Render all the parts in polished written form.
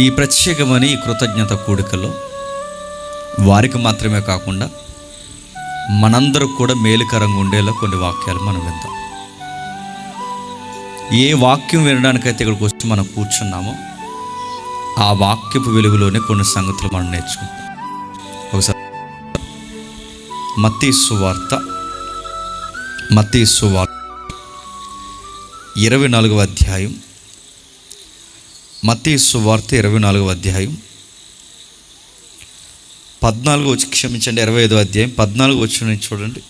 ఈ ప్రత్యేకమైన ఈ కృతజ్ఞత కూడికలో వారికి మాత్రమే కాకుండా మనందరూ కూడా మేలుకరంగా ఉండేలా కొన్ని వాక్యాలు మనం విందాం. ఏ వాక్యం వినడానికైతే ఇక్కడికి వచ్చి మనం కూర్చున్నామో ఆ వాక్యపు వెలుగులోనే కొన్ని సంగతులు మనం నేర్చుకుంటాం. ఒకసారి మత్తయి సువార్త 24వ అధ్యాయం, మత్తయి సువార్త 24వ అధ్యాయం 25వ అధ్యాయం 14 వచనం చూడండి.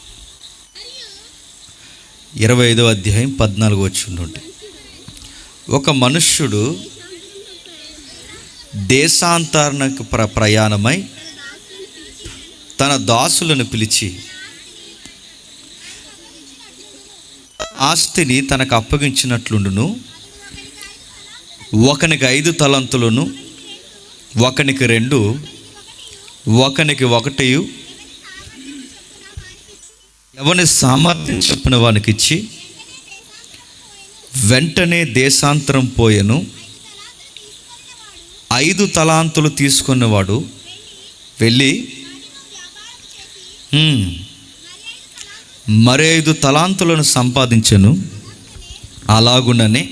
25వ అధ్యాయం 14 వచనం నుండి, ఒక మనుష్యుడు దేశాంతరణకు ప్రయాణమై తన దాసులను పిలిచి ఆస్తిని తనకు అప్పగించినట్లుండును. ఒకనికి 5 తలాంతులను, ఒకనికి 2, ఒకనికి 1, ఎవని సామర్థ్యం చొప్పున వానికి ఇచ్చి వెంటనే దేశాంతరం పోయెను. 5 తలాంతులు తీసుకున్నవాడు వెళ్ళి మరి 5 తలాంతులను సంపాదించెను. అలాగుననే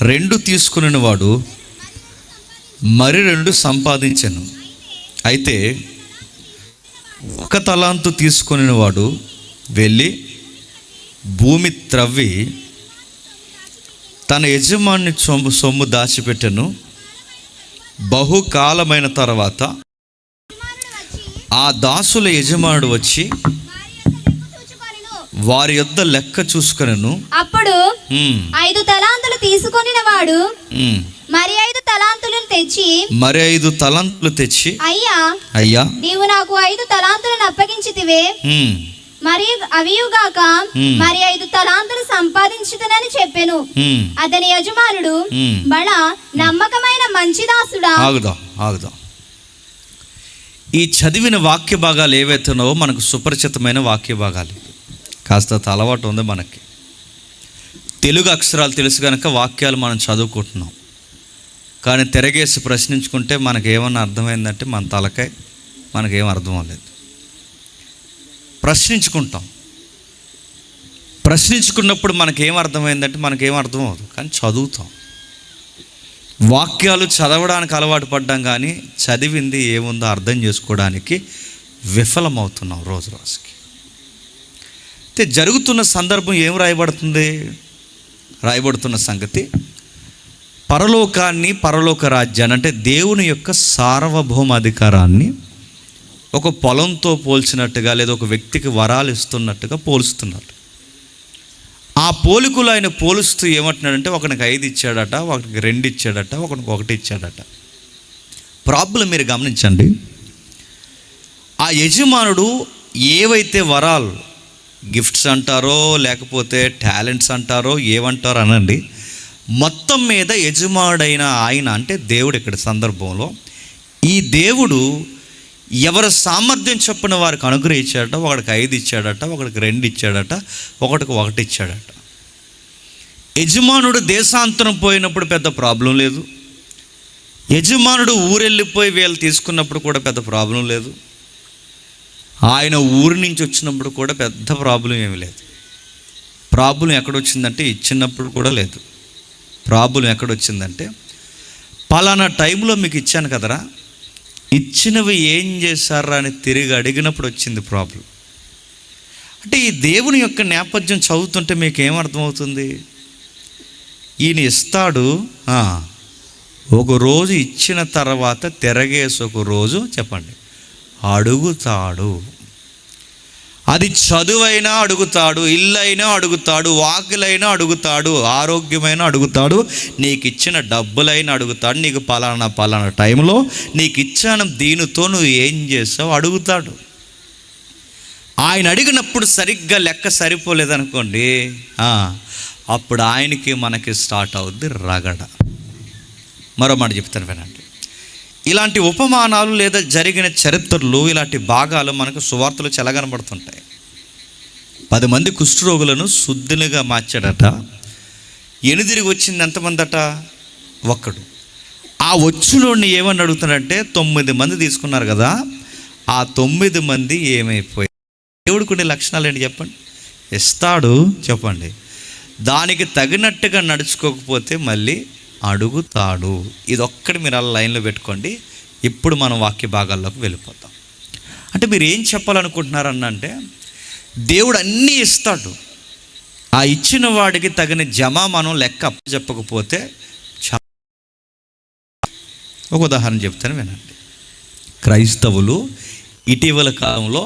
2 తీసుకుని వాడు మరి 2 సంపాదించెను. అయితే 1 తలాంతు తీసుకుని వాడు వెళ్ళి భూమి త్రవ్వి తన యజమాని సొమ్ము దాచిపెట్టెను. బహుకాలమైన తర్వాత ఆ దాసుల యజమానుడు వచ్చి వారి యొద్ద లెక్క చూసుకొనెను. అప్పుడు 5 తలాంతులు తీసుకొనిన వాడు మరి 5 తలాంతులను తెచ్చి అయ్యా నీవు నాకు 5 తలాంతులను అప్పగించితివే, మరి అవియుగాక మరి 5 తలాంతులు సంపాదించుదనని చెప్పెను. అతని యజమానుడు బడ నమ్మకమైన మంచి దాసుడా. ఆగుదాం. ఈ చదివిన వాక్య భాగాలు ఏవైతున్నావో మనకు సుపరిచితమైన వాక్య భాగాలు. కాస్త అలవాటు ఉంది మనకి, తెలుగు అక్షరాలు తెలుసు కనుక వాక్యాలు మనం చదువుకుంటున్నాం. కానీ తిరగేసి ప్రశ్నించుకుంటే మనకి ఏమన్నా అర్థమైందంటే మన తలకాయ మనకేం అర్థం అవ్వలేదు. ప్రశ్నించుకున్నప్పుడు మనకేం అర్థమైందంటే మనకేం అర్థం అవ్వదు. కానీ చదువుతాం. వాక్యాలు చదవడానికి అలవాటు పడ్డాం, కానీ చదివింది ఏముందో అర్థం చేసుకోవడానికి విఫలమవుతున్నాం రోజు రోజుకి. అయితే జరుగుతున్న సందర్భం ఏం రాయబడుతున్న సంగతి పరలోకాన్ని, పరలోక రాజ్యాన్ని, అంటే దేవుని యొక్క సార్వభౌమాధికారాన్ని ఒక పొలంతో పోల్చినట్టుగా లేదా ఒక వ్యక్తికి వరాలు ఇస్తున్నట్టుగా పోలుస్తున్నారు. ఆ పోలికలు ఆయన పోలుస్తూ ఏమంటున్నాడంటే ఒకనికి 5 ఇచ్చాడట, ఒకరికి 2 ఇచ్చాడట, ఒకనికి 1 ఇచ్చాడట. ప్రాబ్లం మీరు గమనించండి. ఆ యజమానుడు ఏవైతే వరాలు, గిఫ్ట్స్ అంటారో లేకపోతే టాలెంట్స్ అంటారో ఏమంటారో అనండి, మొత్తం మీద యజమానుడైన ఆయన అంటే దేవుడు ఇక్కడ సందర్భంలో ఈ దేవుడు ఎవరి సామర్థ్యం చొప్పున వారికి అనుగ్రహించాడట. ఒకడికి 5 ఇచ్చాడట, ఒకడికి 2 ఇచ్చాడట, ఒకటికి 1 ఇచ్చాడట. యజమానుడు దేశాంతరం పోయినప్పుడు పెద్ద ప్రాబ్లం లేదు. యజమానుడు ఊరెళ్ళిపోయి వీళ్ళు తీసుకున్నప్పుడు కూడా పెద్ద ప్రాబ్లం లేదు. ఆయన ఊరి నుంచి వచ్చినప్పుడు కూడా పెద్ద ప్రాబ్లం ఏమీ లేదు. ప్రాబ్లం ఎక్కడొచ్చిందంటే ఇచ్చినప్పుడు కూడా లేదు. ప్రాబ్లం ఎక్కడొచ్చిందంటే పలానా టైంలో మీకు ఇచ్చాను కదరా, ఇచ్చినవి ఏం చేశారా అని తిరిగి అడిగినప్పుడు వచ్చింది ప్రాబ్లం. అంటే ఈ దేవుని యొక్క నేపథ్యం చదువుతుంటే మీకు ఏమర్థమవుతుంది? ఈయన ఇస్తాడు, ఒక రోజు ఇచ్చిన తర్వాత తిరగేసి ఒక రోజు చెప్పండి అడుగుతాడు. అది చదువైనా అడుగుతాడు, ఇల్లైనా అడుగుతాడు, వాకిలైనా అడుగుతాడు, ఆరోగ్యమైనా అడుగుతాడు, నీకు ఇచ్చిన డబ్బులైనా అడుగుతాడు, నీకు పలానా టైంలో నీకు ఇచ్చాను దీనితో నువ్వు ఏం చేసావు అడుగుతాడు. ఆయన అడిగినప్పుడు సరిగ్గా లెక్క సరిపోలేదనుకోండి, అప్పుడు ఆయనకి మనకి స్టార్ట్ అవుద్ది రగడ. మరో మాట చెప్తాను వినండి. ఇలాంటి ఉపమానాలు లేదా జరిగిన చరిత్రలు, ఇలాంటి భాగాలు మనకు సువార్తలు చాలా కనబడుతుంటాయి. 10 మంది కుష్ఠరోగులను శుద్ధులుగా మార్చాడట. ఎనుదిరిగి వచ్చింది ఎంతమంది అట? 1. ఆ వచ్చినోడిని ఏమని అడుగుతున్నాడంటే 9 మంది తీసుకున్నారు కదా, ఆ 9 మంది ఏమైపోయారు? దేవుడికి ఉండే లక్షణాలు ఏంటి చెప్పండి? ఇస్తాడు, చెప్పండి, దానికి తగినట్టుగా నడుచుకోకపోతే మళ్ళీ అడుగుతాడు. ఇదొక్కటి మీరు అలా లైన్లో పెట్టుకోండి. ఇప్పుడు మనం వాక్య భాగాల్లోకి వెళ్ళిపోతాం. అంటే మీరు ఏం చెప్పాలనుకుంటున్నారన్నంటే, దేవుడు అన్నీ ఇస్తాడు, ఆ ఇచ్చిన వాడికి తగిన జమ మనం లెక్క చెప్పకపోతే ఒక ఉదాహరణ చెప్తాను వినండి. క్రైస్తవులు ఇటీవల కాలంలో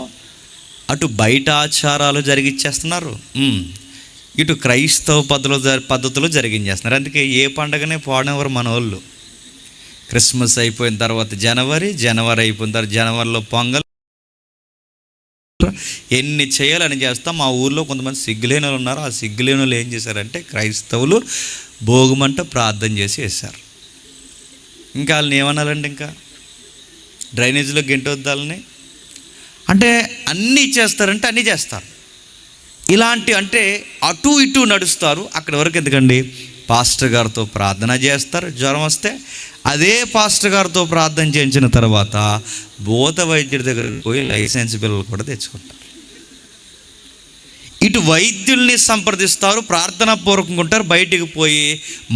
అటు బయట ఆచారాలు జరిగించేస్తున్నారు, ఇటు క్రైస్తవ పద్ధతులు జరిగించేస్తున్నారు. అందుకే ఏ పండగనే పోవడం మన వాళ్ళు. క్రిస్మస్ అయిపోయిన తర్వాత జనవరి అయిపోయిన తర్వాత జనవరిలో పొంగల్, ఎన్ని చేయాలని చేస్తాం. మా ఊర్లో కొంతమంది సిగ్గులేని వాళ్ళు ఉన్నారు. ఆ సిగ్గులేని వాళ్ళు ఏం చేశారంటే, క్రైస్తవులు భోగమంట ప్రార్థన చేసి వేశారు. ఇంకా వాళ్ళని ఏమనాలండి? ఇంకా డ్రైనేజీలో గెంటొద్దాలని అంటే అన్నీ చేస్తారంటే అన్నీ చేస్తారు. ఇలాంటి అంటే అటు ఇటు నడుస్తారు. అక్కడి వరకు ఎందుకండి? పాస్టర్ గారితో ప్రార్థన చేస్తారు. జ్వరం వస్తే అదే పాస్టర్ గారితో ప్రార్థన చేయించిన తర్వాత భూత వైద్యుడి దగ్గరికి పోయి లైసెన్స్ బిల్లులు కూడా తెచ్చుకుంటారు. ఇటు వైద్యుల్ని సంప్రదిస్తారు, ప్రార్థనా పూర్వకంగా ఉంటారు, బయటికి పోయి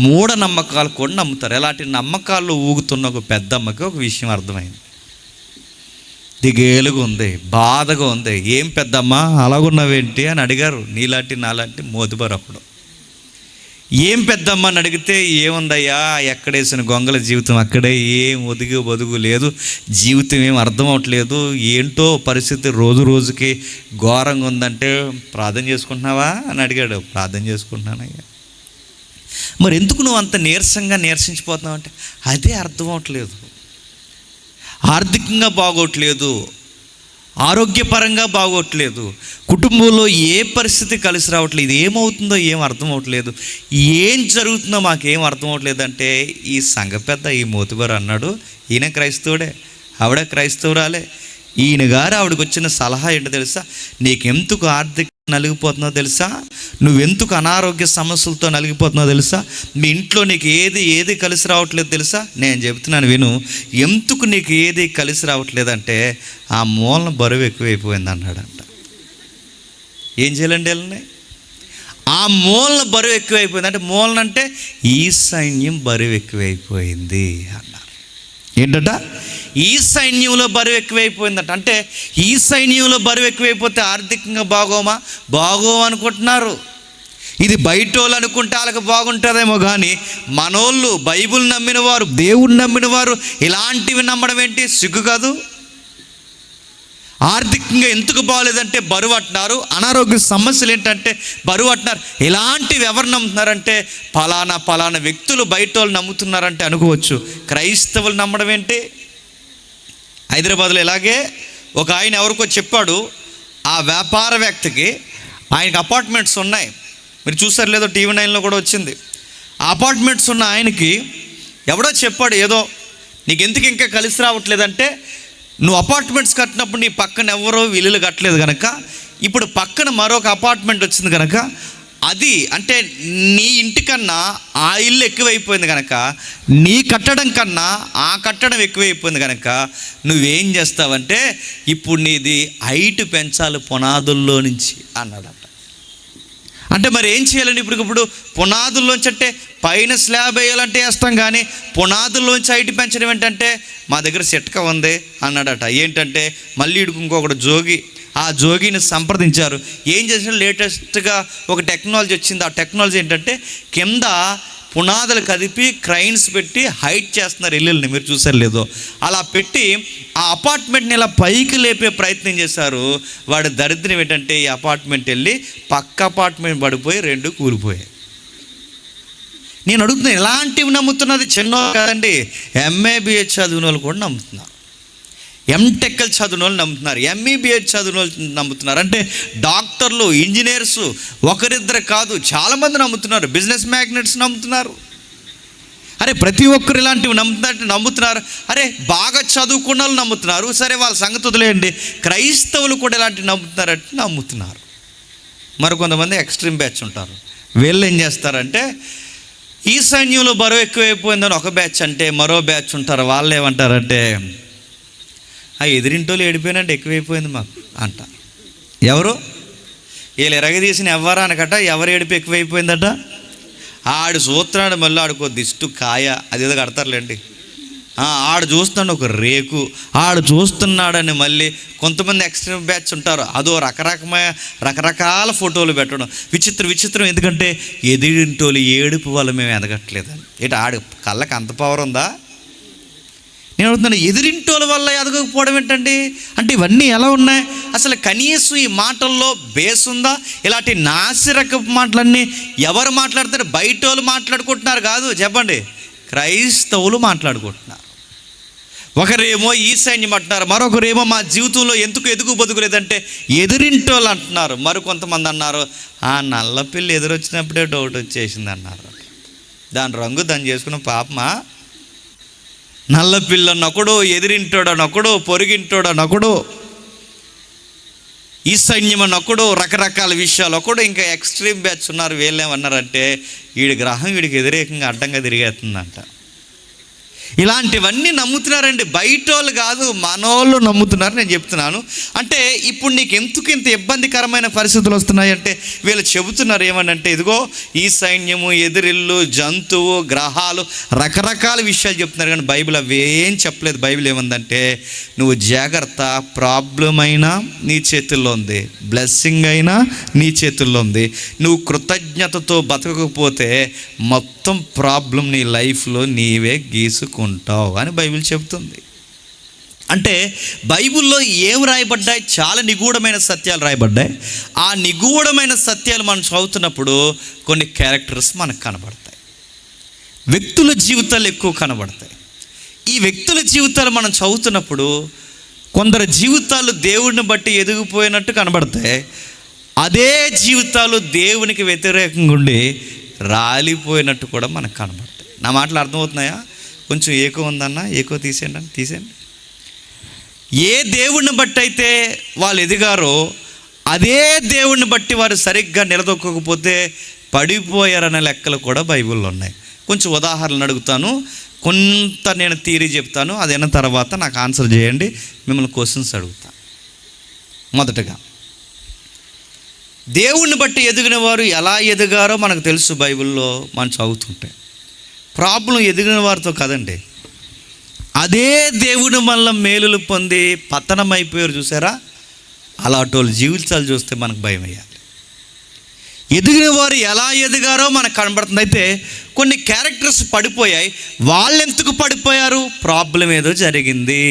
మూఢనమ్మకాలు కూడా నమ్ముతారు. ఎలాంటి నమ్మకాల్లో ఊగుతున్న ఒక పెద్దమ్మకి ఒక విషయం అర్థమైంది. దిగేలుగా ఉంది, బాధగా ఉంది. ఏం పెద్దమ్మ అలాగున్నావేంటి అని అడిగారు. నాలాంటి మోతుబారు అప్పుడు. ఏం పెద్దమ్మ అని అడిగితే, ఏముందయ్యా, ఎక్కడేసిన గొంగల జీవితం అక్కడే, ఏం ఒదిగి బదుగు లేదు, జీవితం ఏం అర్థం అవట్లేదు, ఏంటో పరిస్థితి రోజు రోజుకి ఘోరంగా ఉందంటే, ప్రార్థన చేసుకుంటున్నావా అని అడిగాడు. ప్రార్థన చేసుకుంటున్నానయ్యా. మరి ఎందుకు నువ్వు అంత నీరసించిపోతున్నావు అంటే, అదే అర్థం అవట్లేదు. ఆర్థికంగా బాగోట్లేదు, ఆరోగ్యపరంగా బాగోట్లేదు, కుటుంబంలో ఏ పరిస్థితి కలిసి రావట్లేదు, ఇది ఏమవుతుందో ఏం అర్థం అవట్లేదు, ఏం జరుగుతుందో మాకేం అర్థం అవట్లేదు అంటే, ఈ సంఘ పెద్ద ఈ మోతుగారు అన్నాడు, ఈయన క్రైస్తవుడే, ఆవిడ క్రైస్తవురాలే. ఈయన గారు ఆవిడకి వచ్చిన సలహా ఏంటో తెలుసా? నీకెందుకు ఆర్థిక నలిగిపోతుందో తెలుసా? నువ్వెందుకు అనారోగ్య సమస్యలతో నలిగిపోతున్నావు తెలుసా? మీ ఇంట్లో నీకు ఏది కలిసి రావట్లేదు తెలుసా? నేను చెప్తున్నాను విను. ఎందుకు నీకు ఏది కలిసి రావట్లేదంటే, ఆ మూలన బరువు ఎక్కువైపోయింది అన్నాడంట. ఏం చేయాలండి వీళ్ళని? ఆ మూలన బరువు ఎక్కువైపోయింది అంటే, మూలనంటే ఈ సైన్యం బరువు ఎక్కువైపోయింది అన్నారు. ఏంటట? ఈ సైన్యంలో బరువు ఎక్కువైపోయిందట. అంటే ఈ సైన్యంలో బరువు ఎక్కువైపోతే ఆర్థికంగా బాగోమనుకుంటున్నారు. ఇది బయట వాళ్ళు అనుకుంటే వాళ్ళకి బాగుంటుందేమో, కానీ మనోళ్ళు, బైబుల్ నమ్మిన వారు, దేవుడు నమ్మిన వారు ఇలాంటివి నమ్మడం ఏంటి? సిగ్గు కాదు? ఆర్థికంగా ఎందుకు బాగోలేదంటే బరువు అంటున్నారు, అనారోగ్య సమస్యలు ఏంటంటే బరువు అంటున్నారు. ఇలాంటివి ఎవరు నమ్ముతున్నారంటే, పలానా వ్యక్తులు బయట వాళ్ళు నమ్ముతున్నారంటే అనుకోవచ్చు. క్రైస్తవులు నమ్మడం ఏంటి? హైదరాబాద్లో ఇలాగే ఒక ఆయన ఎవరికో చెప్పాడు, ఆ వ్యాపారవేత్తకి, ఆయనకి అపార్ట్మెంట్స్ ఉన్నాయి, మీరు చూసారు లేదో, టీవీ 9లో కూడా వచ్చింది. ఆ అపార్ట్మెంట్స్ ఉన్న ఆయనకి ఎవడో చెప్పాడు, ఏదో నీకు ఎందుకు ఇంకా కలిసి రావట్లేదంటే, నువ్వు అపార్ట్మెంట్స్ కట్టినప్పుడు నీ పక్కన ఎవరో ఇల్లులు కట్టలేదు కనుక, ఇప్పుడు పక్కన మరొక అపార్ట్మెంట్ వచ్చింది కనుక, అది అంటే నీ ఇంటికన్నా ఆ ఇల్లు ఎక్కువైపోయింది కనుక, నీ కట్టడం కన్నా ఆ కట్టడం ఎక్కువైపోయింది కనుక నువ్వేం చేస్తావంటే, ఇప్పుడు నీది హైట్ పెంచాలి పునాదుల్లో నుంచి అన్నాడట. అంటే మరి ఏం చేయాలండి? ఇప్పుడు పునాదుల్లోంచి అంటే పైన స్లాబ్ వేయాలంటే వేస్తాం, కానీ పునాదుల్లోంచి హైట్ పెంచడం ఏంటంటే, మా దగ్గర చిట్కా ఉంది అన్నాడట. ఏంటంటే, మళ్ళీ ఇంకొకటి జోగి, ఆ జోగిని సంప్రదించారు. ఏం చేసినా లేటెస్ట్గా ఒక టెక్నాలజీ వచ్చింది. ఆ టెక్నాలజీ ఏంటంటే, కింద పునాదులు కదిపి క్రైన్స్ పెట్టి హైట్ చేస్తున్నారు ఇల్లుల్ని, మీరు చూసారు లేదో. అలా పెట్టి ఆ అపార్ట్మెంట్ని ఇలా పైకి లేపే ప్రయత్నం చేశారు. వాడి దరిద్రం ఏంటంటే, ఈ అపార్ట్మెంట్ వెళ్ళి పక్క అపార్ట్మెంట్ పడిపోయి 2 కూలిపోయాయి. నేను అడుగుతున్నాను, ఇలాంటివి నమ్ముతున్నది చిన్న కాదండి, MABH చదివిన వాళ్ళు కూడా నమ్ముతున్నారు, ఎంటెక్లు చదివిన వాళ్ళు నమ్ముతున్నారు, MEBH చదివిన వాళ్ళు నమ్ముతున్నారు. అంటే డాక్టర్లు, ఇంజనీర్స్ ఒకరిద్దరు కాదు, చాలామంది నమ్ముతున్నారు. బిజినెస్ మ్యాగ్నెట్స్ నమ్ముతున్నారు. అరే ప్రతి ఒక్కరు ఇలాంటివి నమ్ముతున్నారు. అరే బాగా చదువుకున్న వాళ్ళు నమ్ముతున్నారు. సరే వాళ్ళ సంగతి వదిలేయండి, క్రైస్తవులు కూడా ఇలాంటివి నమ్ముతున్నారంటే నమ్ముతున్నారు. మరికొంతమంది ఎక్స్ట్రీమ్ బ్యాచ్ ఉంటారు. వీళ్ళు ఏం చేస్తారంటే, ఈ సైన్యంలో బరువు ఎక్కువైపోయిందని ఒక బ్యాచ్ అంటే, మరో బ్యాచ్ ఉంటారు, వాళ్ళు ఏమంటారంటే ఆ ఎదిరింటోళ్ళు ఏడిపోయినట్టు ఎక్కువైపోయింది మాకు అంట. ఎవరు వీళ్ళు ఎరగదీసిన ఎవ్వరా అనకట, ఎవరు ఏడిపి ఎక్కువైపోయిందట, ఆడు చూస్తున్నాడు, మళ్ళీ ఆడుకో దిష్టు కాయ అదేదో కడతారులేండి, ఆడు చూస్తున్నాడు ఒక రేకు, ఆడు చూస్తున్నాడని మళ్ళీ కొంతమంది ఎక్స్ట్రీమ్ బ్యాచ్ ఉంటారు, అదో రకరకాల ఫోటోలు పెట్టడం, విచిత్రం. ఎందుకంటే ఎదిరింటోళ్ళు ఏడుపు వల్ల మేము ఎదగట్లేదని. ఇటు ఆడు కళ్ళకి అంత పవర్ ఉందా? నేను అడుగుతున్నాను, ఎదిరింటోళ్ళ వల్ల ఎదగకపోవడం ఏంటండి? అంటే ఇవన్నీ ఎలా ఉన్నాయి? అసలు కనీసం ఈ మాటల్లో బేస్ ఉందా? ఇలాంటి నాసిరకపు మాటలన్నీ ఎవరు మాట్లాడతారు? బయట వాళ్ళు మాట్లాడుకుంటున్నారు కాదు, చెప్పండి, క్రైస్తవులు మాట్లాడుకుంటున్నారు. ఒకరేమో ఈ సైన్యం అంటున్నారు, మరొకరేమో మా జీవితంలో ఎందుకు ఎదుగు బతుకులేదంటే ఎదిరింటోళ్ళు అంటున్నారు. మరికొంతమంది అన్నారు, ఆ నల్ల పిల్లి ఎదురొచ్చినప్పుడే డౌట్ వచ్చేసింది అన్నారు. దాని రంగు దాన్ని చేసుకున్న పాపమా, నల్ల పిల్లనొకడు, ఎదిరింటోడనొకడు, పొరుగింటోడనొకడు, ఈ సైన్యం అనొకడు, రకరకాల విషయాలు ఒకడు, ఇంకా ఎక్స్ట్రీమ్ బ్యాచ్ ఉన్నారు. వీళ్ళేమన్నారంటే వీడి గ్రహం వీడికి వ్యతిరేకంగా అడ్డంగా తిరిగేస్తుందంట. ఇలాంటివన్నీ నమ్ముతున్నారండి, బయట వాళ్ళు కాదు, మనోళ్ళు నమ్ముతున్నారు. నేను చెప్తున్నాను అంటే ఇప్పుడు నీకు ఎందుకు ఇంత ఇబ్బందికరమైన పరిస్థితులు వస్తున్నాయంటే వీళ్ళు చెబుతున్నారు ఏమనంటే, ఇదిగో ఈ సైన్యము, ఎదిరిల్లు, జంతువు, గ్రహాలు, రకరకాల విషయాలు చెప్తున్నారు. కానీ బైబిల్ అవేం చెప్పలేదు. బైబిల్ ఏముందంటే, నువ్వు జాగ్రత్త, ప్రాబ్లం అయినా నీ చేతుల్లో ఉంది, బ్లెస్సింగ్ అయినా నీ చేతుల్లో ఉంది. నువ్వు కృతజ్ఞతతో బతకకపోతే మొత్తం ప్రాబ్లం నీ లైఫ్లో నీవే గీసుకుంటావు అని బైబిల్ చెబుతుంది. అంటే బైబిల్లో ఏం రాయబడ్డాయి? చాలా నిగూఢమైన సత్యాలు రాయబడ్డాయి. ఆ నిగూఢమైన సత్యాలు మనం చదువుతున్నప్పుడు కొన్ని క్యారెక్టర్స్ మనకు కనబడతాయి, వ్యక్తుల జీవితాలు ఎక్కువ కనబడతాయి. ఈ వ్యక్తుల జీవితాలు మనం చదువుతున్నప్పుడు కొందరు జీవితాలు దేవుడిని బట్టి ఎదిగిపోయినట్టు కనబడతాయి, అదే జీవితాలు దేవునికి వ్యతిరేకంగా ఉండి రాలిపోయినట్టు కూడా మనకు కనబడతాయి. నా మాటలు అర్థమవుతున్నాయా? కొంచెం ఏకో ఉందన్న, ఏకో తీసేయండి. ఏ దేవుడిని బట్టి అయితే వాళ్ళు ఎదిగారో అదే దేవుడిని బట్టి వారు సరిగ్గా నిలదొక్కకపోతే పడిపోయారనే లెక్కలు కూడా బైబిల్లో ఉన్నాయి. కొంచెం ఉదాహరణలు అడుగుతాను, కొంత నేను థియరీ చెప్తాను, అదైన తర్వాత నాకు ఆన్సర్ చేయండి. మిమ్మల్ని క్వశ్చన్స్ అడుగుతాను. మొదటగా, దేవుణ్ణి బట్టి ఎదిగిన వారు ఎలా ఎదిగారో మనకు తెలుసు, బైబిల్లో మనం చదువుతుంటే. ప్రాబ్లం ఎదిగిన వారితో కదండి, అదే దేవుని వల్ల మేలులు పొంది పతనం అయిపోయారు చూసారా, అలాంటి వాళ్ళ జీవితాలు చూస్తే మనకు భయం వేయాలి. ఎదిగిన వారు ఎలా ఎదిగారో మనకు కనబడుతుంది. అయితే కొన్ని క్యారెక్టర్స్ పడిపోయాయి. వాళ్ళు ఎందుకు పడిపోయారు? ప్రాబ్లం ఏదో జరిగింది,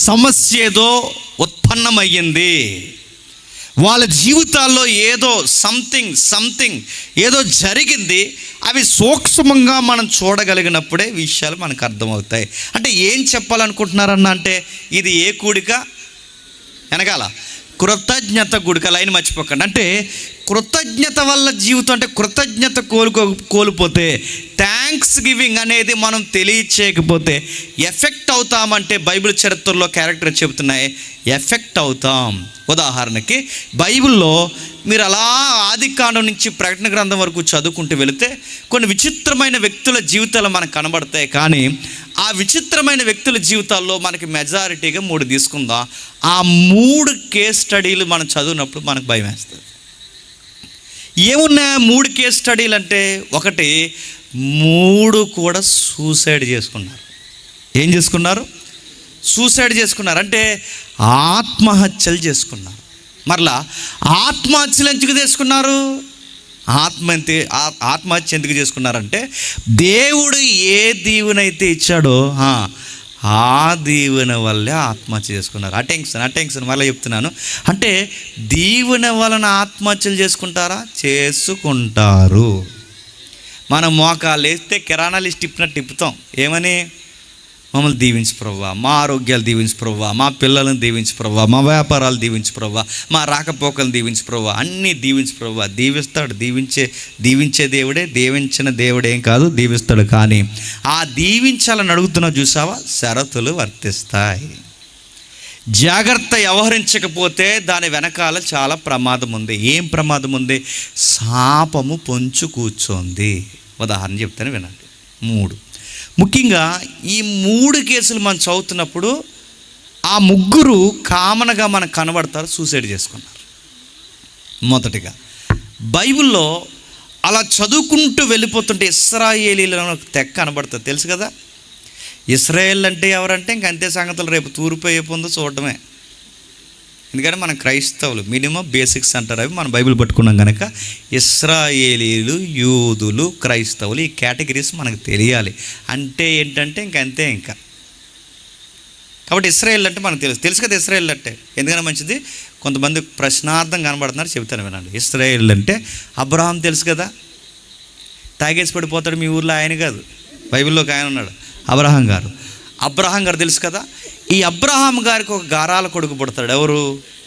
సమస్య ఏదో ఉత్పన్నమయ్యింది, వాళ్ళ జీవితాల్లో ఏదో సంథింగ్ ఏదో జరిగింది. అవి సూక్ష్మంగా మనం చూడగలిగినప్పుడే విషయాలు మనకు అర్థమవుతాయి. అంటే ఏం చెప్పాలనుకుంటున్నారన్న అంటే, ఇది ఏ కూడిక వెనకాల కృతజ్ఞత కూడిక, లైన్ మర్చిపోకండి. అంటే కృతజ్ఞత వల్ల జీవితం, అంటే కృతజ్ఞత కోల్పోతే, థ్యాంక్స్ గివింగ్ అనేది మనం తెలియచేయకపోతే ఎఫెక్ట్ అవుతామంటే బైబిల్ చరిత్రలో క్యారెక్టర్ చెబుతున్నాయి, ఎఫెక్ట్ అవుతాం. ఉదాహరణకి బైబిల్లో మీరు అలా ఆదికాండం నుంచి ప్రకటన గ్రంథం వరకు చదువుకుంటూ వెళితే కొన్ని విచిత్రమైన వ్యక్తుల జీవితాలు మనకు కనబడతాయి. కానీ ఆ విచిత్రమైన వ్యక్తుల జీవితాల్లో మనకి మెజారిటీగా 3 తీసుకుందాం. ఆ 3 కేస్ స్టడీలు మనం చదివినప్పుడు మనకు భయం వేస్తుంది. ఏమున్నాయి 3 కేస్ స్టడీలు అంటే, ఒకటి, 3 కూడా సూసైడ్ చేసుకున్నారు. ఏం చేసుకున్నారు? సూసైడ్ చేసుకున్నారు. అంటే ఆత్మహత్యలు చేసుకున్నారు. మరలా ఆత్మహత్యలు ఎందుకు చేసుకున్నారు? ఆత్మహత్య ఎందుకు చేసుకున్నారంటే, దేవుడు ఏ దీవెనైతే ఇచ్చాడో ఆ దీవెన వల్లే ఆత్మహత్య చేసుకున్నారు. అటెన్షన్ మళ్ళీ చెప్తున్నాను. అంటే దీవెన వలన ఆత్మహత్యలు చేసుకుంటారా? చేసుకుంటారు. మనం మోకాలు వేస్తే కిరాణా లిస్ట్ తిప్పుతాం. ఏమని? మమ్మల్ని దీవించు ప్రభువా, మా ఆరోగ్యాలు దీవించు ప్రభువా, మా పిల్లలను దీవించు ప్రభువా, మా వ్యాపారాలు దీవించు ప్రభువా, మా రాకపోకలను దీవించు ప్రభువా, అన్నీ దీవించు ప్రభువా. దీవిస్తాడు. దీవించే దేవుడే, దీవించిన దేవుడేం కాదు, దీవిస్తాడు. కానీ ఆ దీవించాలని అడుగుతున్నా చూసావా, షరతులు వర్తిస్తాయి. జాగ్రత్త వ్యవహరించకపోతే దాని వెనకాల చాలా ప్రమాదం ఉంది. ఏం ప్రమాదం ఉంది? శాపము పొంచు కూర్చోంది. ఉదాహరణ చెప్తాను వినండి. 3 ముఖ్యంగా ఈ 3 కేసులు మనం చదువుతున్నప్పుడు ఆ 3 కామన్గా మనకు కనబడతారు, సూసైడ్ చేసుకున్నారు. మొదటిగా బైబిల్లో అలా చదువుకుంటూ వెళ్ళిపోతుంటే ఇశ్రాయేలీలను తెగ కనబడుతుంది, తెలుసు కదా. ఇశ్రాయేల్ అంటే ఎవరంటే ఇంక అంతే సంగతులు, రేపు తూర్పు ఏ పొందో చూడటమే. ఎందుకంటే మనం క్రైస్తవులు, మినిమం బేసిక్స్ అంటారు, అవి మనం బైబిల్ పట్టుకున్నాం కనుక ఇశ్రాయేలీలు, యూదులు, క్రైస్తవులు, ఈ కేటగిరీస్ మనకు తెలియాలి. అంటే ఏంటంటే ఇంకంతే. ఇంకా కాబట్టి ఇశ్రాయేల్ అంటే మనకు తెలుసు కదా. ఇశ్రాయేల్ అంటే ఎందుకన్నా మంచిది, కొంతమంది ప్రశ్నార్థం కనబడుతున్నారు, చెబుతాను వినండి. ఇశ్రాయేల్ అంటే అబ్రహాం తెలుసు కదా, తాగేసి పడిపోతాడు మీ ఊర్లో, ఆయన కాదు, బైబిల్లోకి ఆయన ఉన్నాడు, అబ్రహాం గారు తెలుసు కదా. ఈ అబ్రహాం గారికి ఒక గారాల కొడుకు పుడతాడు, ఎవరు?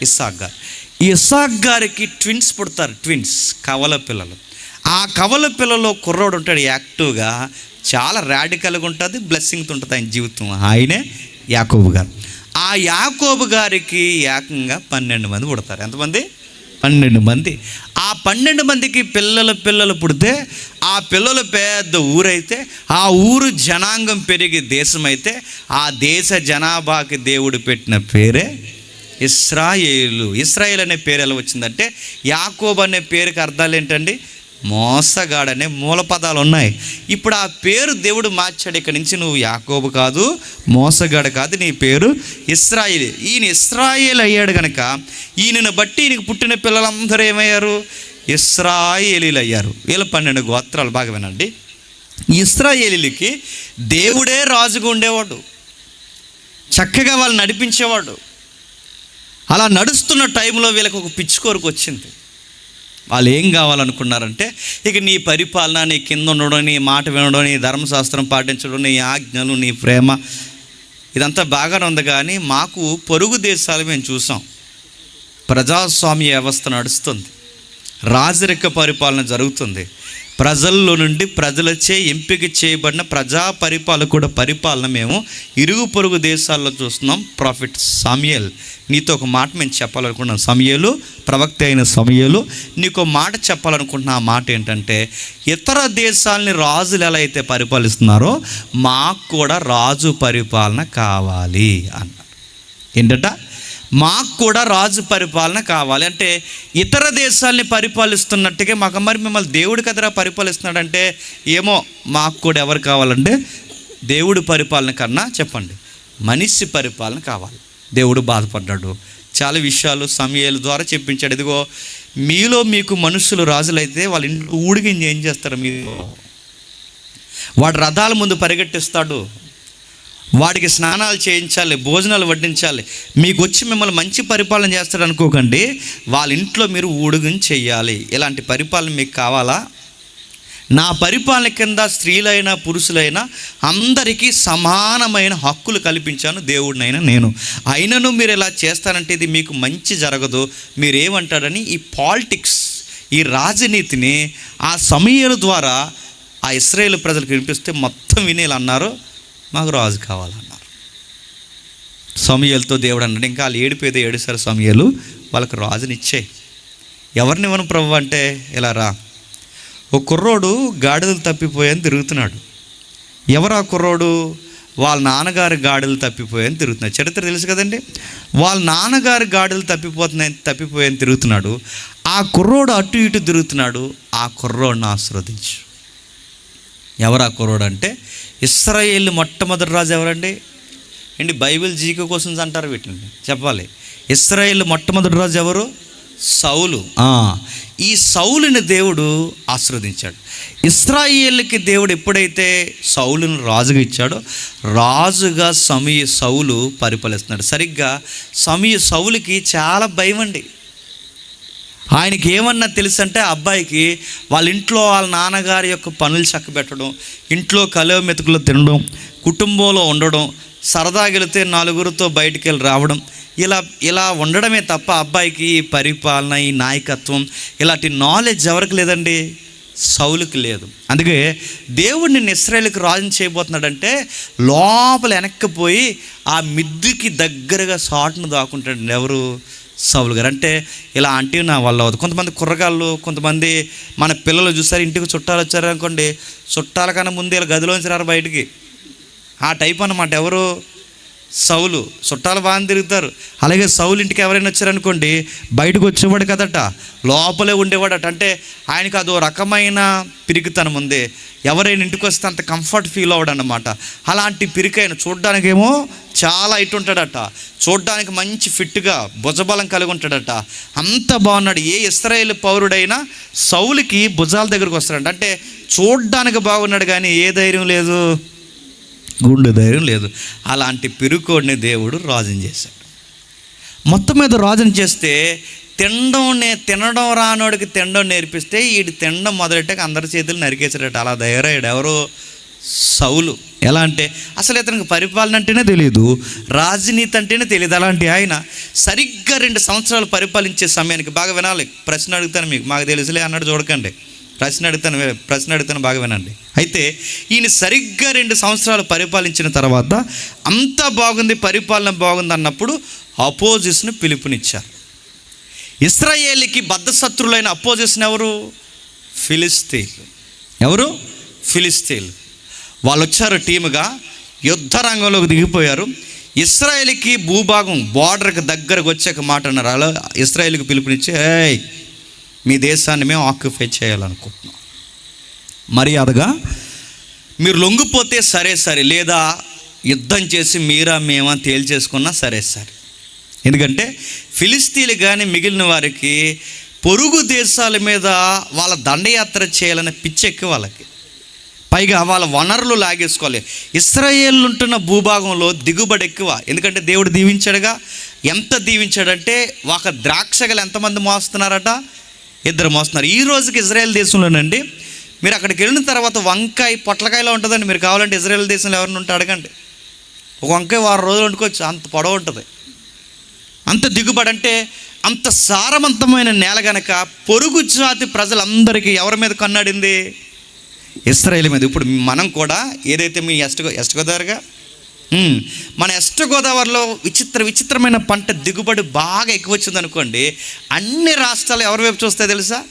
ఇస్సాక్ గారు. ఈ ఇస్సాక్ గారికి ట్విన్స్ పుడతారు, కవల పిల్లలు. ఆ కవల పిల్లలో కుర్రోడు ఉంటాడు, యాక్టివ్గా, చాలా రాడికల్గా ఉంటుంది, బ్లెస్సింగ్తో ఉంటుంది ఆయన జీవితం. ఆయనే యాకోబు గారు. ఆ యాకోబు గారికి ఏకంగా 12 మంది పుడతారు. ఎంతమంది? 12 మంది. ఆ 12 మందికి పిల్లలు పుడితే ఆ పిల్లలు పెద్ద ఊరైతే, ఆ ఊరు జనాంగం పెరిగి దేశం అయితే, ఆ దేశ జనాభాకి దేవుడు పెట్టిన పేరే ఇశ్రాయేలు. ఇశ్రాయేల్ అనే పేరు ఎలా వచ్చిందంటే, యాకోబు అనే పేరుకి అర్థాలు ఏంటండి? మోసగాడనే మూల పదాలు ఉన్నాయి. ఇప్పుడు ఆ పేరు దేవుడు మార్చాడు. ఇక్కడి నుంచి నువ్వు యాకోబు కాదు, మోసగాడు కాదు, నీ పేరు ఇశ్రాయేలు. ఈయన ఇశ్రాయేల్ అయ్యాడు కనుక ఈయనను బట్టి ఈయనకు పుట్టిన పిల్లలందరూ ఏమయ్యారు? ఇశ్రాయేలీలు అయ్యారు. వీళ్ళ 12 గోత్రాలు. బాగా వినండి. ఇశ్రాయేలీలకి దేవుడే రాజుగా ఉండేవాడు, చక్కగా వాళ్ళు నడిపించేవాడు. అలా నడుస్తున్న టైంలో వీళ్ళకి ఒక పిచ్చి కోరిక వచ్చింది. వాళ్ళు ఏం కావాలనుకున్నారంటే, ఇక నీ పరిపాలన, నీ కింద ఉండడం, నీ మాట వినడం, నీ ధర్మశాస్త్రం పాటించడం, నీ ఆజ్ఞలు, నీ ప్రేమ, ఇదంతా బాగానే ఉంది. కానీ మాకు పొరుగు దేశాలు మేము చూసాం, ప్రజాస్వామ్య వ్యవస్థ నడుస్తుంది, రాజరిక పరిపాలన జరుగుతుంది, ప్రజల్లో నుండి ప్రజలచే ఎంపిక చేయబడిన ప్రజా పరిపాలన మేము ఇరుగు పొరుగు దేశాల్లో చూస్తున్నాం. ప్రాఫిట్ సమూయేల్, నీతో ఒక మాట మేము చెప్పాలనుకుంటున్నాం. సమూయేలు, ప్రవక్త అయిన సమూయేలు, నీకు మాట చెప్పాలనుకుంటున్నా. ఆ మాట ఏంటంటే, ఇతర దేశాలని రాజులు ఎలా అయితే పరిపాలిస్తున్నారో మాకు కూడా రాజు పరిపాలన కావాలి అన్నారు. ఏంటట? మాకు కూడా రాజు పరిపాలన కావాలి. అంటే ఇతర దేశాలని పరిపాలిస్తున్నట్టుగా మాకు, మరి మిమ్మల్ని దేవుడి కదరా పరిపాలిస్తున్నాడంటే, ఏమో మాకు కూడా ఎవరు కావాలంటే దేవుడి పరిపాలన కన్నా చెప్పండి మనిషి పరిపాలన కావాలి. దేవుడు బాధపడ్డాడు, చాలా విషయాలు సమూయేలు ద్వారా చెప్పించాడు. ఇదిగో మీలో మీకు మనుషులు రాజులైతే వాళ్ళ ఇంట్లో ఊడిగించి ఏం చేస్తారు? మీరు వాడు రథాల ముందు పరిగెట్టిస్తాడు, వాడికి స్నానాలు చేయించాలి, భోజనాలు వడ్డించాలి. మీకు వచ్చి మిమ్మల్ని మంచి పరిపాలన చేస్తాడు అనుకోకండి, వాళ్ళ ఇంట్లో మీరు ఊడుగుని చెయ్యాలి. ఇలాంటి పరిపాలన మీకు కావాలా? నా పరిపాలన కింద స్త్రీలైనా పురుషులైనా అందరికీ సమానమైన హక్కులు కల్పించాను దేవుడినైనా నేను. అయినను మీరు ఇలా చేస్తానంటే ఇది మీకు మంచి జరగదు. మీరేమంటాడని ఈ పాలిటిక్స్, ఈ రాజనీతిని ఆ సమూయేలు ద్వారా ఆ ఇశ్రాయేలు ప్రజలకు వినిపిస్తే మొత్తం వినేలా అన్నారు, మాకు రాజు కావాలన్నారు. సమూయేలుతో దేవుడు అన్నాడు, ఇంకా వాళ్ళు ఏడుసారు సమూయేలు, వాళ్ళకు రాజునిచ్చాయి. ఎవరిని ఇవ్వను ప్రభు అంటే, ఇలా రా, ఒక కుర్రోడు గాడిదలు తప్పిపోయాని తిరుగుతున్నాడు. ఎవరు ఆ కుర్రోడు? వాళ్ళ నాన్నగారి గాడిదలు తప్పిపోయాని తిరుగుతున్నాడు. చరిత్ర తెలుసు కదండి. వాళ్ళ నాన్నగారి గాడిదలు తప్పిపోయాని తిరుగుతున్నాడు. ఆ కుర్రోడు అటు ఇటు తిరుగుతున్నాడు. ఆ కుర్రోడిని ఆశీర్వదించు. ఎవరు ఆ కుర్రోడు అంటే, ఇశ్రాయేలు మొట్టమొదటి రాజు ఎవరండి? ఏంటి బైబిల్ జీకే క్వశ్చన్స్ అంటారు వీటిని, చెప్పాలి. ఇశ్రాయేలు మొట్టమొదటి రాజు ఎవరు? సౌలు. ఈ సౌలుని దేవుడు ఆశీర్వదించాడు. ఇశ్రాయేలుకి దేవుడు ఎప్పుడైతే సౌలును రాజుగా ఇచ్చాడో, రాజుగా సౌలు పరిపాలిస్తున్నాడు. సరిగ్గా సౌలుకి చాలా భయం అండి. ఆయనకి ఏమన్నా తెలుసు అంటే, అబ్బాయికి వాళ్ళ ఇంట్లో వాళ్ళ నాన్నగారి యొక్క పనులు చక్కబెట్టడం, ఇంట్లో కలవ మెతుకులు తినడం, కుటుంబంలో ఉండడం, సరదాగా వెళితే నలుగురితో బయటికి వెళ్ళి రావడం, ఇలా ఉండడమే తప్ప అబ్బాయికి ఈ పరిపాలన, ఈ నాయకత్వం, ఇలాంటి నాలెడ్జ్ ఎవరికి లేదండి? సౌలుకి లేదు. అందుకే దేవుడు నిన్ను ఇశ్రాయేలుకి రాజుని చేయబోతున్నాడంటే లోపల వెనక్కిపోయి ఆ మిద్దుకి దగ్గరగా సాటును దాక్కుంటాడు. ఎవరు? సౌలు గారు. అంటే ఇలా అంటే నా వల్ల అవుతుంది. కొంతమంది కుర్రగాళ్ళు, కొంతమంది మన పిల్లలు చూస్తారు, ఇంటికి చుట్టాలు వచ్చారు అనుకోండి, చుట్టాల కన్నా ముందు ఇలా గదిలోంచి రారు బయటికి. ఆ టైప్ అన్నమాట. ఎవరు? సౌలు. చుట్టాలు బాగా తిరుగుతారు. అలాగే సౌలు ఇంటికి ఎవరైనా వచ్చారనుకోండి, బయటకు వచ్చేవాడు కదట, లోపలే ఉండేవాడట. అంటే ఆయనకు అదో రకమైన పిరికితనం ఉంది. ఎవరైనా ఇంటికి వస్తే అంత కంఫర్ట్ ఫీల్ అవ్వడు అన్నమాట. అలాంటి పిరికైన చూడ్డానికేమో చాలా ఇటు ఉంటాడట, చూడ్డానికి మంచి ఫిట్గా భుజబలం కలిగి ఉంటాడట, అంత బాగున్నాడు. ఏ ఇశ్రాయేలు పౌరుడైనా సౌలుకి భుజాల దగ్గరకు వస్తాడంట. అంటే చూడ్డానికి బాగున్నాడు కానీ ఏ ధైర్యం లేదు, గుండె ధైర్యం లేదు. అలాంటి పిరుకోడిని దేవుడు రాజుని చేశాడు. మొత్తం మీద రాజుని చేస్తే తినడం రానోడికి తినడం నేర్పిస్తే వీడి తినడం మొదలెట్టాక అందరి చేతులు నరికేసాడట. అలా ధైర్యడు ఎవరు? సౌలు. ఎలా అంటే అసలు ఇతనికి పరిపాలన అంటేనే తెలియదు, రాజనీతి అంటేనే తెలియదు. అలాంటి ఆయన సరిగ్గా 2 సంవత్సరాలు పరిపాలించే సమయానికి, బాగా వినాలి, ప్రశ్న అడుగుతాను మీకు, మాకు తెలుసులే అన్నాడు చూడకండి, ప్రశ్న అడుగుతాను బాగా వినండి. అయితే ఈయన సరిగ్గా 2 సంవత్సరాలు పరిపాలించిన తర్వాత అంతా బాగుంది, పరిపాలన బాగుంది అన్నప్పుడు అపోజిషన్ పిలుపునిచ్చారు. ఇశ్రాయేలుకి బద్ధశత్రులైన అపోజిషన్ ఎవరు? ఫిలిస్తీన్లు. ఎవరు? ఫిలిస్తీన్లు. వాళ్ళు వచ్చారు టీముగా, యుద్ధ రంగంలోకి దిగిపోయారు. ఇశ్రాయేలుకి భూభాగం బార్డర్కి దగ్గరకు వచ్చాక మాట అన్నారు. అలా ఇశ్రాయేలుకి పిలుపునిచ్చి, ఏయ్ మీ దేశాన్ని మేము ఆక్యుపై చేయాలనుకుంటున్నాం, మర్యాదగా మీరు లొంగిపోతే సరే సరే, లేదా యుద్ధం చేసి మీరా మేమా తేల్చేసుకున్నా సరే సరే. ఎందుకంటే ఫిలిస్తీన్లు కానీ మిగిలిన వారికి పొరుగు దేశాల మీద వాళ్ళ దండయాత్ర చేయాలనే పిచ్చెక్కి వాళ్ళకి, పైగా వాళ్ళ వనరులు లాగేసుకోవాలి. ఇశ్రాయేలు ఉంటున్న భూభాగంలో దిగుబడి ఎక్కువ. ఎందుకంటే దేవుడు దీవించాడుగా. ఎంత దీవించాడంటే ఒక ద్రాక్షగలు ఎంతమంది మోస్తున్నారట? 2 మోస్తున్నారు. ఈ రోజుకి ఇజ్రాయెల్ దేశంలోనండి, మీరు అక్కడికి వెళ్ళిన తర్వాత వంకాయ పొట్లకాయలో ఉంటుందండి. మీరు కావాలంటే ఇజ్రాయెల్ దేశంలో ఎవరిని ఉంటే అడగండి, ఒక వంకాయ 6 రోజులు వండుకోవచ్చు, అంత పొడవు ఉంటుంది. అంత దిగుబడి. అంటే అంత సారవంతమైన నేల గనక పొరుగు జాతి ప్రజలందరికీ ఎవరి మీద కన్నాడింది? ఇశ్రాయేలు మీద. ఇప్పుడు మనం కూడా ఏదైతే మీ వెస్ట్ గోదావరిగా, మన వెస్ట్ గోదావరిలో విచిత్రమైన పంట దిగుబడి బాగా ఎక్కువ వచ్చింది అనుకోండి, అన్ని రాష్ట్రాలు ఎవరి వైపు చూస్తాయి తెలుసా?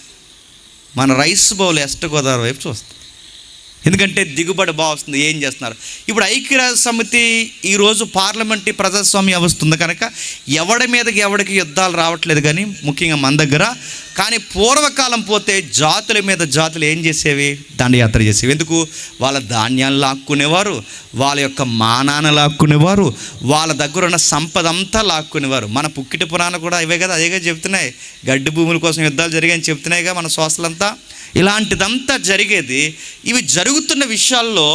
మన రైస్ బౌల్ వెస్ట్ గోదావరి వైపు చూస్తాయి. ఎందుకంటే దిగుబడి బాగా వస్తుంది. ఏం చేస్తున్నారు ఇప్పుడు? ఐక్యరాజ్య సమితి ఈరోజు పార్లమెంటరీ ప్రజాస్వామ్యం వస్తుంది కనుక ఎవడి మీదకి ఎవడికి యుద్ధాలు రావట్లేదు, కానీ ముఖ్యంగా మన దగ్గర. కానీ పూర్వకాలం పోతే జాతుల మీద జాతులు ఏం చేసేవి? దండయాత్ర చేసేవి. ఎందుకు? వాళ్ళ ధాన్యాలు లాక్కునేవారు, వాళ్ళ యొక్క మానాన్ని లాక్కునేవారు, వాళ్ళ దగ్గర ఉన్న సంపద అంతా లాక్కునేవారు. మన పుక్కిటి పురాణం కూడా ఇవే కదా, అదేగా చెప్తున్నాయి. గడ్డి భూముల కోసం యుద్ధాలు జరిగాయని చెప్తున్నాయిగా మన సోషలంతా. ఇలాంటిదంతా జరిగేది. ఇవి జరుగుతున్న విషయాల్లో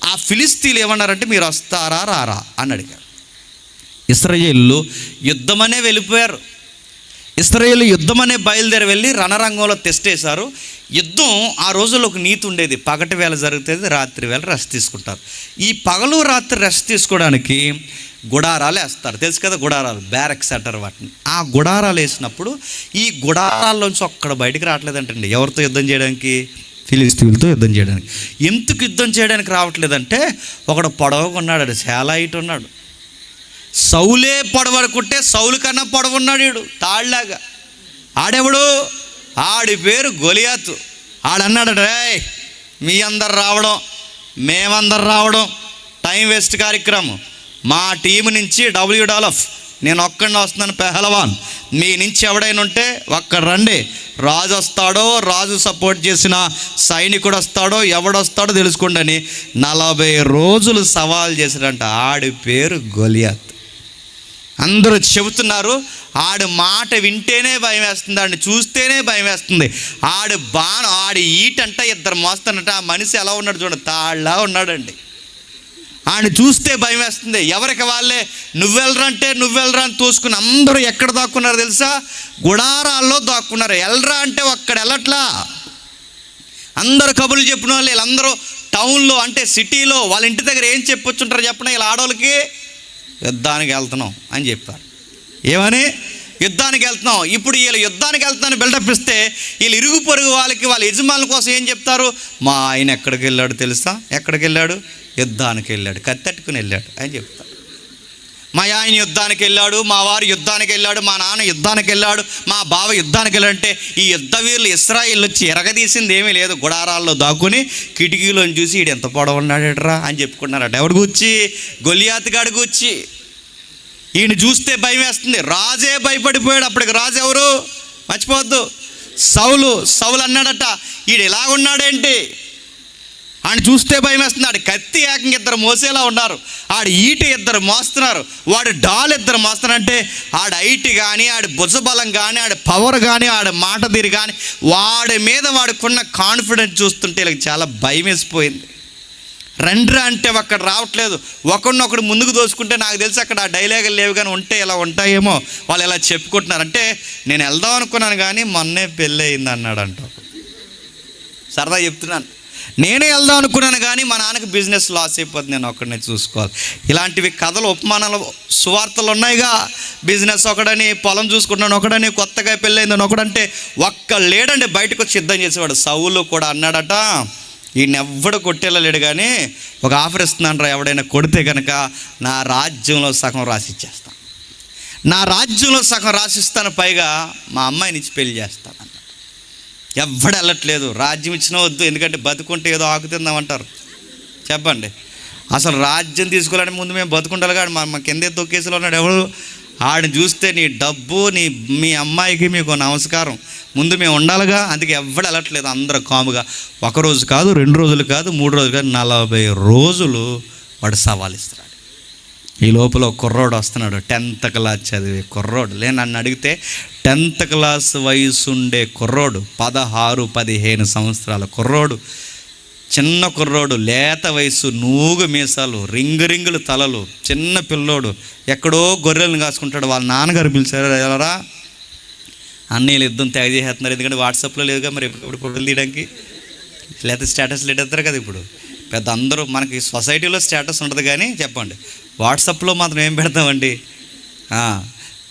ఆ ఫిలిస్తీన్లు ఏమన్నారంటే, మీరు వస్తారా రారా అని అడిగారు. ఇశ్రాయేలు యుద్ధమనే వెళ్ళిపోయారు. ఇశ్రాయేలు యుద్ధమనే బయలుదేరి వెళ్ళి రణరంగంలో తెస్టేశారు. యుద్ధం ఆ రోజుల్లో ఒక నీతి ఉండేది, పగటి వేళ జరుగుతుంది, రాత్రి వేళ రెస్ట్ తీసుకుంటారు. ఈ పగలు రాత్రి రెస్ట్ తీసుకోవడానికి గుడారాలు వేస్తారు, తెలుసు కదా, గుడారాలు, బ్యారక్స్ అంటారు వాటిని. ఆ గుడారాలు వేసినప్పుడు ఈ గుడారాల్లోంచి ఒక్కడ బయటికి రావట్లేదంటండి. ఎవరితో యుద్ధం చేయడానికి? ఫిలిస్తీన్లతో యుద్ధం చేయడానికి. ఎందుకు యుద్ధం చేయడానికి రావట్లేదంటే, ఒకడు పొడవగా ఉన్నాడు, చాలా హైట్ ఉన్నాడు. సౌలే పొడవడుకుంటే సౌలు కన్నా పొడవున్నాడు వీడు, తాళ్ళలాగా. ఆడెవడు? ఆడి పేరు గొలియాతు. ఆడన్నాడు, రేయ్ మీ అందరు రావడం, మేమందరు రావడం టైం వేస్ట్ కార్యక్రమం. మా టీం నుంచి WF నేను ఒక్కడిని వస్తున్నాను, పెహలవాన్. మీ నుంచి ఎవడైనా ఉంటే ఒక్కడు రండి. రాజు వస్తాడో, రాజు సపోర్ట్ చేసిన సైనికుడు వస్తాడో, ఎవడొస్తాడో తెలుసుకోండి అని 40 రోజులు సవాల్ చేశాడంట. ఆడి పేరు గొలియాత్. అందరూ చెబుతున్నారు, ఆడు మాట వింటేనే భయం వేస్తుంది, ఆడిని చూస్తేనే భయం వేస్తుంది. ఆడి ఈటంట 2 మోస్తానంట. ఆ మనిషి ఎలా ఉన్నాడు చూడండి, తాళ్ళలా ఉన్నాడండి. ఆయన చూస్తే భయం వేస్తుంది. ఎవరికి వాళ్ళే నువ్వెళ్ళరా అని తోసుకుని అందరూ ఎక్కడ దాక్కున్నారు తెలుసా? గుడారాల్లో దాక్కున్నారు. ఎల్రా అంటే ఒక్కడ వెళ్ళట్లా. అందరూ కబుర్లు చెప్పిన వాళ్ళు వీళ్ళందరూ టౌన్లో, అంటే సిటీలో వాళ్ళ ఇంటి దగ్గర ఏం చెప్పొచ్చుంటారు చెప్పిన, వీళ్ళ ఆడవాళ్ళకి యుద్ధానికి వెళ్తున్నాం అని చెప్పారు. ఏమని? యుద్ధానికి వెళ్తున్నాం. ఇప్పుడు వీళ్ళు యుద్ధానికి వెళ్తున్నాను బిల్డప్ ఇస్తే, వీళ్ళు ఇరుగు పొరుగు వాళ్ళకి, వాళ్ళ యజమానుల కోసం ఏం చెప్తారు? మా ఆయన ఎక్కడికి వెళ్ళాడు తెలుసా? ఎక్కడికి వెళ్ళాడు? యుద్ధానికి వెళ్ళాడు, కత్తెట్టుకుని వెళ్ళాడు అని చెప్తారు. మా ఆయన యుద్ధానికి వెళ్ళాడు, మా వారు యుద్ధానికి వెళ్ళాడు, మా నాన్న యుద్ధానికి వెళ్ళాడు, మా బావ యుద్ధానికి వెళ్ళాడంటే ఈ యుద్ధ వీరులు ఇశ్రాయేలు వచ్చి ఎరగదీసింది ఏమీ లేదు. గుడారాల్లో దాక్కుని కిటికీలోని చూసి ఈడు ఎంత పొడవు ఉన్నాడట్రా అని చెప్పుకున్నారట. ఎవడు కూర్చి? గొలియాతు గాడు కూర్చి. ఈయన చూస్తే భయం వేస్తుంది. రాజే భయపడిపోయాడు. అప్పటికి రాజు ఎవరు మర్చిపోవద్దు, సౌలు. సౌలు అన్నాడట, ఈడు ఇలాగున్నాడేంటి? ఆయన చూస్తే భయం వేస్తుంది. ఆడు కత్తి ఏకంగా ఇద్దరు మోసేలా ఉన్నారు, ఆడు ఈటి ఇద్దరు మోస్తున్నారు, వాడు డాల్ ఇద్దరు మోస్తున్నారు. అంటే ఆడ ఐటి కానీ, ఆడి భుజబలం కానీ, ఆడి పవర్ కానీ, ఆడ మాట తీరు కానీ, వాడి మీద వాడుకున్న కాన్ఫిడెన్స్ చూస్తుంటే వీళ్ళకి చాలా భయం వేసిపోయింది. రండ్రా అంటే అక్కడ రావట్లేదు. ఒకడినొకడు ముందుకు దోచుకుంటే నాకు తెలిసి అక్కడ ఆ డైలాగులు లేవు, కానీ ఉంటే ఇలా ఉంటాయేమో వాళ్ళు ఇలా చెప్పుకుంటున్నారు. అంటే నేను వెళ్దాం అనుకున్నాను కానీ మొన్నే పెళ్ళి అయింది అన్నాడంట. సరదా చెప్తున్నాను. నేనే వెళ్దాం అనుకున్నాను కానీ మా నాన్నకి బిజినెస్ లాస్ అయిపోతుంది, నేను ఒక్కడనే చూసుకోవాలి. ఇలాంటివి కథలు, ఉపమానాలు, సువార్తలు ఉన్నాయిగా. బిజినెస్ ఒకడని, పొలం చూసుకుంటున్నాను ఒకడని, కొత్తగా పెళ్ళయిందని ఒకడంటే ఒక్క లేడండి బయటకు వచ్చి యుద్ధం చేసేవాడు. సౌలు కూడా అన్నాడట, ఈయన ఎవ్వడు కొట్టేళ్ళలేడు కానీ ఒక ఆఫర్ ఇస్తున్నాను రా, ఎవడైనా కొడితే కనుక నా రాజ్యంలో సగం రాసిచ్చేస్తాను, నా రాజ్యంలో సగం రాసిస్తాను, పైగా మా అమ్మాయిని ఇచ్చి పెళ్లి చేస్తాను అన్నాడు. ఎవ్వడు వెళ్ళట్లేదు. రాజ్యం ఇచ్చినా వద్దు, ఎందుకంటే బతుకుంటే ఏదో ఆకు తిందామంటారు. చెప్పండి, అసలు రాజ్యం తీసుకోవాలంటే ముందు మేము బతుకుండాలి. కానీ మా కిందే తొక్కేసిలో ఉన్నాడు ఎవడు. ఆడిని చూస్తే నీ డబ్బు, మీ అమ్మాయికి మీకు నమస్కారం, ముందు మేము ఉండాలిగా. అందుకే ఎవ్వడు వెళ్ళట్లేదు, అందరూ కాముగా. ఒకరోజు కాదు, 2 రోజులు కాదు, 3 రోజులు కాదు, 40 రోజులు వాడు సవాల్ ఇస్తున్నాడు. ఈ లోపల కుర్రోడు వస్తున్నాడు, 10th క్లాస్ చదివే కుర్రోడు. నన్ను అడిగితే 10th క్లాస్ వయసు ఉండే కుర్రోడు, 16-15 సంవత్సరాల కుర్రోడు, చిన్న కుర్రోడు, లేత వయసు, నూగు మీసాలు, రింగులు తలలు, చిన్న పిల్లోడు, ఎక్కడో గొర్రెలను కాసుకుంటాడు. వాళ్ళ నాన్నగారు పిలిచారు, ఎవరా అన్నయ్యలు యుద్ధం తెగ చేసేస్తున్నారు. ఎందుకంటే వాట్సాప్లో లేదుగా, మరి ఇప్పుడు ఫోటోలు తీయడానికి, లేకపోతే స్టేటస్లు ఎట్టేస్తారు కదా. ఇప్పుడు పెద్ద అందరూ మనకి సొసైటీలో స్టేటస్ ఉంటుంది కానీ చెప్పండి, వాట్సాప్లో మాత్రం ఏం పెడతామండి?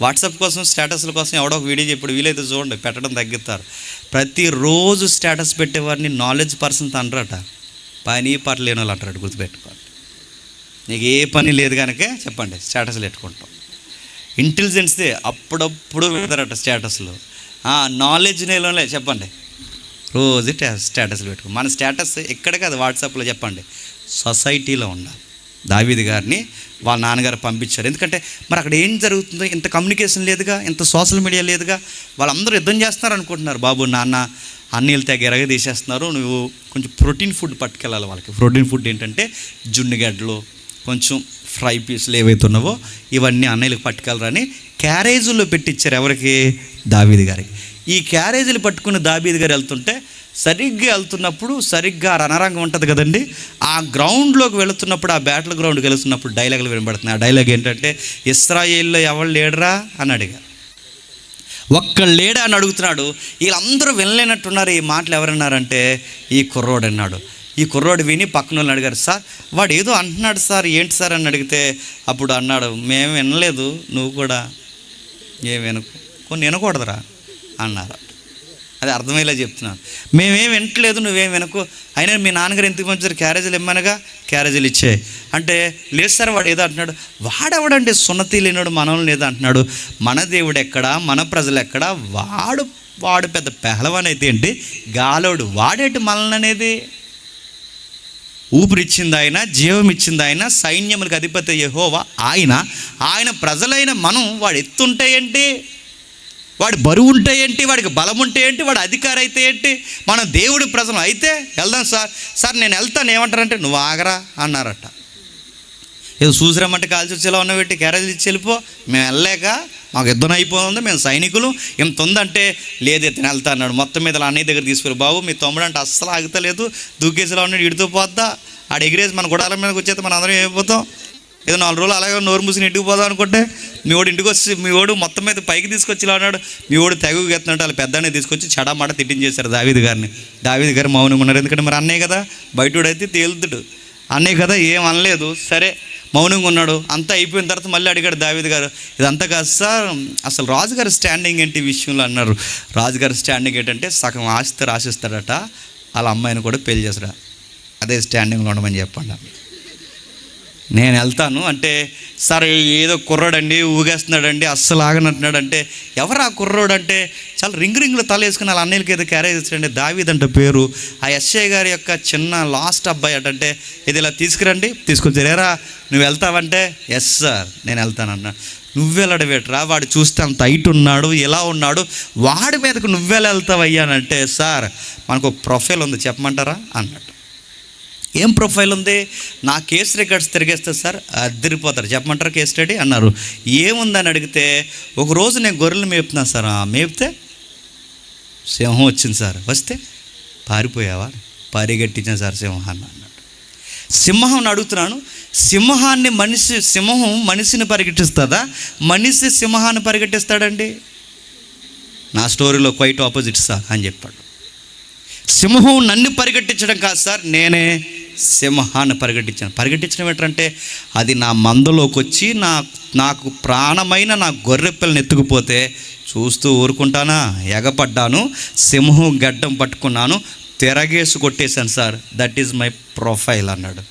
వాట్సాప్ కోసం, స్టేటస్ల కోసం ఎవడో ఒక వీడియో ఇప్పుడు వీలైతే చూడండి, పెట్టడం తగ్గిస్తారు. ప్రతిరోజు స్టేటస్ పెట్టేవారిని నాలెడ్జ్ పర్సన్స్ అంటారట, పని పాట లేని వాళ్ళు అంటారట. గుర్తుపెట్టుకోండి, నీకు ఏ పని లేదు కనుక చెప్పండి స్టేటస్లు పెట్టుకుంటాం. ఇంటెలిజెన్స్దే అప్పుడప్పుడు పెడతారట స్టేటస్లు. నాలెడ్జ్ నేలే చెప్పండి, రోజు స్టేటస్లు పెట్టుకో. మన స్టేటస్ ఎక్కడ కాదు, వాట్సాప్లో చెప్పండి, సొసైటీలో ఉండాలి. దావీదు గారిని వాళ్ళ నాన్నగారు పంపించారు. ఎందుకంటే మరి అక్కడ ఏం జరుగుతుందో, ఇంత కమ్యూనికేషన్ లేదుగా, ఇంత సోషల్ మీడియా లేదుగా. వాళ్ళందరూ యుద్ధం చేస్తున్నారు అనుకుంటున్నారు. బాబు నాన్న అన్నీళ్ళు తెగ ఎరగ తీసేస్తున్నారు, నువ్వు కొంచెం ప్రోటీన్ ఫుడ్ పట్టుకెళ్ళాలి వాళ్ళకి. ప్రోటీన్ ఫుడ్ ఏంటంటే జున్నుగడ్డలు, కొంచెం ఫ్రై పీసులు ఏవైతే ఉన్నావో ఇవన్నీ అన్నయ్యలకు పట్టుకెళ్ళరని క్యారేజీల్లో పెట్టించారు. ఎవరికి? దావీదు గారికి. ఈ క్యారేజీలు పట్టుకుని దావీదు గారు వెళ్తుంటే, సరిగ్గా వెళ్తున్నప్పుడు సరిగ్గా రణరంగం ఉంటుంది కదండి, ఆ గ్రౌండ్లోకి వెళుతున్నప్పుడు, ఆ బ్యాటిల్ గ్రౌండ్కి వెళుతున్నప్పుడు డైలాగులు వినబడుతున్నాయి. ఆ డైలాగ్ ఏంటంటే, ఇశ్రాయేల్లో ఎవరు లేడరా అని అడిగారు. ఒక్కళ్ళు లేడా అని అడుగుతున్నాడు. వీళ్ళందరూ వినలేనట్టున్నారు. ఈ మాటలు ఎవరన్నారంటే ఈ కుర్రోడు అన్నాడు. ఈ కుర్రోడు విని పక్కన వాళ్ళని అడిగారు, సార్ వాడు ఏదో అంటున్నాడు సార్, ఏంటి సార్ అని అడిగితే అప్పుడు అన్నాడు, మేము వినలేదు, నువ్వు కూడా ఏం కొన్ని వినకూడదురా అన్నారు. అది అర్థమయ్యేలా చెప్తున్నాను. మేమేం వినట్లేదు, నువ్వేం వినకు. అయినా మీ నాన్నగారు ఎందుకు పంపించారు? క్యారేజీలు ఇమ్మనగా క్యారేజీలు ఇచ్చే అంటే, లేదు సార్ వాడు ఏదో అంటున్నాడు. వాడెవడంటే సున్నతి లేనాడు, మనల్ని ఏదో అంటున్నాడు. మన దేవుడు ఎక్కడా, మన ప్రజలు ఎక్కడా? వాడు పెద్ద పెహలవాన్ అయితే ఏంటి, గాలోడు వాడేటి మనల్ని అనేది? ఊపిరిచ్చింది ఆయన, జీవం ఇచ్చింది ఆయన, సైన్యములకు అధిపతి యెహోవా ఆయన ప్రజలైన మనం వాడు ఎత్తుంటే ఏంటి, వాడి బరువు ఉంటే ఏంటి, వాడికి బలం ఉంటే ఏంటి, వాడు అధికారం అయితే ఏంటి? మనం దేవుడి ప్రజలు అయితే వెళ్దాం సార్ నేను వెళ్తాను. ఏమంటారంటే నువ్వు ఆగరా అన్నారట. ఏదో చూసిరమ్మంటే కాల్చి వచ్చేలా ఉన్న పెట్టి క్యారేజీలు ఇచ్చి వెళ్ళిపో, మేము వెళ్ళలేక మాకు యుద్ధం అయిపోతుంది, మేము సైనికులు, ఎంత ఉందంటే లేదు ఎత్తిన వెళ్తా అన్నాడు. మొత్తం మీద అన్నయ్య దగ్గర తీసుకురు. బాబు మీ తమ్ముడు అంటే అస్సలు ఆగుతలేదు, దూకేసేలా ఉన్నాడు, ఇడితో పోద్దా, ఆడ ఎగిరేసి మన గుడాల మీదకి వచ్చేస్తే మనం అందరం ఏమైపోతాం. ఏదో 4 రోజులు అలాగే నోరు మూసుకుని ఇంటికి పోదాం అనుకుంటే మీ వాడు ఇంటికి వచ్చి, మీ వాడు మొత్తం మీద పైకి తీసుకొచ్చి ఇలా ఉన్నాడు, మీ వాడు తెగుకు ఎత్తున్నాడు. వాళ్ళు పెద్దనే తీసుకొచ్చి చెడమాట తిట్టించేశారు దావీదు గారిని. దావీదు గారు మౌనంగా ఉన్నారు. ఎందుకంటే మరి అన్నయ్య కదా, బయటోడైతే తేలుతుడు, అన్నయ్య కదా ఏం అనలేదు, సరే మౌనంగా ఉన్నాడు. అంతా అయిపోయిన తర్వాత మళ్ళీ అడిగాడు దావీదు గారు, ఇదంతా కాదు సార్, అసలు రాజుగారి స్టాండింగ్ ఏంటి ఈ విషయంలో అన్నారు. రాజుగారి స్టాండింగ్ ఏంటంటే సగం ఆస్తి రాసిస్తాడట, వాళ్ళ అమ్మాయిని కూడా పెళ్లి చేస్తాడు. అదే స్టాండింగ్లో ఉండమని చెప్పండి. నేను వెళ్తాను అంటే, సరే ఏదో కుర్రాడండి ఊగేస్తున్నాడండి అస్సలు ఆగనంటున్నాడు అంటే, ఎవరు ఆ కుర్రోడు అంటే, చాలా రింగులు తల వేసుకుని వాళ్ళ అన్నయ్యలకి ఏదో క్యారేజ్ ఇస్తాడండి, దావీద్ అంటే పేరు. ఆ ఎస్ఐ గారి యొక్క చిన్న లాస్ట్ అబ్బాయి అంటే, ఇది ఇలా తీసుకురండి, తీసుకొచ్చారా నువ్వు వెళ్తావంటే, ఎస్ సార్ నేను వెళ్తానన్నా. నువ్వెళ్ళడవేట్రా, వాడు చూస్తే అంత హైట్ ఉన్నాడు, ఎలా ఉన్నాడు, వాడి మీదకు నువ్వెలా వెళ్తావయ్యానంటే, సార్ మనకు ఒక ప్రొఫైల్ ఉంది చెప్పమంటారా అన్నట్టు. ఏం ప్రొఫైల్ ఉంది? నా కేసు రికార్డ్స్ తిరిగేస్తే సార్ అద్దరిపోతారు, చెప్పమంటారు కేసు స్టడీ అన్నారు. ఏముందని అడిగితే, ఒకరోజు నేను గొర్రెలు మేపుతున్నాను సార్, మేపితే సింహం వచ్చింది సార్, వస్తే పారిపోయావా, పరిగెట్టించాను సార్ సింహాన్ని అన్నాడు. సింహాన్ని అడుగుతున్నాను, సింహం మనిషిని పరిగెట్టిస్తుందా, మనిషి సింహాన్ని పరిగెట్టిస్తాడండి? నా స్టోరీలో క్వైట్ ఆపోజిట్ సార్ అని చెప్పాడు. సింహం నన్ను పరిగెట్టించడం కాదు సార్, నేనే సింహాన్ని పరిగెట్టించడం ఏంటంటే, అది నా మందలోకి వచ్చి నాకు ప్రాణమైన నా గొర్రె పిల్లని ఎత్తుకుపోతే చూస్తూ ఊరుకుంటానా? ఎగపడ్డాను, సింహం గడ్డం పట్టుకున్నాను, తిరగేసి కొట్టేశాను sir, that is my profile అన్నాడు.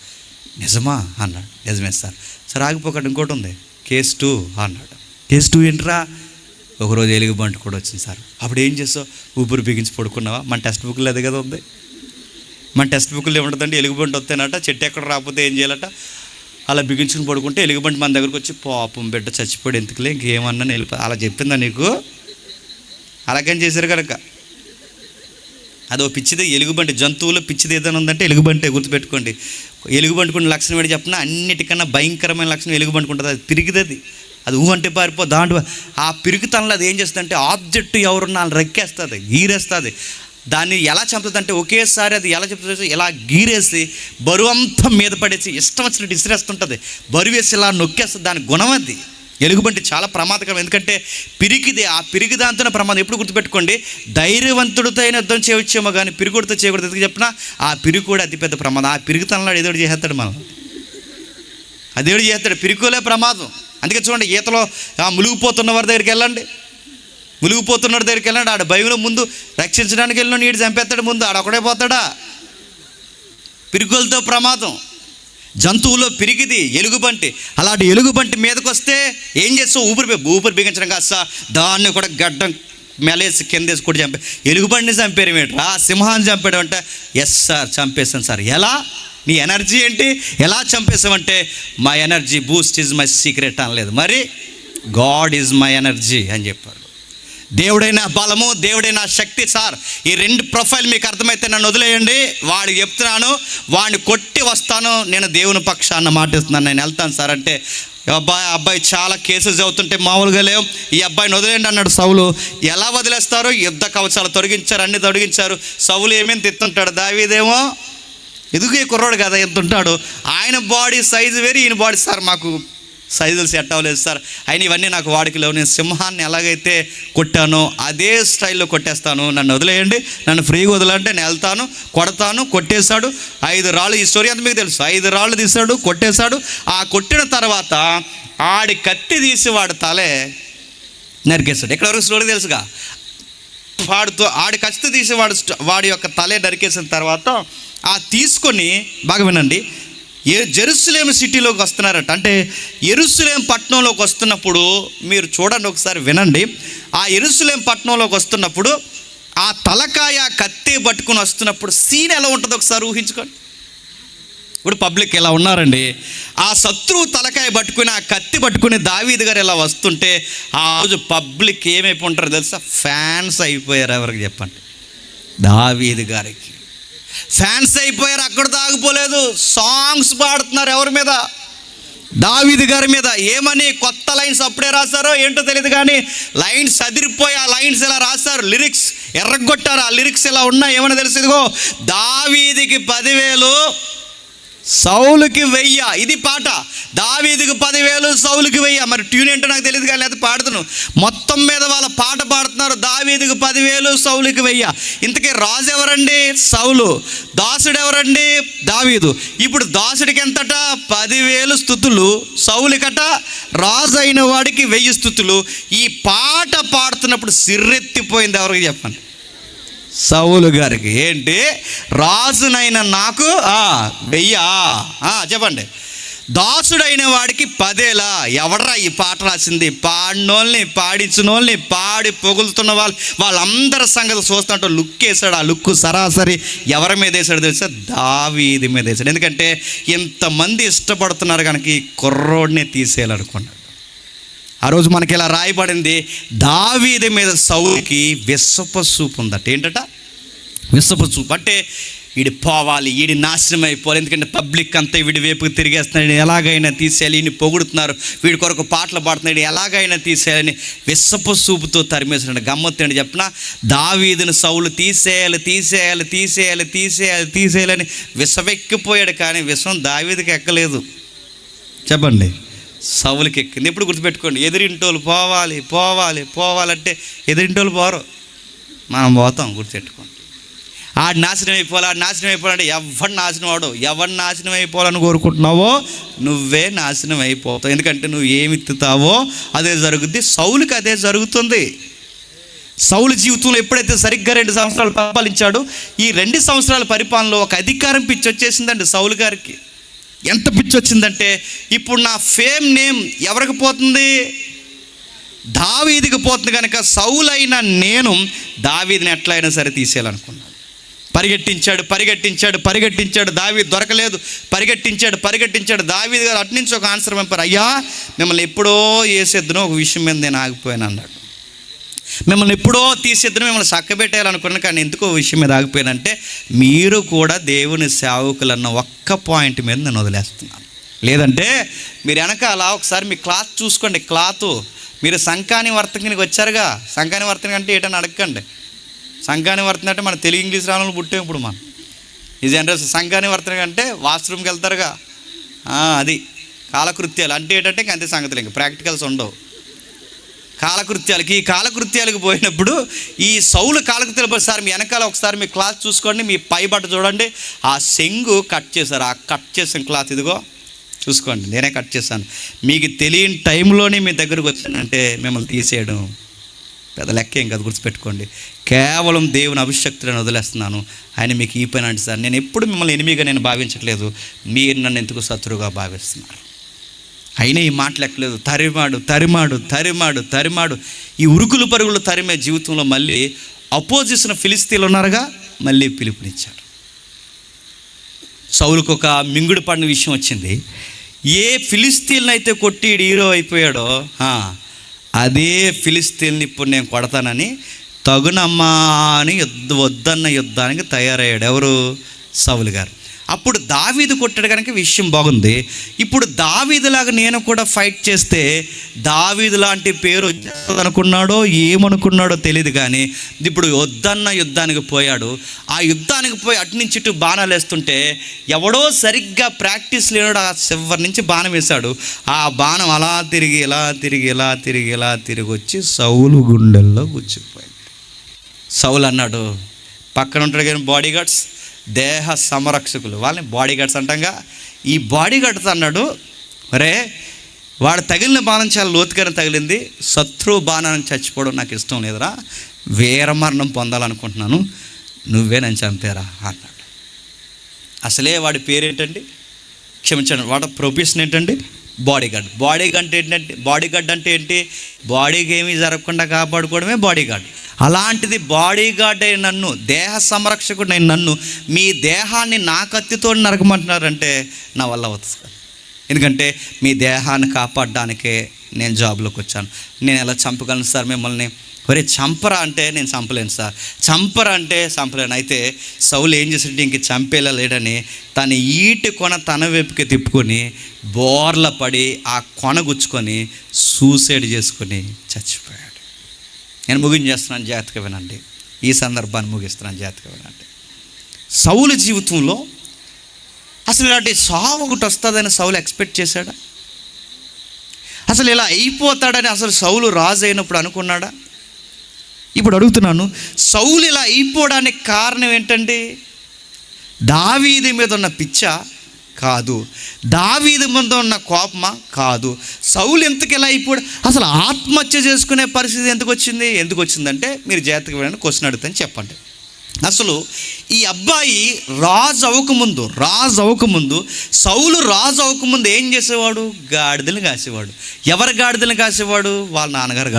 నిజమా అన్నాడు. నిజమే సార్. సరే ఆగిపోకండి, ఇంకోటి ఉంది కేస్ 2 అన్నాడు. కేస్ 2 ఏంట్రా? ఒకరోజు ఎలుగుబంటి కూడా వచ్చింది సార్. అప్పుడు ఏం చేసావు? ఊపిరి బిగించి పడుకున్నావా? మన టెక్స్ట్ బుక్లో అది కదా ఉంది. మన టెక్స్ట్ బుక్లో ఏముంటుందంటే, ఎలుగుబంటి వస్తేనట చెట్టు ఎక్కడ రాకపోతే ఏం చేయాలట, అలా బిగించుకుని పడుకుంటే ఎలుగుబంటి మన దగ్గరకు వచ్చి పాపం బిడ్డ చచ్చిపోయాడు ఎందుకులే ఇంకేమన్నా వెళ్ళిపో అలా చెప్పిందా నీకు? అలాగని చేశారు కనుక అదో పిచ్చిదే. ఎలుగుబంటి జంతువులో పిచ్చిది ఏదైనా ఉందంటే ఎలుగుబంటే, గుర్తుపెట్టుకోండి. ఎలుగుబంటికున్న లక్షణం ఏంటి చెప్పినా, అన్నిటికన్నా భయంకరమైన లక్షణం ఎలుగుబంటుకుంటుంది. అది పిరిగిదది, అది అంటే పారిపో దాంట్లో ఆ పిరుగుతనంలో అది ఏం చేస్తుందంటే, ఆబ్జెక్ట్ ఎవరున్నా వాళ్ళు రెక్కేస్తుంది, గీరేస్తుంది. దాన్ని ఎలా చంపుతుంది అంటే, ఒకేసారి అది ఎలా చెప్తుంది, ఇలా గీరేసి బరువంతా మీద పడేసి ఇష్టం వచ్చినట్టు ఇసిరేస్తుంటుంది, బరువేసి ఇలా నొక్కేస్తుంది. దాని గుణం అది. ఎలుగుబంటి చాలా ప్రమాదకరం, ఎందుకంటే పిరికిదే. ఆ పిరిగి దాంతోనే ప్రమాదం. ఎప్పుడు గుర్తుపెట్టుకోండి, ధైర్యవంతుడితో అయినా యుద్ధం చేయవచ్చేమో కానీ పిరుగుడితో చేయకూడదు. ఎందుకు చెప్పినా, ఆ పిరుగు కూడా అతిపెద్ద ప్రమాదం. ఆ పిరుగుతనంలో ఏదో చేస్తాడు మనం, అదేడు చేస్తాడు. పిరుగులే ప్రమాదం. అందుకే చూడండి, ఈతలో మునిగిపోతున్న వారి దగ్గరికి వెళ్ళండి, మునిగిపోతున్నవాడి దగ్గరికి వెళ్ళండి, ఆడ భయంలో ముందు రక్షించడానికి వెళ్ళిన నీడు చంపేస్తాడు, ముందు ఆడొక్కడే పోతాడా. పిరుగులతో ప్రమాదం. జంతువులో పిరిగిది ఎలుగుబంటి. అలాంటి ఎలుగుబంటి మీదకి వస్తే ఏం చేస్తావు? ఊపిరి బిగించడం కాదు సార్, దాన్ని కూడా గడ్డం మెలేసి కిందేసి కూడా ఎలుగుబంటిని చంపేయడం ఏంట్రా, సింహాన్ని చంపేయడం అంటే, ఎస్ సార్ చంపేశాను సార్. ఎలా? నీ ఎనర్జీ ఏంటి? ఎలా చంపేసామంటే, my energy boost is my secret అనలేదు, మరి గాడ్ ఈజ్ మై ఎనర్జీ అని చెప్పాడు. దేవుడైన బలము, దేవుడైన శక్తి సార్. ఈ 2 ప్రొఫైల్ మీకు అర్థమైతే నన్ను వదిలేయండి. వాడికి చెప్తున్నాను, వాడిని కొట్టి వస్తాను, నేను దేవుని పక్షాన మాటిస్తున్నాను, నేను వెళ్తాను సార్ అంటే, అబ్బాయి చాలా కేసెస్ అవుతుంటే మామూలుగా లేవు, ఈ అబ్బాయిని వదిలేయండి అన్నాడు సౌలు. ఎలా వదిలేస్తారు? యుద్ధ కవచాలు తొలగించారు, అన్ని తొలగించారు. సౌలు ఏమేమి తిత్తుంటాడు, దావీదేమో ఎదుగు ఈ కుర్రోడు కదా ఎంత ఉంటాడు, ఆయన బాడీ సైజు వేరు, ఈయన బాడీ సార్ మాకు సైజులు సెట్ అవ్వలేదు సార్, అయినా ఇవన్నీ నాకు వాడికిలో, నేను సింహాన్ని ఎలాగైతే కొట్టానో అదే స్టైల్లో కొట్టేస్తాను, నన్ను వదిలేయండి, నన్ను ఫ్రీగా వదలంటే నేను వెళ్తాను, కొడతాను. కొట్టేశాడు 5 రాళ్ళు. ఈ స్టోరీ అంతా మీకు తెలుసు. 5 రాళ్ళు తీశాడు, కొట్టేశాడు. ఆ కొట్టిన తర్వాత ఆడి కత్తి తీసి వాడి తలే నరికేశాడు. ఎక్కడవరకు స్టోరీ తెలుసుగా. వాడితో ఆడి కత్తి తీసి వాడి యొక్క తలే నరికేసిన తర్వాత ఆ తీసుకొని, బాగా వినండి, జెరూసలేం సిటీలోకి వస్తున్నారట. అంటే యెరూషలేం పట్టణంలోకి వస్తున్నప్పుడు మీరు చూడండి, ఒకసారి వినండి. ఆ యెరూషలేం పట్టణంలోకి వస్తున్నప్పుడు ఆ తలకాయ కత్తి పట్టుకుని వస్తున్నప్పుడు సీన్ ఎలా ఉంటుందో ఒకసారి ఊహించుకోండి. ఇప్పుడు పబ్లిక్ ఎలా ఉన్నారండి, ఆ శత్రువు తలకాయ పట్టుకుని ఆ కత్తి పట్టుకుని దావీదు గారు ఇలా వస్తుంటే ఆ రోజు పబ్లిక్ ఏమైపోంటారో తెలుసా? ఫ్యాన్స్ అయిపోయారు. ఎవరికి చెప్పండి? దావీదు గారికి ఫ్యాన్స్ అయిపోయారు. అక్కడ ఆగిపోలేదు, సాంగ్స్ పాడుతున్నారు. ఎవరి మీద? దావీదు గారి మీద. ఏమని? కొత్త లైన్స్ అప్పుడే రాశారో ఏంటో తెలియదు కానీ లైన్స్ అదిరిపోయి ఆ లైన్స్ ఇలా రాశారు, లిరిక్స్ ఎర్రగొట్టారు. ఆ లిరిక్స్ ఇలా ఉన్నాయి. ఏమని తెలుసు? ఇదిగో, దావీదుకి 10,000 సౌలుకి 1000. ఇది పాట. దావీదుకి 10,000 సౌలుకి 1000. మరి ట్యూన్ ఏంటో నాకు తెలియదు కానీ అది పాడుతున్నాను. మొత్తం మీద వాళ్ళ పాట పాడుతున్నారు. దావీదుకి 10,000 సౌలుకి 1000. ఇంతకీ రాజు ఎవరండి? సౌలు. దాసుడు ఎవరండి? దావీదు. ఇప్పుడు దాసుడికి ఎంతట? 10,000 స్తుతులు. సౌలుకట రాజు అయిన వాడికి 1000 స్తుతులు. ఈ పాట పాడుతున్నప్పుడు సిర్రెత్తిపోయింది. ఎవరికి చెప్పండి? సౌలు గారికి. ఏంటి? రాజునైన నాకు 1000. చెప్పండి. దాసుడైన వాడికి 10 ఏళ్ళ. ఎవడరా ఈ పాట రాసింది? పాడినోళ్ళని, పాడించినోళ్ళని, పాడి పొగులుతున్న వాళ్ళందరి సంగతి చూస్తుంటే లుక్ వేసాడు. ఆ లుక్ సరాసరి ఎవరి మీద వేసాడు తెలుసా? దావీదు మీద వేసాడు. ఎందుకంటే ఇంతమంది ఇష్టపడుతున్నారు కనుక ఈ కుర్రోడినే తీసేయాలనుకున్నాడు. ఆ రోజు మనకి ఇలా రాయబడింది, దావీదు మీద సౌలుకి విషపు చూపు ఉందట. ఏంటట? విషపు చూపు. అంటే వీడి పోవాలి, వీడి నాశనం అయిపోవాలి, ఎందుకంటే పబ్లిక్ అంతా వీడి వైపుకి తిరిగేస్తున్నాడు, ఎలాగైనా తీసేయాలి, వీడిని పొగుడుతున్నారు, వీడి కొరకు పాటలు పాడుతున్నాడు, ఎలాగైనా తీసేయాలని విషపు చూపుతో తరిమేస్తున్నాడు. గమ్మత్తు చెప్పిన, దావీదును సౌలు తీసేయాలి తీసేయాలి తీసేయాలి తీసేయాలి తీసేయాలని విషమెక్కిపోయాడు. కానీ విషం దావీదుకి ఎక్కలేదు. చెప్పండి, సౌలుకి ఎక్కింది. ఎప్పుడు గుర్తుపెట్టుకోండి, ఎదిరింటోళ్ళు పోవాలి పోవాలి పోవాలంటే ఎదిరింటోళ్ళు పోరు, మనం పోతాం. గుర్తుపెట్టుకోండి. ఆడు నాశనం అయిపోవాలి, ఆడు నాశనం అయిపోవాలంటే ఎవరు నాశనం అవడు. ఎవరు నాశనం అయిపోవాలని కోరుకుంటున్నావో నువ్వే నాశనం అయిపోతావు. ఎందుకంటే నువ్వు ఏమి ఎత్తుతావో అదే జరుగుద్ది. సౌలుకి అదే జరుగుతుంది. సౌలు జీవితంలో ఎప్పుడైతే సరిగ్గా 2 సంవత్సరాలు పరిపాలించాడో, ఈ 2 సంవత్సరాల పరిపాలనలో ఒక అధికారం పిచ్చి వచ్చేసిందండి సౌలు గారికి. ఎంత పిచ్చి వచ్చిందంటే, ఇప్పుడు నా ఫేమ్ నేమ్ ఎవరికి పోతుంది? దావీదుకి పోతుంది. కనుక సౌలైన నేను దావీదుని ఎట్లయినా సరే తీసేయాలనుకున్నాను. పరిగెట్టించాడు. దావీదు దొరకలేదు. పరిగెట్టించాడు. దావీదు గారు అట్నుంచి ఒక ఆన్సర్ పంపారు, అయ్యా మిమ్మల్ని ఎప్పుడో వేసేద్దునో ఒక విషయం మీద నేను ఆగిపోయాను అన్నాడు. మిమ్మల్ని ఎప్పుడో తీసేద్దును, మిమ్మల్ని చక్కబెట్టేయాలనుకున్నాను, కానీ ఎందుకో విషయం మీద ఆగిపోయానంటే, మీరు కూడా దేవుని సేవకులన్న ఒక్క పాయింట్ మీద నేను వదిలేస్తున్నాను. లేదంటే మీరు వెనకాల ఒకసారి మీ క్లాత్ చూసుకోండి. క్లాత్ మీరు సంకాని వర్తకానికి వచ్చారుగా, సంకాని వర్తకం అంటే ఏంటని అడగండి. సంఘాని వర్తన అంటే మన తెలుగు ఇంగ్లీష్ రాను పుట్టాం ఇప్పుడు మనం ఈ జనరేషన్. సంఘాని వర్తన అంటే వాష్రూమ్కి వెళ్తారుగా, అది కాలకృత్యాలు అంటే ఏంటంటే అంతే సంగతులు, ఇంకా ప్రాక్టికల్స్ ఉండవు. ఈ కాలకృత్యాలకు పోయినప్పుడు ఈ సౌలు కాలకృత్యాలు సార్ మీ వెనకాల ఒకసారి మీ క్లాత్ చూసుకోండి, మీ పై బట్ట చూడండి, ఆ సెంగు కట్ చేశారు. ఆ కట్ చేసిన క్లాత్ ఇదిగో చూసుకోండి, నేనే కట్ చేశాను. మీకు తెలియని టైంలోనే మీ దగ్గరకు వచ్చానంటే మిమ్మల్ని తీసేయడం పెద్ద లెక్క ఏం కాదు. గుర్తుపెట్టుకోండి, కేవలం దేవుని అభిషక్తులను వదిలేస్తున్నాను. ఆయన మీకు ఈ పని అంటే సార్, నేను ఎప్పుడు మిమ్మల్ని ఎనిమిగా నేను భావించట్లేదు, మీరు నన్ను ఎందుకు శత్రువుగా భావిస్తున్నారు. అయినా ఈ మాటలు ఎక్కలేదు. తరిమాడు. ఈ ఉరుకులు పరుగులు తరిమే జీవితంలో మళ్ళీ అపోజిషన్ ఫిలిస్తీన్లు ఉన్నారుగా, మళ్ళీ పిలుపునిచ్చాడు. సౌలుకు ఒక మింగుడు పడిన విషయం వచ్చింది. ఏ ఫిలిస్తీన్లు అయితే కొట్టి హీరో అయిపోయాడో, అదే ఫిలిస్తీన్ని ఇప్పుడు నేను కొడతానని తగునమ్మా అని వద్దన్న యుద్ధానికి తయారయ్యాడు. ఎవరు? సౌలు గారు. అప్పుడు దావీదు కొట్టాడు కనుక విషయం బాగుంది. ఇప్పుడు దావీదులాగా నేను కూడా ఫైట్ చేస్తే దావీదు లాంటి పేరు అనుకున్నాడో ఏమనుకున్నాడో తెలియదు, కానీ ఇప్పుడు వద్దన్న యుద్ధానికి పోయాడు. ఆ యుద్ధానికి పోయి అటు నుంచి ఇటు బాణాలు వేస్తుంటే ఎవడో సరిగ్గా ప్రాక్టీస్ లేనాడు ఆ చివరి నుంచి బాణం వేశాడు. ఆ బాణం అలా తిరిగి వచ్చి సౌలు గుండెల్లో గుచ్చిపోయింది. సౌలు అన్నాడు, పక్కన ఉంటాడు కానీ బాడీ గార్డ్స్, దేహ సంరక్షకులు, వాళ్ళని బాడీ గార్డ్స్ అంటాంగా. ఈ బాడీ గార్డ్స్ అన్నాడు, అరే వాడు తగిలిన బాణం చాలా లోతుగానే తగిలింది, శత్రువు బాణాన్ని చచ్చిపోవడం నాకు ఇష్టం లేదురా, వీరమరణం పొందాలనుకుంటున్నాను, నువ్వే నన్ను చంపారా అన్నాడు. అసలే వాడి పేరేంటండి, క్షమించండి, వాడి ప్రొఫెషన్ ఏంటండి? Body guard. బాడీ గార్డ్ అంటే ఏంటి? బాడీకి ఏమీ జరగకుండా కాపాడుకోవడమే బాడీ గార్డ్. అలాంటిది బాడీ గార్డ్ అయిన నన్ను, దేహ సంరక్షకుడైన నన్ను మీ దేహాన్ని నా కత్తితో నరకమంటున్నారంటే నా వల్ల అవుతుంది. ఎందుకంటే మీ దేహాన్ని కాపాడడానికే నేను జాబ్లోకి వచ్చాను. నేను ఎలా చంపగలను సార్ మిమ్మల్ని? ఒరే చంపరా అంటే నేను చంపలేను సార్, చంపరా అంటే చంపలేను. అయితే సౌలు ఏం చేసినట్టు ఇంక చంపేలా లేడని తన ఈటి కొన తన వైపుకి తిప్పుకొని బోర్ల పడి ఆ కొన గుచ్చుకొని సూసైడ్ చేసుకొని చచ్చిపోయాడు. నేను ముగించేస్తున్నాను, జాగ్రత్తగా వినండి. ఈ సందర్భాన్ని ముగిస్తున్నాను, జాగ్రత్తగా వినండి. సౌలు జీవితంలో అసలు ఇలాంటి సావు ఒకటి వస్తుందని సౌలు ఎక్స్పెక్ట్ చేశాడా? అసలు ఇలా అయిపోతాడని అసలు సౌలు రాజు అయినప్పుడు అనుకున్నాడా? ఇప్పుడు అడుగుతున్నాను, సౌలు ఇలా అయిపోవడానికి కారణం ఏంటండి? దావీదు మీద ఉన్న పిచ్చ కాదు, దావీదు మీద ఉన్న కోపమా కాదు. సౌలు ఎందుకు ఇలా అయిపోయాడు? అసలు ఆత్మహత్య చేసుకునే పరిస్థితి ఎందుకు వచ్చిందంటే మీరు జాగ్రత్తగా వినండి, క్వశ్చన్ అడుగుతాను చెప్పండి. అసలు ఈ అబ్బాయి రాజు అవ్వకముందు సౌలు రాజు అవ్వకముందు ఏం చేసేవాడు? గాడిదలు కాసేవాడు. ఎవరు గాడిదలు కాసేవాడు? వాళ్ళ నాన్నగారు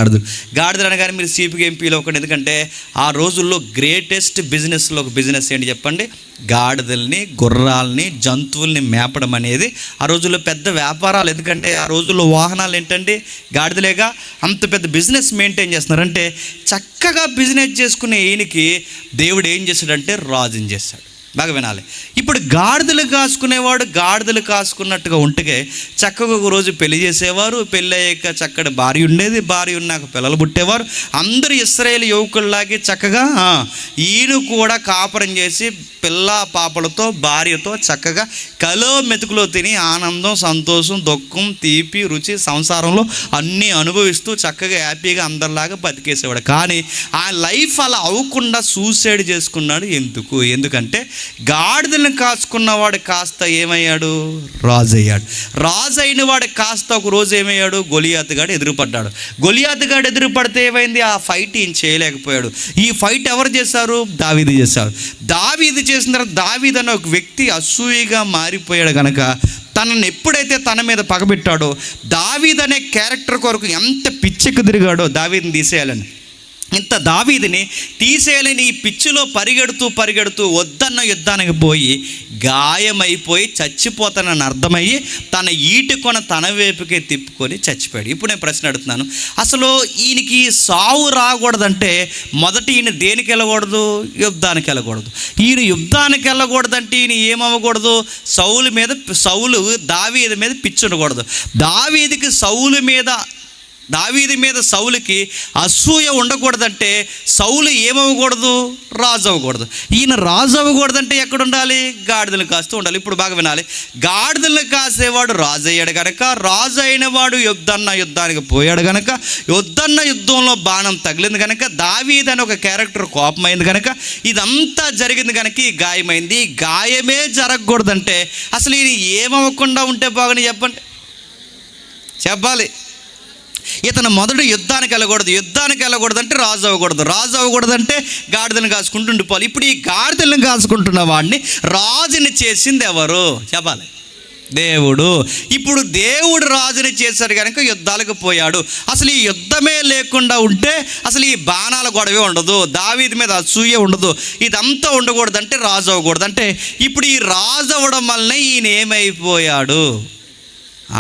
గాడిదలు అనగానే మీరు సీపీకి ఎంపీలో ఒకటి. ఎందుకంటే ఆ రోజుల్లో గ్రేటెస్ట్ బిజినెస్లో ఒక బిజినెస్ ఏంటి చెప్పండి? గాడిదల్ని, గుర్రాలని, జంతువుల్ని మేపడం అనేది ఆ రోజుల్లో పెద్ద వ్యాపారాలు. ఎందుకంటే ఆ రోజుల్లో వాహనాలు ఏంటంటే గాడిదలేగా. అంత పెద్ద బిజినెస్ మెయింటైన్ చేస్తున్నారంటే చక్కగా బిజినెస్ చేసుకునే ఈయనకి దేవుడు ఏం చేశాడంటే రాజుని చేశాడు. బాగా వినాలి. ఇప్పుడు గాడిదలు కాసుకున్నట్టుగా ఉంటే చక్కగా ఒక రోజు పెళ్లి చేసేవారు. పెళ్ళి అయ్యాక చక్కటి భార్య ఉండేది. భార్య ఉన్నాక పిల్లలు పుట్టేవారు. అందరూ ఇశ్రాయేలు యువకుల్లాగే చక్కగా ఈయన కూడా కాపురం చేసి పిల్ల పాపలతో భార్యతో చక్కగా కలో మెతుకులో తిని ఆనందం, సంతోషం, దుఃఖం, తీపి, రుచి సంసారంలో అన్నీ అనుభవిస్తూ చక్కగా హ్యాపీగా అందరిలాగా బతికేసేవాడు. కానీ ఆ లైఫ్ అలా అవ్వకుండా సూసైడ్ చేసుకున్నాడు. ఎందుకంటే గాడిదలను కాచుకున్నవాడు కాస్త ఏమయ్యాడు? రాజు అయ్యాడు. రాజు అయిన వాడు కాస్త ఒక రోజు ఏమయ్యాడు? గొలియాతు గాడు ఎదురుపడితే ఏమైంది? ఆ ఫైట్ ఈయన చేయలేకపోయాడు. ఈ ఫైట్ ఎవరు చేశారు? దావీదు చేశారు. దావీదు చేసిన తర్వాత దావీదు అనే ఒక వ్యక్తి అసూయగా మారిపోయాడు కనుక తనని ఎప్పుడైతే తన మీద పగబెట్టాడో, దావీదు అనే క్యారెక్టర్ కొరకు ఎంత పిచ్చెక్కు తిరిగాడో దావీదుని తీసేయాలని. ఇంత దావీదుని తీసేయాలని ఈ పిచ్చిలో పరిగెడుతూ వద్దన్న యుద్ధానికి పోయి గాయమైపోయి చచ్చిపోతానని అర్థమయ్యి తన ఈటుకొన తన వైపుకే తిప్పుకొని చచ్చిపోయాడు. ఇప్పుడు నేను ప్రశ్న అడుగుతున్నాను, అసలు ఈయనకి సావు రాకూడదంటే మొదట ఈయన దేనికి వెళ్ళకూడదు? యుద్ధానికి వెళ్ళకూడదు. ఈయన యుద్ధానికి వెళ్ళకూడదంటే ఈయన ఏమవ్వకూడదు? సౌలు దావీదు మీద పిచ్చి ఉండకూడదు. దావీదు మీద సౌలుకి అసూయ ఉండకూడదంటే సౌలు ఏమవ్వకూడదు? రాజు అవ్వకూడదు. ఈయన రాజు అవ్వకూడదంటే ఎక్కడ ఉండాలి? గాడిదలు కాస్తూ ఉండాలి. ఇప్పుడు బాగా వినాలి. గాడిదలు కాసేవాడు రాజు అయ్యాడు కనుక, రాజు అయిన వాడు యుద్ధానికి పోయాడు కనుక, యుద్ధంలో బాణం తగిలింది కనుక, దావీదు అని ఒక క్యారెక్టర్ కోపమైంది కనుక, ఇదంతా జరిగింది కనుక ఈ గాయమైంది. ఈ గాయమే జరగకూడదంటే అసలు ఈయన ఏమవ్వకుండా ఉంటే బాగుని చెప్పాలి. ఇతను మొదట యుద్ధానికి వెళ్ళకూడదు అంటే రాజు అవ్వకూడదంటే గాడిదలను కాసుకుంటూ ఉండిపోవాలి. ఇప్పుడు ఈ గాడిదలను కాసుకుంటున్న వాడిని రాజుని చేసింది ఎవరు? చెప్పాలి. దేవుడు. ఇప్పుడు దేవుడు రాజుని చేశాడు కనుక యుద్ధాలకు పోయాడు. అసలు ఈ యుద్ధమే లేకుండా ఉంటే అసలు ఈ బాణాల గొడవే ఉండదు, దావీదు మీద అసూయ ఉండదు, ఇదంతా ఉండకూడదంటే రాజు అవ్వకూడదు. అంటే ఇప్పుడు ఈ రాజు అవ్వడం వల్లనే ఈయన ఏమైపోయాడు?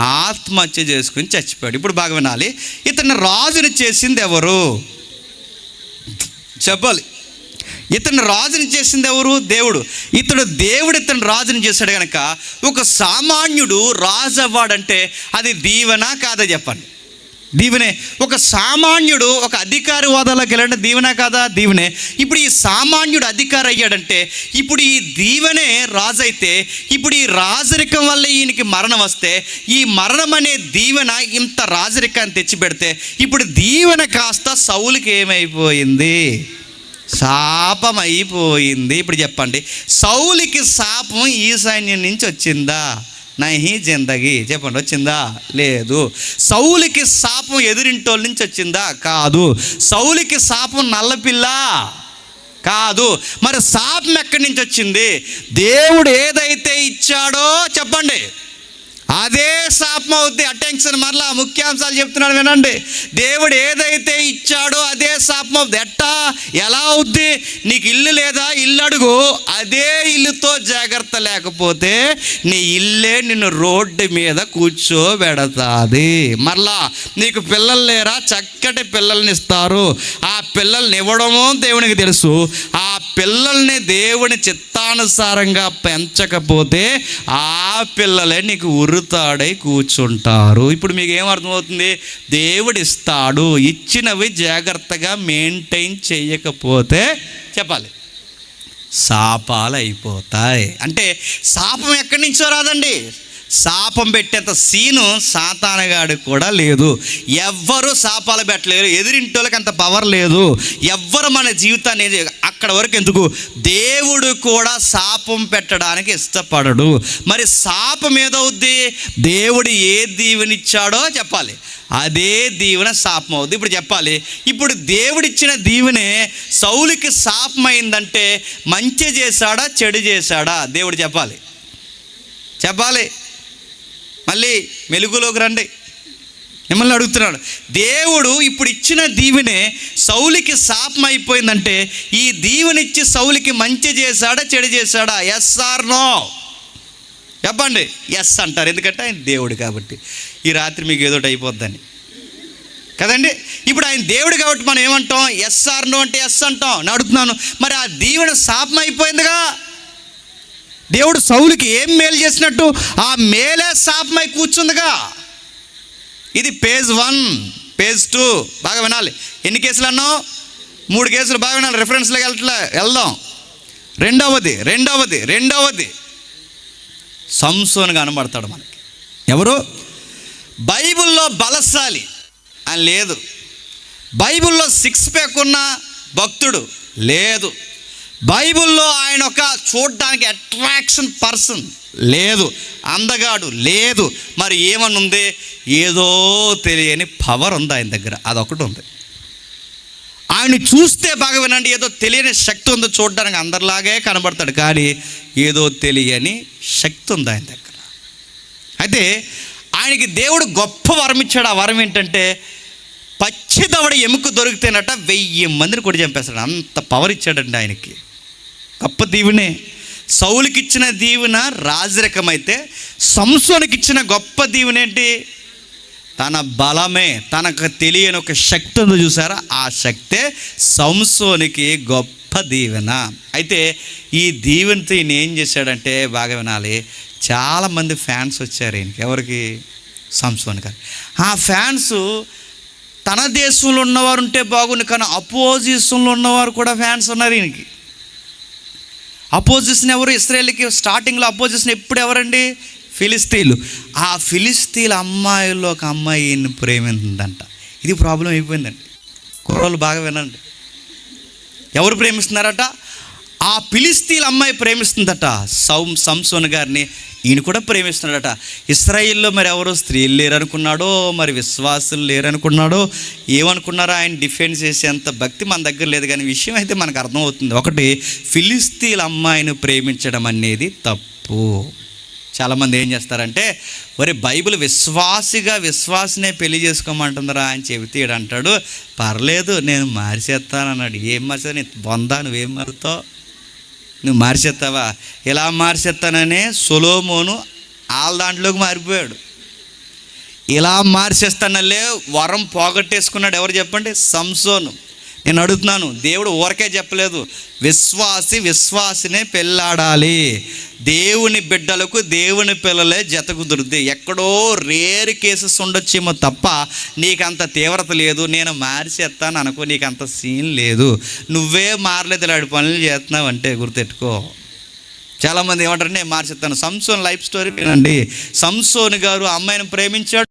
ఆత్మహత్య చేసుకుని చచ్చిపోయాడు. ఇప్పుడు బాగా వినాలి. ఇతన్ని రాజుని చేసింది ఎవరు? చెప్పాలి. ఇతను రాజుని చేసింది ఎవరు? దేవుడు. దేవుడు ఇతను రాజుని చేశాడు కనుక ఒక సామాన్యుడు రాజు అవ్వాడంటే అది దీవెన కాదా? చెప్పండి. దీవెనే. ఒక సామాన్యుడు ఒక అధికారి హోదాలోకి వెళ్ళండి, దీవెన కాదా? దీవెనే. ఇప్పుడు ఈ సామాన్యుడు అధికారి అయ్యాడంటే ఇప్పుడు ఈ దీవెనే రాజు అయితే ఇప్పుడు ఈ రాజరికం వల్ల ఈయనకి మరణం వస్తే ఈ మరణం అనే దీవెన ఇంత రాజరికాన్ని తెచ్చిపెడితే ఇప్పుడు దీవెన కాస్త సౌలుకి ఏమైపోయింది? శాపం అయిపోయింది. ఇప్పుడు చెప్పండి, సౌలుకి శాపం ఈ సైన్యం నుంచి వచ్చిందా? నహి జిందగీ. చెప్పండి, వచ్చిందా? లేదు. సౌలుకి శాపం ఎదురింటోళ్ళ నుంచి వచ్చిందా? కాదు. సౌలుకి శాపం నల్లపిల్ల కాదు. మరి శాపం ఎక్కడి నుంచి వచ్చింది? దేవుడు ఏదైతే ఇచ్చాడో చెప్పండి అదే శాపం అవుద్ది. అటెన్షన్, మరలా ముఖ్యాంశాలు చెప్తున్నాడు వినండి. దేవుడు ఏదైతే ఇచ్చాడో అదే శాపం అవుద్ది. ఎలా అవుద్ది? నీకు ఇల్లు లేదా? ఇల్లు అడుగు, అదే ఇల్లుతో జాగ్రత్త లేకపోతే నీ ఇల్లే నిన్ను రోడ్డు మీద కూర్చోబెడతాది. మరలా నీకు పిల్లలు లేరా? చక్కటి పిల్లల్ని ఇస్తారు. ఆ పిల్లల్ని ఇవ్వడమో దేవునికి తెలుసు. ఆ పిల్లల్ని దేవుని చిత్తానుసారంగా పెంచకపోతే ఆ పిల్లలే నీకు ఉరుతాడై కూర్చుంటారు. ఇప్పుడు మీకు ఏమర్థమవుతుంది? దేవుడు ఇస్తాడు, ఇచ్చినవి జాగ్రత్తగా మెయింటైన్ చేయకపోతే చెప్పాలి శాపాలు అయిపోతాయి. అంటే శాపం ఎక్కడి నుంచో రాదండి. శాపం పెట్టేంత సీను సాతానగాడికి కూడా లేదు. ఎవ్వరు శాపాలు పెట్టలేరు, ఎదిరింటోళ్ళకి అంత పవర్ లేదు. ఎవ్వరు మన జీవితాన్ని అక్కడ వరకు ఎందుకు, దేవుడు కూడా శాపం పెట్టడానికి ఇష్టపడడు. మరి శాపం ఏదవుద్ది? దేవుడు ఏ దీవెనిచ్చాడో చెప్పాలి, అదే దీవెన శాపం అవుద్ది. ఇప్పుడు చెప్పాలి, ఇప్పుడు దేవుడిచ్చిన దీవెనే సౌలుకి శాపం అయిందంటే మంచి చేశాడా చెడు చేశాడా? దేవుడు చెప్పాలి. మళ్ళీ మెలుగులోకి రండి, మిమ్మల్ని అడుగుతున్నాడు. దేవుడు ఇప్పుడు ఇచ్చిన దీవెనే సౌలుకి శాపం అయిపోయిందంటే ఈ దీవెనిచ్చి సౌలుకి మంచి చేశాడా చెడు చేశాడా? ఎస్ ఆర్ నో చెప్పండి. ఎస్ అంటారు, ఎందుకంటే ఆయన దేవుడు కాబట్టి. ఈ రాత్రి మీకు ఏదోటి అయిపోద్దని కదండి. ఇప్పుడు ఆయన దేవుడు కాబట్టి మనం ఏమంటాం? ఎస్ ఆర్ నో అంటే ఎస్ అంటాం. నేను అడుగుతున్నాను, మరి ఆ దీవెన శాపం అయిపోయిందిగా. దేవుడు సౌలుకి ఏం మేలు చేసినట్టు ఆ మేలే శాపమై కూర్చుందిగా. ఇది పేజ్ 1, పేజ్ 2 బాగా వినాలి. ఎన్ని కేసులు అన్నావు? 3 కేసులు. బాగా వినాలి, రిఫరెన్స్లోకి వెళ్దాం. రెండవది సంసోను కనబడతాడు మనకి. ఎవరు? బైబిల్లో బలశాలి అని లేదు, బైబిల్లో 6 ప్యాక్ ఉన్న భక్తుడు లేదు, బైబిల్లో ఆయన ఒక చూడడానికి అట్రాక్షన్ పర్సన్ లేదు, అందగాడు లేదు. మరి ఏమని ఉంది? ఏదో తెలియని పవర్ ఉంది ఆయన దగ్గర, అదొకటి ఉంది. ఆయన్ని చూస్తే బాగా వినండి, ఏదో తెలియని శక్తి ఉంది. చూడడానికి అందరిలాగే కనబడతాడు, కానీ ఏదో తెలియని శక్తి ఉంది ఆయన దగ్గర. అయితే ఆయనకి దేవుడు గొప్ప వరం ఇచ్చాడు. ఆ వరం ఏంటంటే పచ్చిదవడ ఎముక దొరికితేనట 1000 మందిని కూడా చంపేస్తాడు. అంత పవర్ ఇచ్చాడండి ఆయనకి. గొప్ప దీవెనే. సౌలుకి ఇచ్చిన దీవెన రాజరికమైతే సంసోనుకి ఇచ్చిన గొప్ప దీవెన ఏంటి? తన బలమే, తనకు తెలియని ఒక శక్తి ఉందో చూసారా, ఆ శక్తే సంసోనికి గొప్ప దీవెన. అయితే ఈ దీవెనతో ఈయన ఏం చేశాడంటే బాగా వినాలి, చాలామంది ఫ్యాన్స్ వచ్చారు ఈయనకి. ఎవరికి? సంసోన్ గారు. ఆ ఫ్యాన్స్ తన దేశంలో ఉన్నవారు ఉంటే బాగుంది, కానీ అపోజిషన్లో ఉన్నవారు కూడా ఫ్యాన్స్ ఉన్నారు ఈయనకి. అపోజిషన్ ఎవరు? ఇశ్రాయేలుకి స్టార్టింగ్లో అపోజిషన్ ఎప్పుడు ఎవరండి? ఫిలిస్తీన్లు. ఆ ఫిలిస్తీన్ల అమ్మాయిల్లో ఒక అమ్మాయి ఈయన్ని ప్రేమించిందంట. ఇది ప్రాబ్లం అయిపోయిందండి. కుర్రోళ్ళు బాగా వినండి, ఎవరు ప్రేమిస్తున్నారట? ఆ ఫిలిస్తీన్ల అమ్మాయి ప్రేమిస్తుందట సంసోన్ గారిని. ఈయన కూడా ప్రేమిస్తున్నాడట. ఇశ్రాయేల్లో మరి ఎవరు స్త్రీలు లేరనుకున్నాడో, మరి విశ్వాసులు లేరనుకున్నాడో, ఏమనుకున్నారో ఆయన డిఫెండ్ చేసేంత భక్తి మన దగ్గర లేదు. కానీ విషయం అయితే మనకు అర్థమవుతుంది. ఒకటి, ఫిలిస్తీన్ల అమ్మాయిని ప్రేమించడం అనేది తప్పు. చాలామంది ఏం చేస్తారంటే, మరి బైబిల్ విశ్వాసినే పెళ్లి చేసుకోమంటుందిరా అని చెబితే అంటాడు, పర్లేదు నేను మార్చేస్తాను అన్నాడు. ఏం మార్చేస్తా? నీ బొందా, నువ్వేం మారుతావు? నువ్వు మార్చేస్తావా? ఎలా మార్చేస్తానని సొలొమోను వాళ్ళ దాంట్లోకి మారిపోయాడు. ఇలా మార్చేస్తానలే వరం పోగొట్టేసుకున్నాడు. ఎవరు చెప్పండి? సంసోను. నేను అడుగుతున్నాను, దేవుడు ఊరకే చెప్పలేదు, విశ్వాసినే పెళ్ళాడాలి. దేవుని బిడ్డలకు దేవుని పిల్లలే జత కుదురుద్ది. ఎక్కడో రేర్ కేసెస్ ఉండొచ్చేమో తప్ప నీకంత తీవ్రత లేదు. నేను మార్చేస్తాను అనుకో, నీకు అంత సీన్ లేదు. నువ్వే మారలేదు, ఇలాంటి పనులు చేస్తున్నావు అంటే గుర్తెట్టుకో. చాలామంది ఏమంటారు, నేను మార్చేస్తాను. సంసోన్ లైఫ్ స్టోరీ వినండి. సంసోన్ గారు అమ్మాయిని ప్రేమించాడు.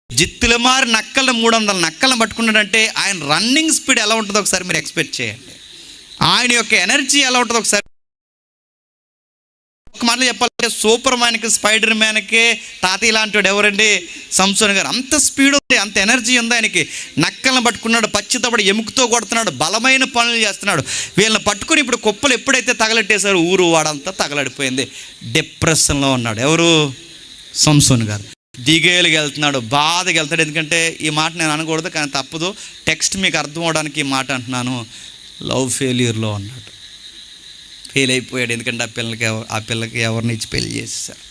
జిత్తులమారి నక్కలను 300 నక్కలను పట్టుకున్నాడంటే ఆయన రన్నింగ్ స్పీడ్ ఎలా ఉంటుందో ఒకసారి మీరు ఎక్స్పెక్ట్ చేయండి. ఆయన యొక్క ఎనర్జీ ఎలా ఉంటుందో ఒకసారి. ఒక మాటలో చెప్పాలంటే సూపర్ మ్యాన్కి, స్పైడర్ మ్యాన్కి తాతయ్య లాంటి వాడు ఎవరండి? సంసోన్ గారు. అంత స్పీడ్ ఉంది, అంత ఎనర్జీ ఉంది ఆయనకి. నక్కలను పట్టుకున్నాడు, పచ్చితపడి ఎముకతో కొడుతున్నాడు, బలమైన పనులు చేస్తున్నాడు. వీళ్ళని పట్టుకుని ఇప్పుడు కుప్పలు ఎప్పుడైతే తగలెట్టేశారు ఊరు వాడంతా తగలడిపోయింది. డిప్రెషన్లో ఉన్నాడు. ఎవరు? సంసోన్ గారు. దిగేలుగా వెళ్తున్నాడు, బాధగా వెళ్తాడు. ఎందుకంటే ఈ మాట నేను అనకూడదు కానీ తప్పదు, టెక్స్ట్ మీకు అర్థం అవడానికి ఈ మాట అంటున్నాను. లవ్ ఫెయిల్యూర్లో ఉన్నాడు, ఫెయిల్ అయిపోయాడు. ఎందుకంటే ఆ పిల్లకి ఎవరిని ఇచ్చి పెళ్లి చేసేసారు.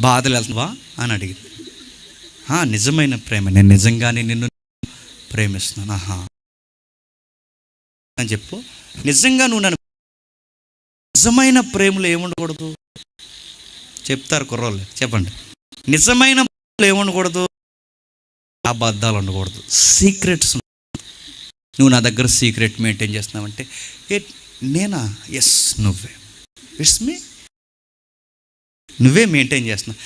బాధలు వెళ్తున్నావా అని అడిగింది. నిజమైన ప్రేమ, నేను నిజంగానే నిన్ను ప్రేమిస్తున్నాను. అని చెప్పు. నిజంగా నువ్వు నన్ను, నిజమైన ప్రేమలో ఏముండకూడదు చెప్తారు కుర్రోళ్ళు, చెప్పండి. నిజమైన ఏముండకూడదు? అబద్ధాలు ఉండకూడదు, సీక్రెట్స్. నువ్వు నా దగ్గర సీక్రెట్ మెయింటైన్ చేస్తున్నావంటే నేనా? ఎస్, నువ్వే. ఇట్స్ మీ, నువ్వే మెయింటైన్ చేస్తున్నావు.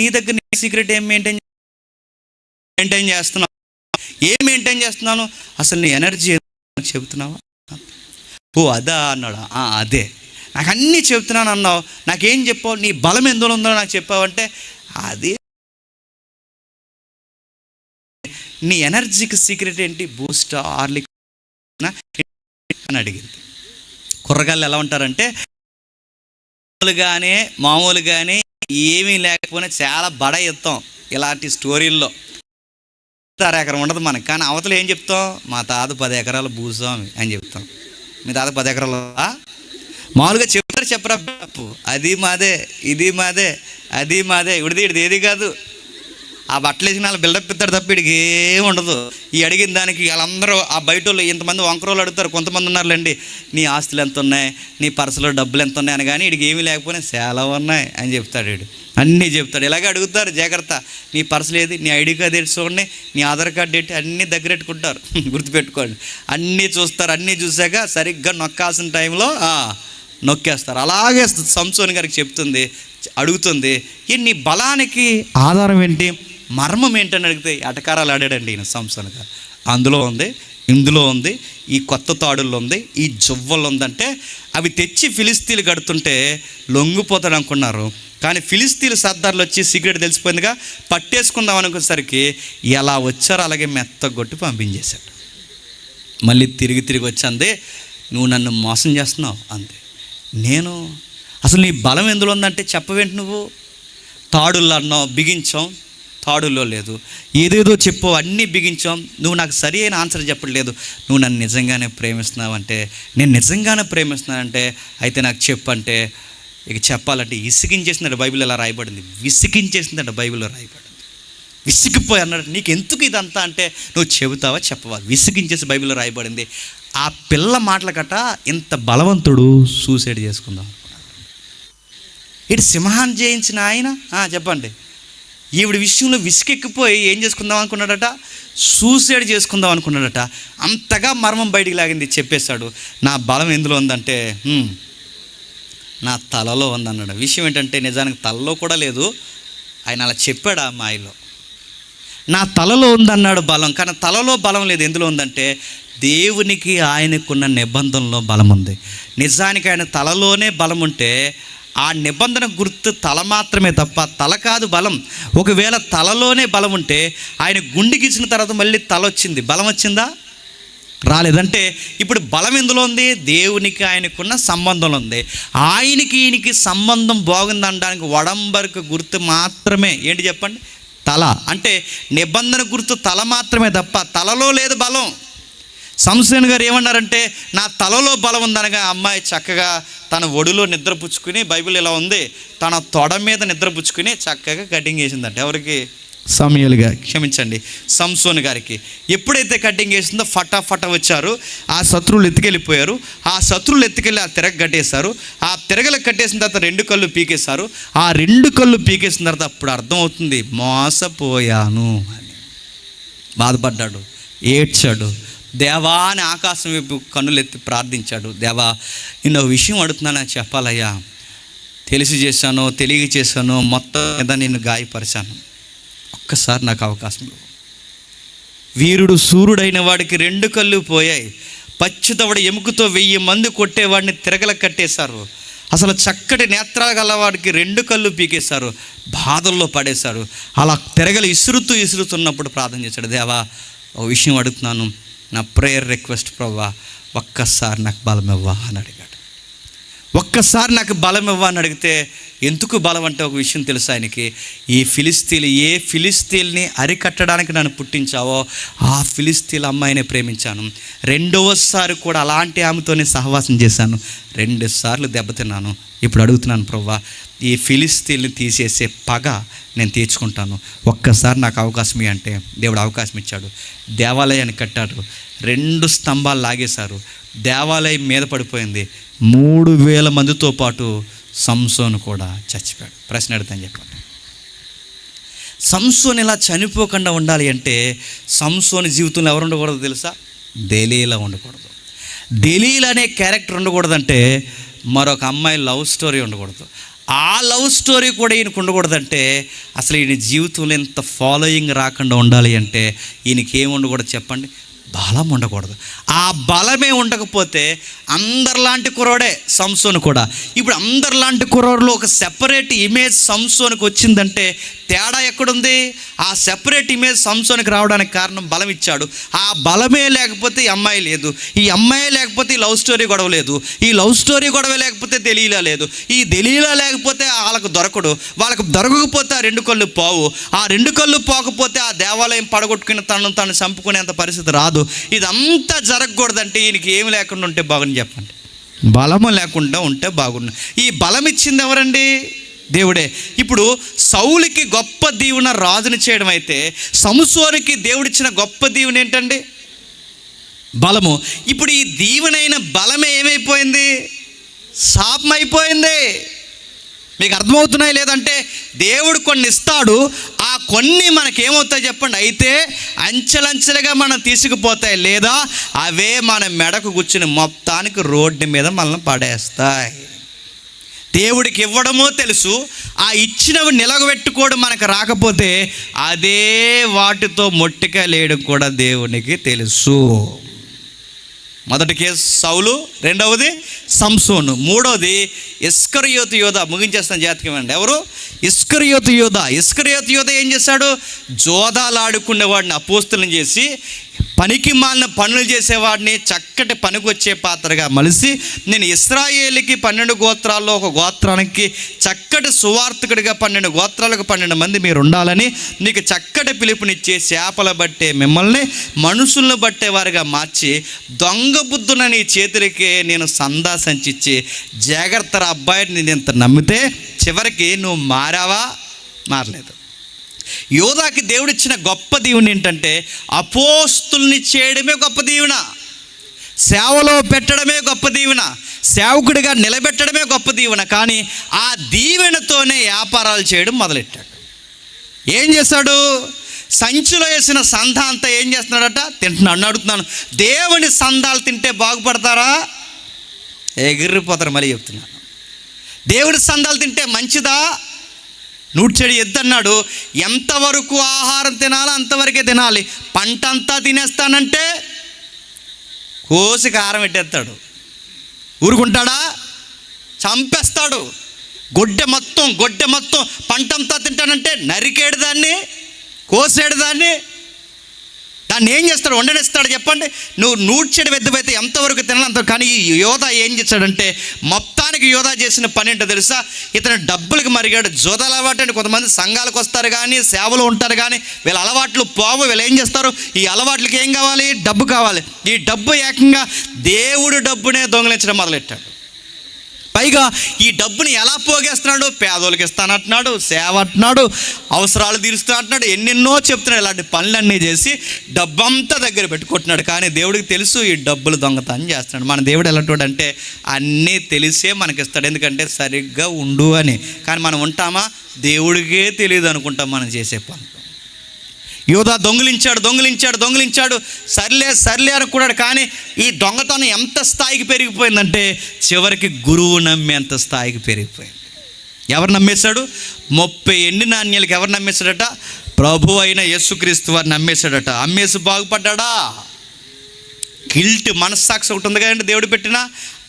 నీ దగ్గర సీక్రెట్ ఏం మెయింటైన్ చేస్తున్నావు? ఏం మెయింటైన్ చేస్తున్నాను? అసలు నీ ఎనర్జీ చెబుతున్నావా? అదా అన్నాడు. అదే, నాకు అన్నీ చెప్తున్నాను అన్నావు. నాకేం చెప్పావు? నీ బలం ఎందులో ఉందో నాకు చెప్పావంటే అది. నీ ఎనర్జీకి సీక్రెట్ ఏంటి? బూస్ట్, హార్లిక్ అని అడిగింది. కుర్రగాళ్ళు ఎలా ఉంటారంటే మామూలుగానే ఏమీ లేకపోయినా చాలా బడ ఎత్తాం ఇలాంటి స్టోరీల్లో. 6 ఎకరం ఉండదు మనకి, కానీ అవతల ఏం చెప్తాం? మా తాత 10 ఎకరాలు భూస్వామి అని చెప్తాం. మీ తాత 10 ఎకరాలు మామూలుగా చెప్పరా? అది మాదే, ఇది మాదే, అది మాదే. ఇడిది ఏది కాదు. ఆ బట్టలు వేసిన వాళ్ళు బిల్డప్ ఇస్తాడు తప్ప ఇడికి ఏమి ఉండదు. ఈ అడిగిన దానికి వాళ్ళందరూ ఆ బయట వాళ్ళు ఇంతమంది వంకరోళ్ళు అడుగుతారు. కొంతమంది ఉన్నారులేండి, నీ ఆస్తులు ఎంత ఉన్నాయి, నీ పర్సులో డబ్బులు ఎంత ఉన్నాయి అని. కానీ ఇడికి ఏమీ లేకపోయినా చాలా ఉన్నాయి అని చెప్తాడు. వీడు అన్నీ చెప్తాడు. ఇలాగే అడుగుతారు, జాగ్రత్త. నీ పర్సులు ఏది, నీ ఐడి కార్డు ఏంటి చూడండి, నీ ఆధార్ కార్డు ఏంటి, అన్నీ దగ్గరెట్టుకుంటారు. గుర్తుపెట్టుకోండి. అన్నీ చూస్తారు. అన్నీ చూశాక సరిగ్గా నొక్కాల్సిన టైంలో నొక్కేస్తారు. అలాగే సంసోన్ గారికి చెప్తుంది, అడుగుతుంది, నీ బలానికి ఆధారం ఏంటి, మర్మం ఏంటని అడిగితే ఎటకారాలు ఆడాడండి ఈయన సంసోన్ గారు. అందులో ఉంది, ఇందులో ఉంది, ఈ కొత్త తాడుల్లో ఉంది, ఈ జువ్వల్లో ఉందంటే అవి తెచ్చి ఫిలిస్తీన్లు కడుతుంటే లొంగిపోతాడు అనుకున్నారు. కానీ ఫిలిస్తీన్లు సర్దార్లు వచ్చి సీక్రెట్ తెలిసిపోయిందిగా, పట్టేసుకుందాం అనుకునేసరికి ఎలా వచ్చారో అలాగే మెత్తగొట్టి పంపించేశాడు. మళ్ళీ తిరిగి వచ్చి అందే, నువ్వు నన్ను మోసం చేస్తున్నావు అంతే. నేను అసలు నీ బలం ఎందులో ఉందంటే చెప్పవేంటి? నువ్వు తాడుల్లో అన్నావు, బిగించాం, తాడుల్లో లేదు. ఏదేదో చెప్పు, అన్నీ బిగించాం, నువ్వు నాకు సరి అయిన ఆన్సర్ చెప్పట్లేదు. నువ్వు నన్ను నిజంగానే ప్రేమిస్తున్నావంటే, నేను నిజంగానే ప్రేమిస్తున్నానంటే అయితే నాకు చెప్పంటే, ఇక చెప్పాలంటే విసిగించేసిందంటే బైబిల్ ఎలా రాయబడింది, విసిగించేసిందంటే బైబిల్లో రాయబడింది. విసిగిపోయి అన్నాడు. నీకు ఎందుకు ఇదంతా అంటే నువ్వు చెబుతావా చెప్పవా? విసిగించేసి బైబిల్లో రాయబడింది. ఆ పిల్ల మాటల కట్ట ఇంత బలవంతుడు సూసైడ్ చేసుకుందాం అనుకున్నాడు. ఇటు సింహాన్ని జయించిన ఆయన చెప్పండి, ఈవిడ విషయంలో విసికెక్కిపోయి ఏం చేసుకుందాం అనుకున్నాడట? సూసైడ్ చేసుకుందాం అనుకున్నాడట. అంతగా మర్మం బయటికి లాగింది. చెప్పేశాడు, నా బలం ఎందులో ఉందంటే నా తలలో ఉందన్నాడు. విషయం ఏంటంటే నిజానికి తలలో కూడా లేదు, ఆయన అలా చెప్పాడు ఆ మాయలో. నా తలలో ఉందన్నాడు బలం, కానీ తలలో బలం లేదు. ఎందులో ఉందంటే దేవునికి ఆయనకున్న నిబంధనలో బలం ఉంది. నిజానికి ఆయన తలలోనే బలం ఉంటే ఆ నిబంధన గుర్తు తల మాత్రమే తప్ప తల కాదు బలం. ఒకవేళ తలలోనే బలం ఉంటే ఆయన గుండెకి ఇచ్చిన తర్వాత మళ్ళీ తల వచ్చింది, బలం వచ్చిందా? రాలేదంటే ఇప్పుడు బలం ఎందులో ఉంది? దేవునికి ఆయనకున్న సంబంధంలో ఉంది. ఆయనకి ఈయనకి సంబంధం బాగుందనడానికి ఒడంబడిక గుర్తు మాత్రమే ఏంటి చెప్పండి? తల. అంటే నిబంధన గుర్తు తల మాత్రమే తప్ప తలలో లేదు బలం. సంసోన్ గారు ఏమన్నారంటే నా తలలో బలం ఉందనగా అమ్మాయి చక్కగా తన ఒడిలో నిద్రపుచ్చుకుని, బైబిల్ ఇలా ఉంది, తన తొడ మీద నిద్రపుచ్చుకుని చక్కగా కటింగ్ చేసిందంట. ఎవరికి? సంసోన్ గారికి. ఎప్పుడైతే కటింగ్ చేసిందో ఫటాఫట వచ్చారు, ఆ శత్రువులు ఎత్తుకెళ్ళిపోయారు. ఆ శత్రువులు ఎత్తుకెళ్ళి ఆ తిరగ కట్టేశారు. ఆ తిరగలు కట్టేసిన తర్వాత 2 కళ్ళు పీకేశారు. ఆ 2 కళ్ళు పీకేసిన తర్వాత అప్పుడు అర్థమవుతుంది, మోసపోయాను అని. బాధపడ్డాడు, ఏడ్చాడు. దేవా అని ఆకాశం వైపు కన్నులెత్తి ప్రార్థించాడు. దేవా, నిన్న విషయం అడుగుతున్నానని చెప్పాలయ్యా. తెలిసి చేశానో తెలియ చేశానో మొత్తం మీద నేను గాయపరిచాను, ఒక్కసారి నాకు అవకాశం ఇవ్వు. వీరుడు సూర్యుడైన వాడికి 2 కళ్ళు పోయాయి, పచ్చితవడ ఎముకతో 1000 మంది కొట్టేవాడిని తిరగల కట్టేశారు, అసలు చక్కటి నేత్రాలు గలవాడికి 2 కళ్ళు పీకేశారు, బాధల్లో పడేశారు. అలా తిరగలు ఇసురుతున్నప్పుడు ప్రార్థన చేశాడు, దేవా ఒక విషయం అడుగుతున్నాను, నా ప్రేయర్ రిక్వెస్ట్ ప్రభువా, ఒక్కసారి నాకు బలం ఇవ్వా అని అడిగాడు. ఒక్కసారి నాకు బలం ఇవ్వా అని అడిగితే, ఎందుకు బలం అంటే ఒక విషయం తెలుసు ఆయనకి, ఏ ఫిలిస్తీన్ని అరికట్టడానికి నన్ను పుట్టించావో ఆ ఫిలిస్తీన్ అమ్మాయిని ప్రేమించాను, 2వసారి కూడా అలాంటి ఆమెతోనే సహవాసం చేశాను, 2 సార్లు దెబ్బతిన్నాను. ఇప్పుడు అడుగుతున్నాను ప్రభువా, ఈ ఫిలిస్తీన్ని తీసేసే పగ నేను తీర్చుకుంటాను, ఒక్కసారి నాకు అవకాశం అంటే దేవుడు అవకాశం ఇచ్చాడు. దేవాలయాన్ని కట్టాడు, 2 స్తంభాలు లాగేశారు, దేవాలయం మీద పడిపోయింది, 3000 మందితో పాటు సంసోను కూడా చచ్చిపోయాడు. ప్రశ్న అడుగుతాను చెప్పండి, సంసోను ఇలా చనిపోకుండా ఉండాలి అంటే సంసోను జీవితంలో ఎవరు ఉండకూడదు తెలుసా? దెలీలా ఉండకూడదు. దెలీలా అనే క్యారెక్టర్ ఉండకూడదంటే మరొక అమ్మాయి లవ్ స్టోరీ ఉండకూడదు. ఆ లవ్ స్టోరీ కూడా ఈయనకు ఉండకూడదంటే అసలు ఈయన జీవితంలో ఎంత ఫాలోయింగ్ రాకుండా ఉండాలి అంటే ఈయనకి ఏమి ఉండకూడదు చెప్పండి? బలం ఉండకూడదు. ఆ బలమే ఉండకపోతే అందరిలాంటి కుర్రోడే సంసోను కూడా. ఇప్పుడు అందరిలాంటి కుర్రోడ్లో ఒక సెపరేట్ ఇమేజ్ సంసోనుకు వచ్చిందంటే తేడా ఎక్కడుంది? ఆ సెపరేట్ ఇమేజ్ సంసోనికి రావడానికి కారణం బలం ఇచ్చాడు. ఆ బలమే లేకపోతే ఈ అమ్మాయి లేదు, ఈ అమ్మాయి లేకపోతే ఈ లవ్ స్టోరీ గొడవ లేదు, ఈ లవ్ స్టోరీ గొడవ లేకపోతే దెలీలా లేదు, ఈ దెలీలా లేకపోతే వాళ్ళకు దొరకడు, వాళ్ళకు దొరకకపోతే ఆ 2 కళ్ళు పోవు, ఆ 2 కళ్ళు పోకపోతే ఆ దేవాలయం పడగొట్టుకుని తను చంపుకునేంత పరిస్థితి రాదు. ఇదంతా జరగకూడదంటే ఈయనకి ఏమి లేకుండా ఉంటే బాగుంది చెప్పండి? బలము లేకుండా ఉంటే బాగుండు. ఈ బలం ఇచ్చింది ఎవరండి? దేవుడే. ఇప్పుడు సౌలుకి గొప్ప దీవెన రాజుని చేయడం అయితే సంసోనుకి దేవుడిచ్చిన గొప్ప దీవెన ఏంటండి? బలము. ఇప్పుడు ఈ దీవెనైన బలమే ఏమైపోయింది? శాపం అయిపోయింది. మీకు అర్థమవుతున్నాయి లేదంటే దేవుడు కొన్ని ఇస్తాడు, ఆ కొన్ని మనకేమవుతాయి చెప్పండి? అయితే అంచెలంచెలుగా మనం తీసుకుపోతాయి, లేదా అవే మన మెడకు కూర్చుని మొత్తానికి రోడ్డు మీద మనల్ని పడేస్తాయి. దేవుడికి ఇవ్వడమో తెలుసు, ఆ ఇచ్చినవి నిలబెట్టుకోవడం మనకు రాకపోతే అదే వాటితో మొట్టిగా లేయడం కూడా దేవునికి తెలుసు. మొదటి కేసు సౌలు, రెండవది సంసోను, మూడవది ఇస్కరియోతు యోధ. ముగించేస్తాను జాతకమండి. ఎవరు? ఇస్కరియోతు యోధ. ఇస్కరియోతు యోధ ఏం చేశాడు? జోదాలాడుకునేవాడిని అపోస్తులను చేసి పనికి మాలిన పనులు చేసేవాడిని చక్కటి పనికొచ్చే పాత్రగా మలిసి, నేను ఇశ్రాయేలుకి 12 గోత్రాల్లో ఒక గోత్రానికి చక్కటి సువార్తికుడిగా 12 గోత్రాలకు 12 మంది మీరు ఉండాలని నీకు చక్కటి పిలుపునిచ్చి చేపల బట్టే మిమ్మల్ని మనుషులను బట్టే వారిగా మార్చి దొంగ బుద్ధున నీ చేతులకే నేను సందా సంచిచ్చి జాగ్రత్త అబ్బాయిని నేను ఇంత నమ్మితే చివరికి నువ్వు మారావా? మారలేదు. యోధాకి దేవుడిచ్చిన గొప్ప దీవెన ఏంటంటే అపోస్తుల్ని చేయడమే గొప్ప దీవెన, సేవలో పెట్టడమే గొప్ప దీవెన, సేవకుడిగా నిలబెట్టడమే గొప్ప దీవెన. కానీ ఆ దీవెనతోనే వ్యాపారాలు చేయడం మొదలెట్టాడు. ఏం చేశాడు? సంచిలో వేసిన సంధ అంతా ఏం చేస్తున్నాడట? తింటున్నాడు. అడుగుతున్నాను, దేవుని సందాలు తింటే బాగుపడతారా? ఎగిరిపోతారు. మళ్ళీ చెప్తున్నాను, దేవుడి సందాలు తింటే మంచిదా? నూడ్చెడి ఎద్దన్నాడు, ఎంతవరకు ఆహారం తినాలో అంతవరకే తినాలి, పంట అంతా తినేస్తానంటే కోసి కారం పెట్టేస్తాడు. ఊరుకుంటాడా? చంపేస్తాడు. గొడ్డె మొత్తం పంటంతా తింటానంటే నరికేడు దాన్ని, కోసేడు దాన్ని ఏం చేస్తాడు? వండనిస్తాడు చెప్పండి? నువ్వు నూడ్చెడు వెద్దవైతే ఎంతవరకు తినాలంత. కానీ ఈ యోధా ఏం చేశాడంటే మొత్తానికి యోధా చేసిన పని ఏంటో తెలుసా? ఇతను డబ్బులకు మరిగాడు. జోదాల అలవాటు అంటే కొంతమంది సంఘాలకు వస్తారు కానీ సేవలో ఉంటారు కానీ వీళ్ళ అలవాట్లు పోవు. వీళ్ళు ఏం చేస్తారు? ఈ అలవాట్లకి ఏం కావాలి? డబ్బు కావాలి. ఈ డబ్బు ఏకంగా దేవుడు డబ్బునే దొంగిలించడం మొదలెట్టాడు. పైగా ఈ డబ్బుని ఎలా పోగేస్తున్నాడు? పేదోళ్ళకి ఇస్తానంటున్నాడు, సేవ అంటున్నాడు, అవసరాలు తీరుస్తా అంటున్నాడు, ఎన్నెన్నో చెప్తున్నాడు. ఇలాంటి పనులన్నీ చేసి డబ్బంతా దగ్గర పెట్టుకుంటున్నాడు. కానీ దేవుడికి తెలుసు ఈ డబ్బులు దొంగతనం చేస్తున్నాడు. మన దేవుడు ఎలాంటి అంటే అన్నీ తెలిసే మనకిస్తాడు, ఎందుకంటే సరిగ్గా ఉండు అని. కానీ మనం ఉంటామా? దేవుడికే తెలియదు అనుకుంటాం మనం చేసే పనులు. యోధా దొంగిలించాడు. సర్లే అనుకున్నాడు. కానీ ఈ దొంగతనం ఎంత స్థాయికి పెరిగిపోయిందంటే చివరికి గురువు నమ్మేంత స్థాయికి పెరిగిపోయింది. ఎవరు నమ్మేశాడు? 30 ఎండి నాణ్యాలకి ఎవరు నమ్మేశాడట? ప్రభు అయిన యేసుక్రీస్తు వారిని నమ్మేశాడట. అమ్మేసి బాగుపడ్డా? గిల్ట్, మనస్సాక్షి ఒకటి ఉంది కదండి దేవుడు పెట్టిన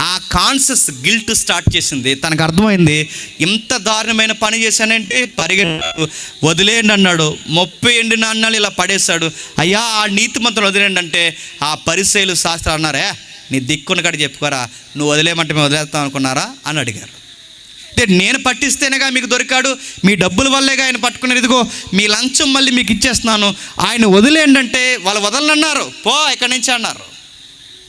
ఆ కాన్షియస్ గిల్ట్ స్టార్ట్ చేసింది. తనకు అర్థమైంది, ఇంత దారుణమైన పని చేశానంటే పరిగెట్టు, వదిలేయండి అన్నాడు. 30 ఎండి నాణ్యాలు ఇలా పడేశాడు. అయ్యా ఆ నీతిమంతులు వదిలేయండి అంటే ఆ పరిసయ్యులు శాస్త్రాలు అన్నారే, నీ దిక్కున్న కాడ చెప్పుకోరా, నువ్వు వదిలేయమంటే మేము వదిలేస్తాం అనుకున్నారా అని అడిగారు. అంటే నేను పట్టిస్తేనేగా మీకు దొరికాడు, మీ డబ్బుల వల్లేగా ఆయన పట్టుకున్నారు, ఇదిగో మీ లంచం మళ్ళీ మీకు ఇచ్చేస్తున్నాను, ఆయన వదిలేయండి అంటే వాళ్ళు వదలనన్నారు. పో ఇక్కడి నుంచి అన్నారు.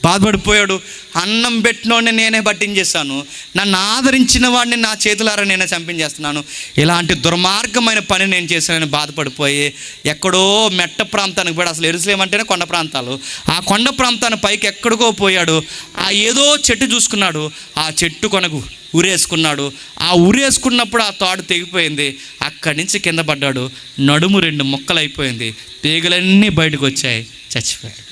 బాధపడిపోయాడు. అన్నం పెట్టినోడిని నేనే పట్టించేస్తాను, నన్ను ఆదరించిన వాడిని నా చేతులారా నేనే చంపించేస్తున్నాను, ఇలాంటి దుర్మార్గమైన పని నేను చేశానని బాధపడిపోయి ఎక్కడో మెట్ట ప్రాంతానికి పోయాడు. అసలు యెరూషలేము అంటేనే కొండ ప్రాంతాలు. ఆ కొండ ప్రాంతాన్ని పైకి ఎక్కడికో పోయాడు. ఆ ఏదో చెట్టు చూసుకున్నాడు, ఆ చెట్టు కొనకు ఉరేసుకున్నాడు. ఆ ఉరేసుకున్నప్పుడు ఆ తాడు తెగిపోయింది. అక్కడి నుంచి కింద పడ్డాడు. నడుము 2 ముక్కలు అయిపోయింది. తీగలన్నీ బయటకు వచ్చాయి. చచ్చిపోయాడు.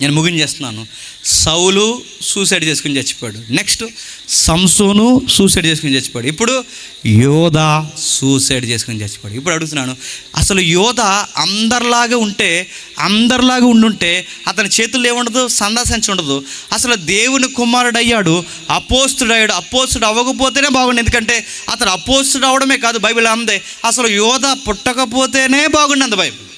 నేను ముగించేస్తున్నాను. సౌలు సూసైడ్ చేసుకుని చచ్చిపోయాడు. నెక్స్ట్ సంసోను సూసైడ్ చేసుకుని చచ్చిపోయాడు. ఇప్పుడు యోధా సూసైడ్ చేసుకుని చచ్చిపోయాడు. ఇప్పుడు అడుగుతున్నాను, అసలు యోధా అందరిలాగా ఉండుంటే అతని చేతుల్లో ఏముండదు? సందాసించి ఉండదు. అసలు దేవుని కుమారుడు అయ్యాడు, అపోస్తుడు అయ్యాడు. అపోస్తుడు అవ్వకపోతేనే బాగుండు. ఎందుకంటే అతను అపోస్తుడు అవడమే కాదు, బైబిల్ అందే అసలు యోధా పుట్టకపోతేనే బాగుండు బైబిల్.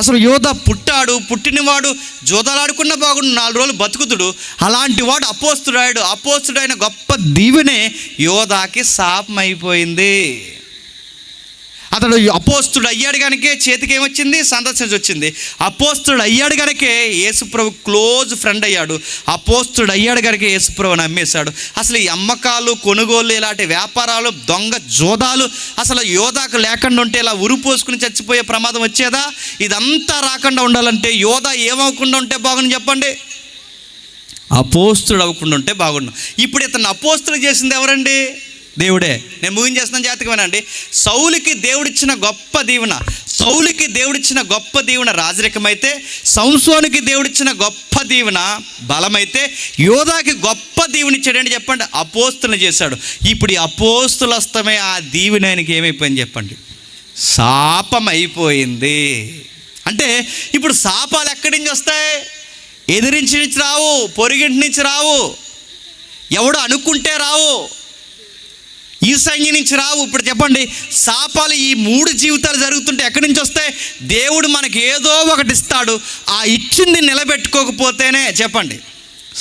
అసలు యోధా పుట్టాడు, పుట్టినవాడు జోదాలాడుకున్న బాగుండు, 4 రోజులు బతుకుతుడు. అలాంటి వాడు అపోస్తుడాడు. అపోస్తుడైన గొప్ప దీవెనే యోధాకి శాపం అయిపోయింది. అతడు అపోస్తుడు అయ్యాడు కనుకే చేతికి ఏమొచ్చింది? సందర్శన వచ్చింది. అపోస్తుడు అయ్యాడు కనుకే యేసుప్రభు క్లోజ్ ఫ్రెండ్ అయ్యాడు. అపోస్తుడు అయ్యాడు కనుకే యేసుప్రభుని అమ్మేశాడు. అసలు ఈ అమ్మకాలు, కొనుగోలు, ఇలాంటి వ్యాపారాలు, దొంగ జోదాలు అసలు యోధాకు లేకుండా ఉంటే ఇలా ఉరిపోసుకుని చచ్చిపోయే ప్రమాదం వచ్చేదా? ఇదంతా రాకుండా ఉండాలంటే యోధా ఏమవకుండా ఉంటే బాగుంది చెప్పండి? అపోస్తుడు అవ్వకుండా ఉంటే బాగుండు. ఇప్పుడు ఇతను అపోస్తుడు చేసింది ఎవరండి? దేవుడే. నేను ముగించేస్తున్నాను, జాతకమేనండి. సౌలుకి దేవుడిచ్చిన గొప్ప దీవెన రాజరికమైతే, సంసోనుకి దేవుడిచ్చిన గొప్ప దీవెన బలమైతే, యోధాకి గొప్ప దీవెన ఇచ్చాడండి చెప్పండి? అపోస్తులను చేశాడు. ఇప్పుడు ఈ అపోస్తులస్తమే ఆ దీవెన ఆయనకి ఏమైపోయింది చెప్పండి? శాపం అయిపోయింది. అంటే ఇప్పుడు శాపాలు ఎక్కడి నుంచి వస్తాయి? ఎదిరించి నుంచి రావు, పొరిగింటి నుంచి రావు, ఎవడు అనుకుంటే రావు, ఈ సంఖ్య నుంచి రావు. ఇప్పుడు చెప్పండి, శాపాలు ఈ 3 జీవితాలు జరుగుతుంటే ఎక్కడి నుంచి వస్తాయి? దేవుడు మనకి ఏదో ఒకటి ఇస్తాడు, ఆ ఇచ్చింది నిలబెట్టుకోకపోతేనే చెప్పండి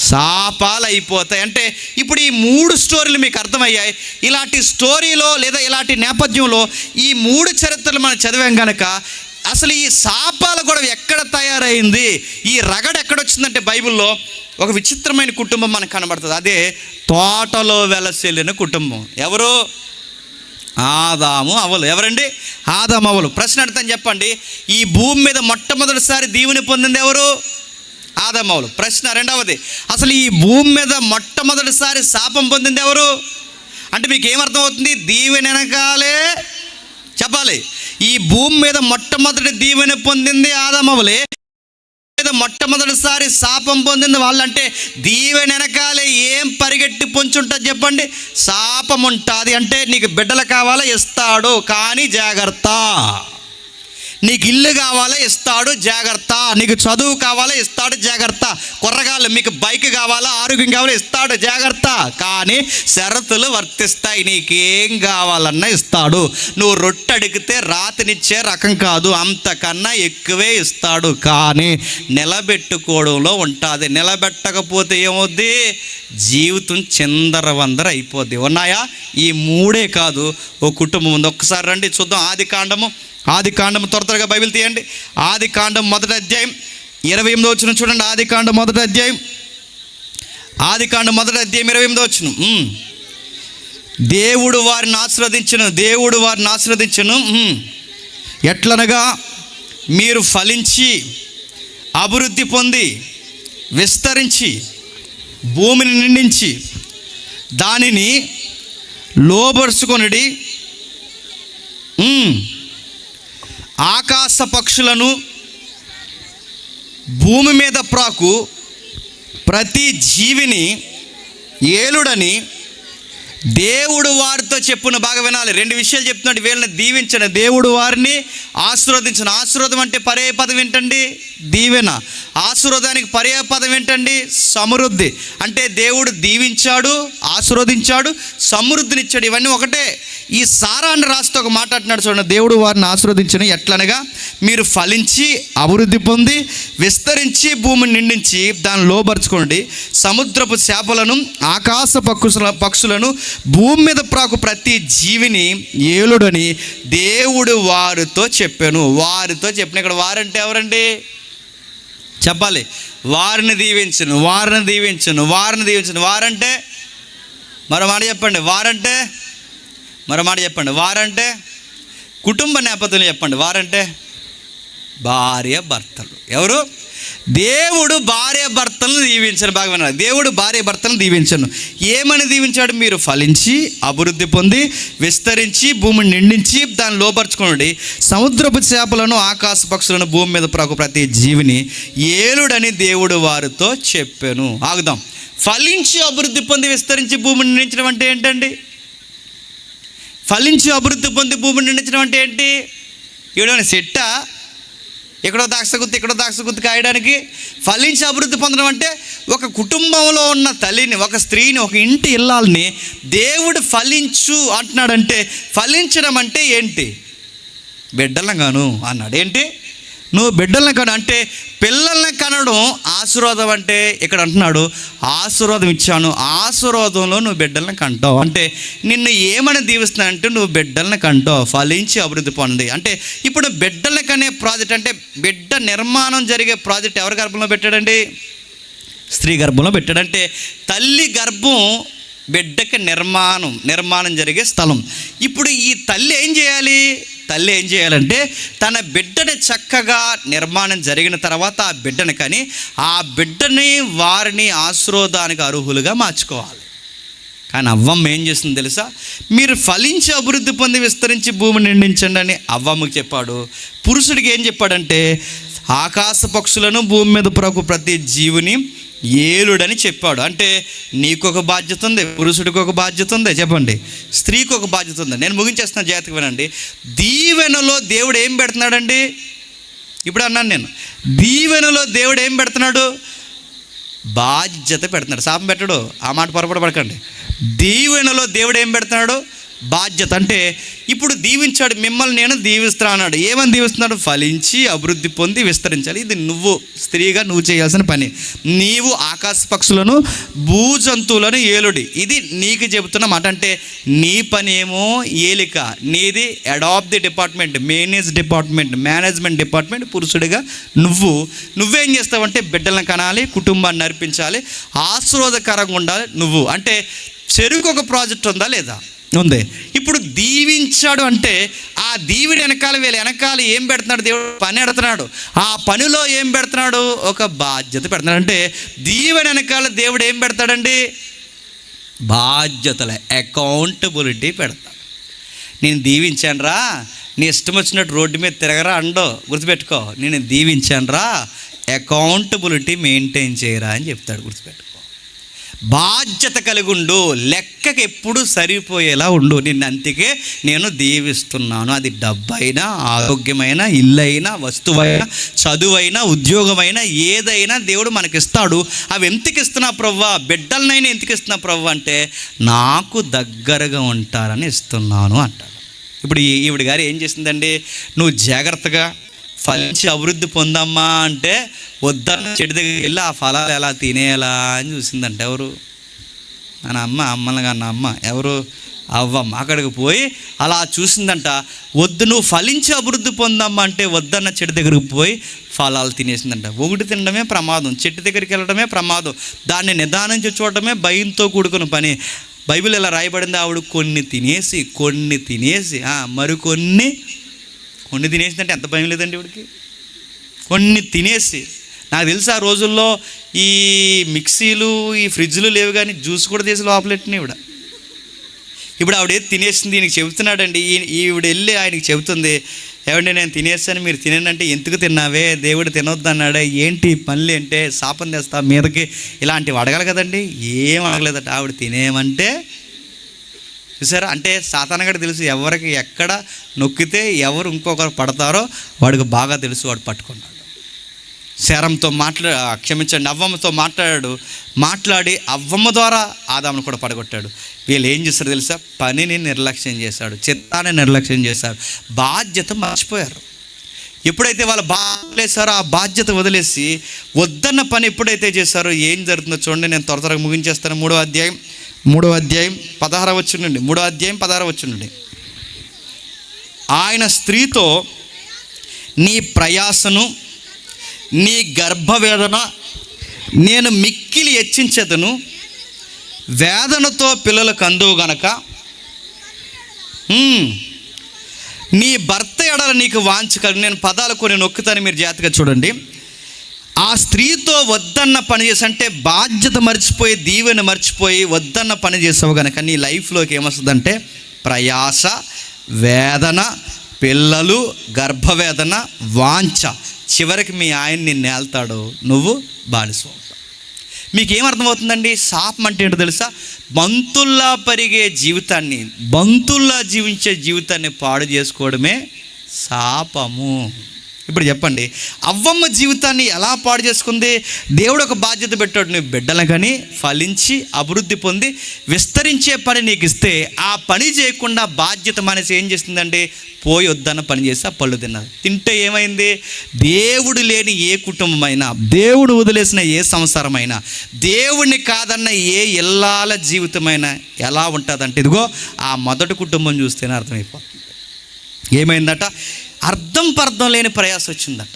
శాపాలు అయిపోతాయి. అంటే ఇప్పుడు ఈ 3 స్టోరీలు మీకు అర్థమయ్యాయి. ఇలాంటి స్టోరీలో లేదా ఇలాంటి నేపథ్యంలో ఈ 3 చరిత్రలు మనం చదివాం కనుక అసలు ఈ శాపాల గొడవ ఎక్కడ తయారైంది, ఈ రగడ ఎక్కడొచ్చిందంటే బైబిల్లో ఒక విచిత్రమైన కుటుంబం మనకు కనబడుతుంది. అదే తోటలో వెలసిల్లిన కుటుంబం. ఎవరు? ఆదాము అవ్వలు. ఎవరండి? ఆదాము అవ్వలు. ప్రశ్న అడుగుతాను చెప్పండి, ఈ భూమి మీద మొట్టమొదటిసారి దీవెని పొందింది ఎవరు? ఆదాము అవ్వలు. ప్రశ్న రెండవది, అసలు ఈ భూమి మీద మొట్టమొదటిసారి శాపం పొందింది ఎవరు? అంటే మీకు ఏమర్థం అవుతుంది? దీవెన వెనకాలే చెప్పాలి. ఈ భూమి మీద మొట్టమొదటి దీవెన పొందింది ఆదాము అవ్వలే, మొట్టమొదటిసారి శాపం పొందింది వాళ్ళంటే దీవెన వెనకాలే ఏం పరిగెట్టి పొంచుంటుంది చెప్పండి? శాపం ఉంటుంది. అంటే నీకు బిడ్డలు కావాలా? ఇస్తాడు, కానీ జాగ్రత్త. నీకు ఇల్లు కావాలా? ఇస్తాడు, జాగ్రత్త. నీకు చదువు కావాలా? ఇస్తాడు, జాగ్రత్త. కుర్రగాళ్ళు మీకు బైక్ కావాలా? ఆరోగ్యం కావాలా? ఇస్తాడు, జాగ్రత్త. కానీ షరతులు వర్తిస్తాయి. నీకేం కావాలన్నా ఇస్తాడు. నువ్వు రొట్టె అడిగితే రాతినిచ్చే రకం కాదు, అంతకన్నా ఎక్కువే ఇస్తాడు. కానీ నిలబెట్టుకోవడంలో ఉంటుంది. నిలబెట్టకపోతే ఏమవుద్ది? జీవితం చిందరవందర అయిపోద్ది. ఉన్నాయా? ఈ 3 కాదు, ఓ కుటుంబం ఉంది. ఒక్కసారి రండి చూద్దాం. ఆదికాండం త్వరగా బైబిల్ తీయండి. ఆదికాండం 1వ అధ్యాయం 28వ వచనం చూడండి. ఆదికాండం 1వ అధ్యాయం 28వ వచనం. దేవుడు వారిని ఆశీర్వదించును ఎట్లనగా మీరు ఫలించి అభివృద్ధి పొంది విస్తరించి భూమిని నిండించి దానిని లోబరుచుకొనుడి, ఆకాశ పక్షులను, భూమి మీద ప్రాకు ప్రతి జీవిని ఏలుడని దేవుడు వారితో చెప్పును. బాగా వినాలి, 2 విషయాలు చెప్తున్నాడు. వీళ్ళని దీవించండి, దేవుడు వారిని ఆశీర్వదించను. ఆశీర్వాదం అంటే పర్యాయ పదం ఏంటండి? దీవెన. ఆశీర్వాదానికి పర్యాయ పదం ఏంటండి? సమృద్ధి. అంటే దేవుడు దీవించాడు, ఆశీర్వదించాడు, సమృద్ధినిచ్చాడు. ఇవన్నీ ఒకటే. ఈ సారాన్ని రాస్తూ ఒక మాట అంటున్నాడు చూడండి, దేవుడు వారిని ఆశీర్వదించను ఎట్లనగా మీరు ఫలించి అభివృద్ధి పొంది విస్తరించి భూమిని నిండించి దాన్ని లోబరుచుకోండి, సముద్రపు చేపలను ఆకాశ పక్షులను భూమి మీద ప్రాకు ప్రతి జీవిని ఏలుడని దేవుడు వారితో చెప్పాను. వారితో చెప్పిన, ఇక్కడ వారంటే ఎవరండి చెప్పాలి? వారిని దీవించను, వారిని దీవించను, వారిని దీవించను. వారంటే మరో మాట చెప్పండి. వారంటే మరో మాట చెప్పండి. వారంటే కుటుంబ నేపథ్యంలో చెప్పండి. వారంటే భార్య భర్తలు. ఎవరు? దేవుడు భార్య భర్తలను దీవించను. బాగా వినాలి, దేవుడు భార్య భర్తలను దీవించను. ఏమని దీవించాడు? మీరు ఫలించి అభివృద్ధి పొంది విస్తరించి భూమిని నిండించి దాన్ని లోపరుచుకోండి, సముద్రపు చేపలను ఆకాశ పక్షులను భూమి మీద ప్రాకు ప్రతి జీవిని ఏలుడని దేవుడు వారితో చెప్పాను. ఆగుదాం. ఫలించి అభివృద్ధి పొంది విస్తరించి భూమిని నిండించడం అంటే ఏంటండి? ఫలించి అభివృద్ధి పొంది భూమిని నిండించడం అంటే ఏంటి? ఏడని సెట్ట ఎక్కడో దాక్షగుత్తి ఎక్కడో దాక్షగుత్తి కాయడానికి. ఫలించి అభివృద్ధి పొందడం అంటే ఒక కుటుంబంలో ఉన్న తల్లిని, ఒక స్త్రీని, ఒక ఇంటి ఇల్లాలని దేవుడు ఫలించు అంటున్నాడంటే, ఫలించడం అంటే ఏంటి? బిడ్డలను కాను అన్నాడు. ఏంటి? నువ్వు బిడ్డలను కను అంటే పిల్లల్ని కనడం ఆశీర్వాదం. అంటే ఇక్కడ అంటున్నాడు ఆశీర్వాదం ఇచ్చాను, ఆశీర్వాదంలో నువ్వు బిడ్డలను కంటావు. అంటే నిన్ను ఏమని దీవిస్తున్నానంటే నువ్వు బిడ్డలను కంటావు, ఫలించి అభివృద్ధి పొంది. అంటే ఇప్పుడు బిడ్డలను కనే ప్రాజెక్ట్ అంటే బిడ్డ నిర్మాణం జరిగే ప్రాజెక్ట్ ఎవరి గర్భంలో పెట్టాడండి? స్త్రీ గర్భంలో పెట్టాడంటే తల్లి గర్భం బిడ్డకి నిర్మాణం జరిగే స్థలం. ఇప్పుడు ఈ తల్లి ఏం చేయాలంటే తన బిడ్డని చక్కగా నిర్మాణం జరిగిన తర్వాత ఆ బిడ్డని కానీ ఆ బిడ్డని వారిని ఆశీర్వాదానికి అర్హులుగా మార్చుకోవాలి. కానీ అవ్వమ్మ ఏం చేస్తుంది తెలుసా? మీరు ఫలించి అభివృద్ధి పొంది విస్తరించి భూమిని నిండించండి అని అవ్వమ్మకి చెప్పాడు. పురుషుడికి ఏం చెప్పాడంటే ఆకాశ పక్షులను భూమి మీద ప్రాకు ప్రతి జీవిని ఏలుడని చెప్పాడు. అంటే నీకు ఒక బాధ్యత ఉంది, పురుషుడికి ఒక బాధ్యత ఉంది, చెప్పండి, స్త్రీకి ఒక బాధ్యత ఉంది. నేను ముగించేస్తున్నాను, జాగ్రత్తగా వినండి. దీవెనలో దేవుడు ఏం పెడుతున్నాడండి? ఇప్పుడు అన్నాను నేను, దీవెనలో దేవుడు ఏం పెడుతున్నాడు? బాధ్యత పెడుతున్నాడు. శాపం పెట్టడు. ఆ మాట పొరపాటు పడకండి. దీవెనలో దేవుడు ఏం పెడుతున్నాడు? బాధ్యత. అంటే ఇప్పుడు దీవించాడు, మిమ్మల్ని నేను దీవిస్తున్నా అన్నాడు. ఏమని దీవిస్తున్నాడు? ఫలించి అభివృద్ధి పొంది విస్తరించాలి. ఇది నువ్వు స్త్రీగా నువ్వు చేయాల్సిన పని. నీవు ఆకాశ పక్షులను భూజంతువులను ఏలుడి. ఇది నీకు చెబుతున్న మాట. అంటే నీ పని ఏమో ఏలిక, నీది adopt the department, management department. పురుషుడిగా నువ్వేం చేస్తావంటే బిడ్డలను కనాలి, కుటుంబాన్ని నడిపించాలి, ఆశీర్వాదకరంగా ఉండాలి. నువ్వు అంటే చెరుకు ఒక ప్రాజెక్ట్ ఉందా లేదా? ఉంది. ఇప్పుడు దీవించాడు అంటే ఆ దీవిడి వెనకాల ఏం పెడుతున్నాడు? దేవుడు పని పెడుతున్నాడు. ఆ పనిలో ఏం పెడుతున్నాడు? ఒక బాధ్యత పెడుతున్నాడు. అంటే దీవెన వెనకాల దేవుడు ఏం పెడతాడండి? బాధ్యతలే, అకౌంటబిలిటీ పెడతాడు. నేను దీవించాను రా, నీ ఇష్టం వచ్చినట్టు రోడ్డు మీద తిరగరా అండో, గుర్తుపెట్టుకో. నేను దీవించాను రా, అకౌంటబిలిటీ మెయింటైన్ చేయరా అని చెప్తాడు. గుర్తుపెట్టుకో. బాధ్యత కలిగి ఉండు, లెక్కకి ఎప్పుడు సరిపోయేలా ఉండు. నిన్ను అంతకే నేను దీవిస్తున్నాను. అది డబ్బైనా, ఆరోగ్యమైన, ఇల్లైనా, వస్తువైనా, చదువైనా, ఉద్యోగమైనా, ఏదైనా దేవుడు మనకిస్తాడు. అవి ఎందుకు ఇస్తున్నా ప్రభువా? బిడ్డలనైనా ఎందుకు ఇస్తున్నా ప్రభువా అంటే నాకు దగ్గరగా ఉంటారని ఇస్తున్నాను అంటాడు. ఇప్పుడు ఈవిడ గారు ఏం చేసిందండి? నువ్వు జాగ్రత్తగా ఫలించి అభివృద్ధి పొందమ్మా అంటే వద్దన్న చెట్టు దగ్గరికి వెళ్ళి ఆ ఫలాలు ఎలా తినేయాలా అని చూసిందంట. ఎవరు? మన అమ్మ ఎవరు? అవ్వమ్మ. అక్కడికి పోయి అలా చూసిందంట. వద్దు, నువ్వు ఫలించి అభివృద్ధి పొందమ్మా అంటే వద్దన్న చెట్టు దగ్గరికి పోయి ఫలాలు తినేసిందంట. ఒకటి తినడమే ప్రమాదం, చెట్టు దగ్గరికి వెళ్ళడమే ప్రమాదం, దాన్ని నిదానించి చూడటమే భయంతో కూడుకున్న పని. బైబిల్ ఎలా రాయబడింది? ఆవిడ కొన్ని తినేసి మరికొన్ని తినేసిందంటే ఎంత భయం లేదండి ఇవిడికి? కొన్ని తినేసి. నాకు తెలిసి ఆ రోజుల్లో ఈ మిక్సీలు, ఈ ఫ్రిడ్జ్లు లేవు, కానీ జ్యూస్ కూడా తీసి లోపలెట్టిన ఇవిడ. ఇప్పుడు ఆవిడ ఏది తినేసింది, ఈయనకి చెబుతున్నాడండి. ఈవిడ వెళ్ళి ఆయనకి చెబుతుంది, ఏమంటే నేను తినేసాను, మీరు తినేనంటే ఎందుకు తిన్నావే? దేవుడు తినొద్దు అన్నాడే, ఏంటి పనులు అంటే శాపం తెస్తా మీదకి, ఇలాంటివి అడగాలి కదండి. ఏం అడగలేదట. ఆవిడ తినేమంటే చూసారా? అంటే సాతానుగాడు తెలుసు ఎవరికి ఎక్కడ నొక్కితే ఎవరు ఇంకొకరు పడతారో వాడికి బాగా తెలుసు. వాడు పట్టుకున్నాడు. శారంతో అవ్వమ్మతో మాట్లాడి అవ్వమ్మ ద్వారా ఆదామును కూడా పడగొట్టాడు. వీళ్ళు ఏం చేస్తారు తెలుసా? పనిని నిర్లక్ష్యం చేశాడు, చిత్తాన్ని నిర్లక్ష్యం చేశారు, బాధ్యత మర్చిపోయారు. ఎప్పుడైతే వాళ్ళు బాధ్యతలేసారో ఆ బాధ్యత వదిలేసి వద్దన్న పని ఎప్పుడైతే చేశారో ఏం జరుగుతుందో చూడండి. నేను త్వరగా ముగించేస్తాను. 3వ అధ్యాయం 16వ వచనం నుండి. ఆయన స్త్రీతో, నీ ప్రయాసను నీ గర్భవేదన నేను మిక్కిలి హెచ్చించెదను, వేదనతో పిల్లలు కందువు గనక నీ భర్త ఎడల నీకు వాంఛ కలిగి. నేను పదాలు కొన్ని నొక్కుతాను, మీరు జాగ్రత్తగా చూడండి. ఆ స్త్రీతో వద్దన్న పని చేసి, అంటే బాధ్యత మర్చిపోయి దీవెన మర్చిపోయి వద్దన్న పని చేసావు కనుక నీ లైఫ్లోకి ఏమొస్తుందంటే ప్రయాస, వేదన, పిల్లలు, గర్భవేదన, వాంఛ. చివరికి మీ ఆయన నిన్ను నేల్తాడు, నువ్వు బానిసవు. మీకు ఏమర్థమవుతుందండి? శాపం అంటే ఏంటో తెలుసా? బంతుల్లా పరిగే జీవితాన్ని, బంతుల్లా జీవించే జీవితాన్ని పాడు చేసుకోవడమే శాపము. ఇప్పుడు చెప్పండి, అవ్వమ్మ జీవితాన్ని ఎలా పాడు చేసుకుంది? దేవుడు ఒక బాధ్యత పెట్టాడు, నువ్వు బిడ్డలను కానీ ఫలించి అభివృద్ధి పొంది విస్తరించే పని నీకు ఇస్తే ఆ పని చేయకుండా బాధ్యత మనసి ఏం చేస్తుందండి? పోయి వద్దన్న పని చేసి ఆ పళ్ళు తిన్నది. తింటే ఏమైంది? దేవుడు లేని ఏ కుటుంబమైనా, దేవుడు వదిలేసిన ఏ సంసారమైనా, దేవుడిని కాదన్న ఏ ఇల్లాల జీవితమైనా ఎలా ఉంటుందంటే ఇదిగో ఆ మొదటి కుటుంబం చూస్తేనే అర్థమైపోతుంది. ఏమైందట? అర్థం పర్థం లేని ప్రయాసం వచ్చిందట.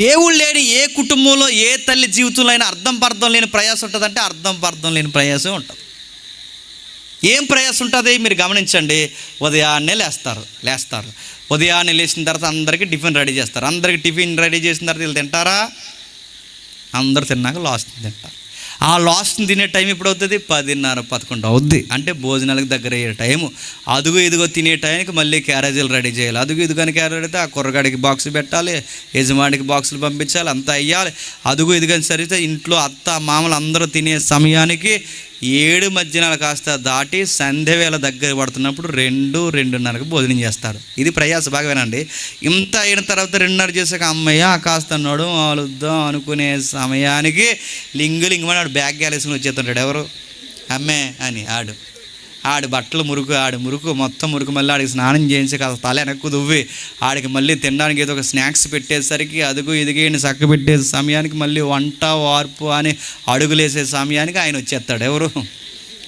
దేవుడు లేని ఏ కుటుంబంలో ఏ తల్లి జీవితంలో అయినా అర్థం పర్థం లేని ప్రయాసం ఉంటుందంటే అర్థం పర్థం లేని ప్రయాసం ఉంటుంది. ఏం ప్రయాసం ఉంటుంది? మీరు గమనించండి. ఉదయాన్నే లేస్తారు. ఉదయాన్నే లేచిన తర్వాత అందరికీ టిఫిన్ రెడీ చేస్తారు. అందరికీ టిఫిన్ రెడీ చేసిన తర్వాత వీళ్ళు తింటారా? అందరు తిన్నాక లాస్ట్ తింటారు. ఆ లాస్ట్ని తినే టైం ఇప్పుడు అవుతుంది 10:30, 11 అవుద్ది. అంటే భోజనాలకు దగ్గర అయ్యే టైము. అదుగు ఇదిగో తినే టైంకి మళ్ళీ క్యారేజీలు రెడీ చేయాలి. అదుగు ఇదిగోని క్యారేజ్ అయితే ఆ కుర్రగాడికి బాక్స్ పెట్టాలి, యజమానికి బాక్సులు పంపించాలి, అంతా అయ్యాలి. అదుగు ఇదిగని సరితే ఇంట్లో అత్త మామలు అందరూ తినే సమయానికి 7 మధ్యాహ్నాలు కాస్త దాటి సంధ్యవేళ దగ్గర పడుతున్నప్పుడు 2-2:30కి భోజనం చేస్తారు. ఇది ప్రయాస. బాగా వినండి. ఇంత అయిన తర్వాత 2:30 చేసాక అమ్మయ్య కాస్త నడుము ఆలుద్దాం అనుకునే సమయానికి లింగుమని ఆడు బ్యాగ్ గ్యాలేసుకుని వచ్చేస్తుంటాడు. ఎవరు? అమ్మే అని. ఆడు బట్టలు మురుకు, మొత్తం మురుకు. మళ్ళీ ఆడికి స్నానం చేయించి కాస్త తల వెనక్కు దువ్వి ఆడికి మళ్ళీ తినడానికి ఏదో ఒక స్నాక్స్ పెట్టేసరికి అదుగు ఇదిగేని చక్క పెట్టే సమయానికి మళ్ళీ వంట వార్పు అని అడుగులేసే సమయానికి ఆయన వచ్చేస్తాడు. ఎవరు?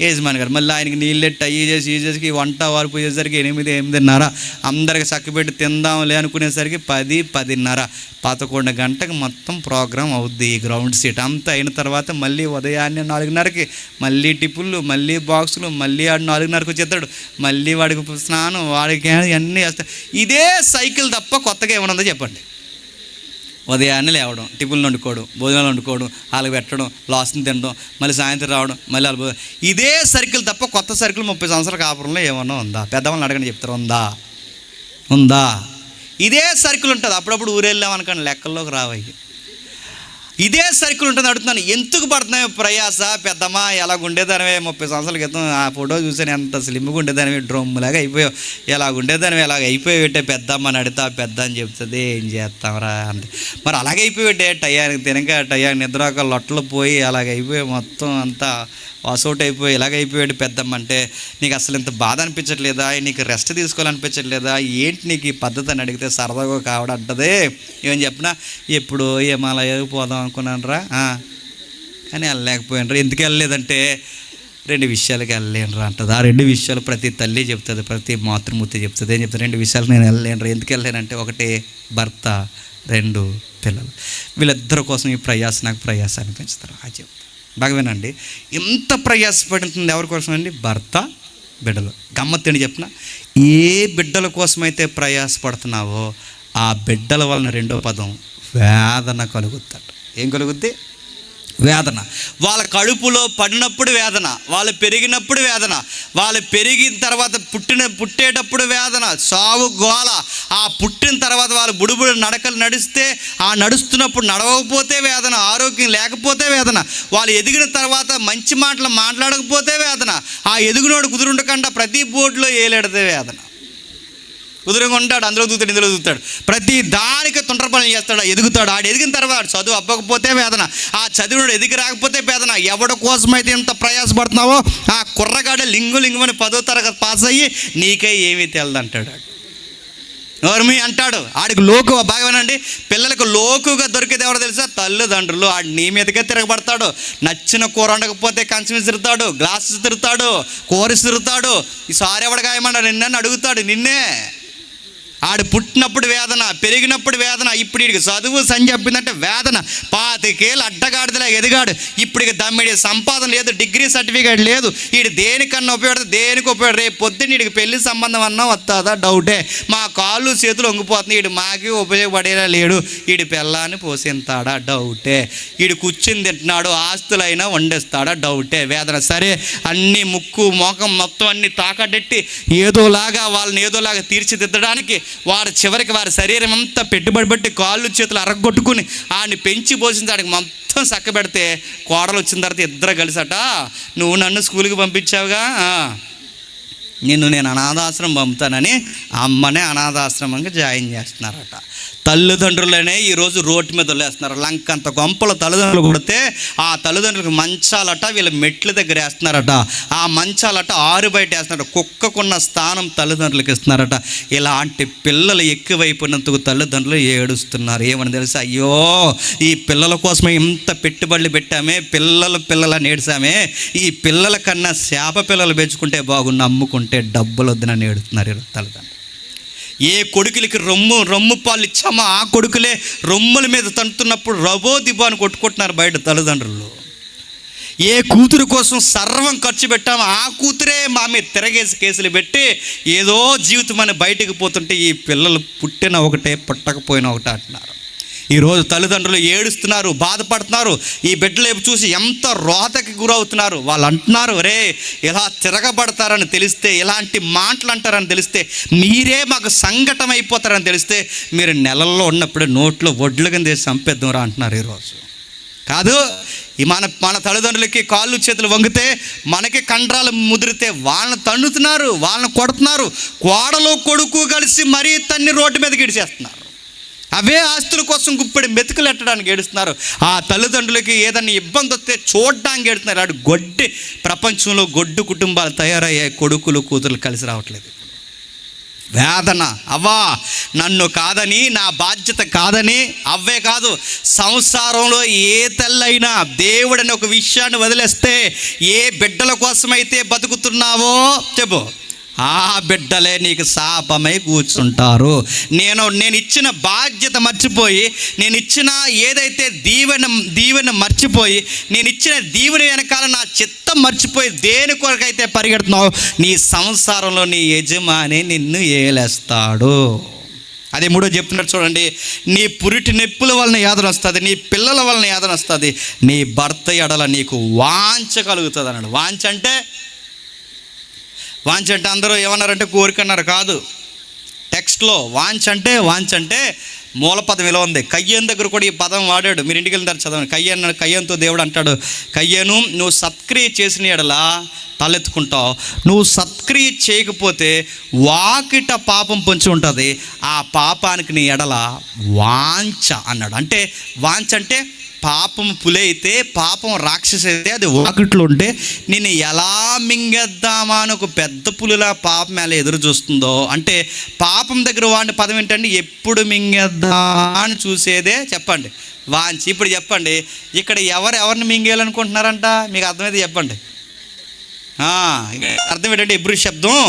యజమాని గారు. మళ్ళీ ఆయనకి నీళ్ళెట్టి అయ్యి చేసి వంట వార్పు చేసేసరికి 8-8:30 అందరికి చక్కబెట్టి తిందాంలే అనుకునేసరికి 10-10:30 11 గంటకు మొత్తం ప్రోగ్రాం అవుద్ది. ఈ గ్రౌండ్ సీట్ అంతా అయిన తర్వాత మళ్ళీ ఉదయాన్నే 4:30కి మళ్ళీ టిఫిన్లు, మళ్ళీ బాక్సులు, మళ్ళీ ఆడు 4:30కి వచ్చేస్తాడు. మళ్ళీ వాడికి స్నానం, వాడికి అన్నీ వేస్తాడు. ఇదే సైకిల్ తప్ప కొత్తగా ఏమన్నా చెప్పండి. ఉదయాన్నే లేవడం, టిఫిన్లు వండుకోవడం, భోజనాలు వండుకోవడం, వాళ్ళకి పెట్టడం, లాస్ట్ని తినడం, మళ్ళీ సాయంత్రం రావడం, మళ్ళీ వాళ్ళు ఇదే సర్కిల్ తప్ప కొత్త సర్కిల్ 30 సంవత్సరాల కాపురంలో ఏమన్నా ఉందా? పెద్దవాళ్ళని అడగని చెప్తారు. ఉందా? ఇదే సర్కిల్ ఉంటుంది. అప్పుడప్పుడు ఊరెళ్ళాం అనుకోండి, లెక్కల్లోకి రావయ్యి. ఇదే సర్కిల్ ఉంటుంది. అడుగుతున్నాను, ఎందుకు పడుతున్నాయి ప్రయాస? పెద్దమ్మా ఎలాగుండేదానివే 30 సంవత్సరాల క్రితం ఆ ఫోటో చూసాను, ఎంత స్లిమ్గా ఉండేదానివి, డ్రమ్లాగా అయిపోయావు, ఎలాగుండేదానివి, ఎలాగ అయిపోయేట్టే పెద్దమ్మ అని అడిగితే పెద్ద అని చెప్తుంది. ఏం చేస్తామరా అంటే మరి అలాగ అయిపోయేట్టే, టయానికి తినక టయానికి నిద్రాక లొట్టలు పోయి అలాగ అయిపోయి మొత్తం అంతా వాసౌట్ అయిపోయి ఇలాగైపోయాడు పెద్దమ్మ అంటే నీకు అసలు ఇంత బాధ అనిపించట్లేదా? నీకు రెస్ట్ తీసుకోవాలనిపించట్లేదా? ఏంటి నీకు ఈ పద్ధతి అని అడిగితే సరదాగా కావడంటది. ఏమని చెప్పినా ఎప్పుడు ఏమలా పోదాం అనుకున్నాను రా, కానీ వెళ్ళలేకపోయాను. ఎందుకు వెళ్ళలేదంటే 2 విషయాలకి వెళ్ళలేనురా అంటది. ఆ 2 విషయాలు ప్రతి తల్లి చెప్తుంది, ప్రతి మాతృమూర్తి చెప్తుంది. ఏం చెప్తుంది? 2 విషయాలు నేను వెళ్ళలేనురా. ఎందుకు వెళ్ళలేనంటే 1 భర్త, 2 పిల్లలు. వీళ్ళిద్దరి కోసం ఈ ప్రయాస నాకు ప్రయాస అనిపించుతారు. అది చెప్తారు. బాగా వినండి. ఎంత ప్రయాసపడుతుంది ఎవరి కోసం అండి? భర్త, బిడ్డలు. గమ్మత్తని చెప్పిన ఏ బిడ్డల కోసమైతే ప్రయాసపడుతున్నావో ఆ బిడ్డల వలన 2వ పదం వేదన కలుగుతాడు. ఏం కలుగుద్ది? వేదన. వాళ్ళ కడుపులో పడినప్పుడు వేదన, వాళ్ళు పెరిగినప్పుడు వేదన, వాళ్ళు పెరిగిన తర్వాత పుట్టేటప్పుడు వేదన, సావు గోల. ఆ పుట్టిన తర్వాత వాళ్ళు బుడుబుడు నడకలు నడిస్తే, ఆ నడుస్తున్నప్పుడు నడవకపోతే వేదన, ఆరోగ్యం లేకపోతే వేదన, వాళ్ళు ఎదిగిన తర్వాత మంచి మాటలు మాట్లాడకపోతే వేదన, ఆ ఎదుగునోడు కుదురుండకుండా ప్రతి బోర్డులో ఏలేడితే వేదన. కుదురుగా ఉంటాడు, అందులో దూతాడు, ఇందులో దూతాడు, ప్రతి దానికి తొంటర పనులు చేస్తాడు, ఎదుగుతాడు. ఆడు ఎదిగిన తర్వాత చదువు అవ్వకపోతే వేదన, ఆ చదువుడు ఎదిగి రాకపోతే వేదన. ఎవడి కోసమైతే ఎంత ప్రయాసపడుతున్నావో ఆ కుర్రగాడే లింగుమని 10వ తరగతి పాస్ అయ్యి నీకే ఏమీ తెలదంటాడు. నోర్మి అంటాడు. ఆడికి లోకు బాగానండి. పిల్లలకు లోకుగా దొరికేది ఎవరో తెలుసా? తల్లిదండ్రులు. ఆడు నీ మీదకే తిరగబడతాడు. నచ్చిన కూర వండకపోతే కంచం విసురుతాడు, గ్లాస్ విసురుతాడు, కూర విసురుతాడు. ఈసారి ఎవడ గాయమన్నా నిన్నని అడుగుతాడు, నిన్నే. ఆడు పుట్టినప్పుడు వేదన, పెరిగినప్పుడు వేదన. ఇప్పుడు వీడికి చదువు సని చెప్పిందంటే వేదన. 25 ఏళ్ళు అడ్డగాడిదలా ఎదిగాడు. ఇప్పుడు దమ్మిడి సంపాదన లేదు, డిగ్రీ సర్టిఫికేట్ లేదు. వీడు దేనికన్నా ఉపయోగపడదు, దేనికి ఉపయోగపడు. రేపు పొద్దున్న వీడికి పెళ్లి సంబంధం అన్నా వస్తుందా డౌటే. మా కాళ్ళు చేతులు వంగిపోతుంది. వీడు మాకి ఉపయోగపడేలా లేడు. వీడి పిల్లాన్ని పోసేంతాడా డౌటే. వీడు కూర్చుని తింటున్నాడు, ఆస్తులైనా వండేస్తాడా డౌటే. వేదన. సరే, అన్ని ముక్కు మోకం మొత్తం అన్ని తాకడెట్టి వాళ్ళని ఏదోలాగా తీర్చిదిద్దడానికి వారు చివరికి వారి శరీరం అంతా పెట్టుబడి పెట్టి కాళ్ళు చేతులు అరగొట్టుకుని ఆడిని పెంచి పోషించడానికి మొత్తం చక్కబెడితే కోడలు వచ్చిన తర్వాత ఇద్దరు కలిసట, నువ్వు నన్ను స్కూల్కి పంపించావుగా, నేను అనాథాశ్రమం పంపుతానని అమ్మనే అనాథాశ్రమంగా జాయిన్ చేస్తున్నారట. తల్లిదండ్రులనే ఈరోజు రోడ్డు మీద వదిలేస్తున్నారు. లంకంత గొంపలు తల్లిదండ్రులు కొడితే ఆ తల్లిదండ్రులకు మంచాలట వీళ్ళ మెట్ల దగ్గర వేస్తున్నారట. ఆ మంచాలట ఆరు బయట వేస్తున్నారట. కుక్కకున్న స్థానం తల్లిదండ్రులకు ఇస్తున్నారట. ఇలాంటి పిల్లలు ఎక్కువైపోయినందుకు తల్లిదండ్రులు ఏడుస్తున్నారు. ఏమని తెలుసా? అయ్యో, ఈ పిల్లల కోసమే ఇంత పెట్టుబడులు పెట్టామే, పిల్లల నేడ్చామే, ఈ పిల్లల కన్నా శాప పిల్లలు పెంచుకుంటే బాగుండు, అమ్ముకుంటే డబ్బులు వద్దునని ఏడుతున్నారు తల్లిదండ్రులు. ఏ కొడుకులకి రొమ్ము పాలు ఇచ్చామో ఆ కొడుకులే రొమ్ముల మీద తంటున్నప్పుడు రబో దిబో అని కొట్టుకుంటున్నారు బయట తల్లిదండ్రులు. ఏ కూతురు కోసం సర్వం ఖర్చు పెట్టామో ఆ కూతురే మా మీద తిరగేసి కేసులు పెట్టి ఏదో జీవితం అని బయటకు పోతుంటే ఈ పిల్లలు పుట్టిన ఒకటే పుట్టకపోయినా ఒకటే అంటున్నారు. ఈరోజు తల్లిదండ్రులు ఏడుస్తున్నారు, బాధపడుతున్నారు. ఈ బిడ్డలేపు చూసి ఎంత రోతకి గురవుతున్నారు. వాళ్ళు అంటున్నారు, రే ఇలా తిరగబడతారని తెలిస్తే, ఇలాంటి మాటలు అంటారని తెలిస్తే, మీరే మాకు సంఘటన అయిపోతారని తెలిస్తే మీరు నెలల్లో ఉన్నప్పుడు నోట్లో వడ్లు కింద చంపేద్దాం రా అంటున్నారు. ఈరోజు కాదు, మన తల్లిదండ్రులకి కాళ్ళు చేతులు వంగితే, మనకి కండరాలు ముదిరితే వాళ్ళని తన్నుతున్నారు, వాళ్ళని కొడుతున్నారు. కోడలు కొడుకు కలిసి మరీ తన్ని రోడ్డు మీదకి ఇడిచేస్తున్నారు. అవే ఆస్తుల కోసం గుప్పెడి మెతుకులు ఎట్టడానికి ఏడుస్తున్నారు. ఆ తల్లిదండ్రులకి ఏదన్నా ఇబ్బంది వస్తే చూడడానికి ఏడుస్తున్నారు. అటు గొడ్డి ప్రపంచంలో గొడ్డు కుటుంబాలు తయారయ్యాయి. కొడుకులు కూతురు కలిసి రావట్లేదు. వేదన. అవ్వా, నన్ను కాదని, నా బాధ్యత కాదని, అవ్వే కాదు, సంసారంలో ఏ తల్లైనా దేవుడని ఒక విషయాన్ని వదిలేస్తే, ఏ బిడ్డల కోసమైతే బతుకుతున్నావో చెప్పు, ఆ బిడ్డలే నీకు శాపమై కూర్చుంటారు. నేను ఇచ్చిన బాధ్యత మర్చిపోయి, నేను ఇచ్చిన ఏదైతే దీవెన మర్చిపోయి, నేను ఇచ్చిన దీవెన వెనకాల నా చిత్తం మర్చిపోయి దేని కొరకైతే పరిగెడుతున్నావు, నీ సంసారంలో నీ యజమాని నిన్ను ఏలేస్తాడు. అదే మూడో చెప్తున్నారు చూడండి. నీ పురిటి నొప్పుల వలన యాతన వస్తుంది, నీ పిల్లల వలన యాతన వస్తుంది, నీ భర్త ఎడల నీకు వాంఛ కలుగుతుంది అన్నాడు. వాంఛ అంటే అందరూ ఏమన్నారంటే కోరిక అన్నారు. కాదు, టెక్స్ట్లో వాంఛ అంటే మూలపదం ఇలా ఉంది. కయ్యన్ దగ్గర కూడా ఈ పదం వాడాడు. మీరు ఇంటికి వెళ్తారు చదవండి. కయ్యంతో దేవుడు అంటాడు, కయ్యను నువ్వు సత్క్రియ చేసిన ఎడలా తలెత్తుకుంటావు, నువ్వు సత్క్రియ చేయకపోతే వాకిట పాపం పొంచి ఉంటుంది, ఆ పాపానికి నీ ఎడల వాంఛ అన్నాడు. అంటే వాంఛ అంటే పాపం పులి అయితే, పాపం రాక్షసి అయితే, అది వాకిట్లో ఉంటే నేను ఎలా మింగేద్దామా అని ఒక పెద్ద పులిలా పాపం ఎలా ఎదురు చూస్తుందో, అంటే పాపం దగ్గర వాడిన పదం ఏంటండి, ఎప్పుడు మింగేద్దా అని చూసేదే చెప్పండి వాంచి. ఇప్పుడు చెప్పండి, ఇక్కడ ఎవరిని మింగేయాలనుకుంటున్నారంట? మీకు అర్థమైతే చెప్పండి. అర్థం ఏంటంటే ఎబ్రూ శబ్దం,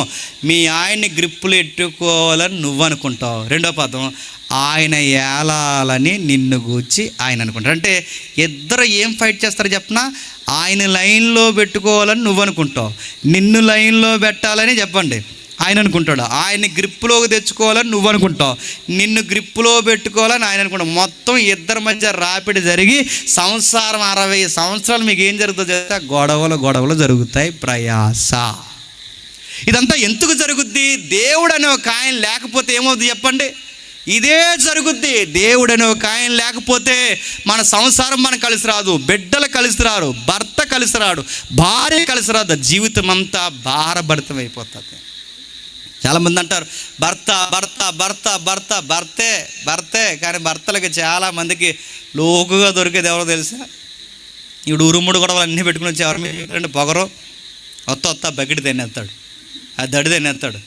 మీ ఆయన్ని గ్రిప్పులు ఎట్టుకోవాలని నువ్వు అనుకుంటావు. రెండో పదం, ఆయన ఏలాలని నిన్ను గూర్చి ఆయన అనుకుంటారు. అంటే ఇద్దరు ఏం ఫైట్ చేస్తారు చెప్పనా? ఆయన లైన్లో పెట్టుకోవాలని నువ్వు అనుకుంటావు, నిన్ను లైన్లో పెట్టాలని చెప్పండి ఆయన అనుకుంటాడు. ఆయన్ని గ్రిప్పులోకి తెచ్చుకోవాలని నువ్వు అనుకుంటావు, నిన్ను గ్రిప్పులో పెట్టుకోవాలని ఆయన అనుకుంటావు. మొత్తం ఇద్దరి మధ్య రాపిడి జరిగి సంసారం 60 సంవత్సరాలు మీకు ఏం జరుగుతుందో చెప్తే గొడవలు జరుగుతాయి, ప్రయాస. ఇదంతా ఎందుకు జరుగుద్ది? దేవుడు అనే ఒక ఆయన లేకపోతే ఏమవుతుంది చెప్పండి? ఇదే జరుగుద్ది. దేవుడు అనే ఒక ఆయన లేకపోతే మన సంసారం మనకు కలిసి రాదు, బిడ్డలు కలిసి రారు, భర్త కలిసి రాడు, భార్య కలిసి రాదు, జీవితం అంతా భారభరితం అయిపోతుంది. చాలామంది అంటారు భర్త భర్త భర్త భర్త భర్తే భర్తే, కానీ భర్తలకి చాలామందికి లోకుగా దొరికేది ఎవరో తెలుసా? ఇప్పుడు ఉరుముడు గొడవలు అన్నీ పెట్టుకుని వచ్చి ఎవరి మీద పొగరు వత్త బకెట్ తినేస్తాడు, ఆ దడి తినేస్తాడు,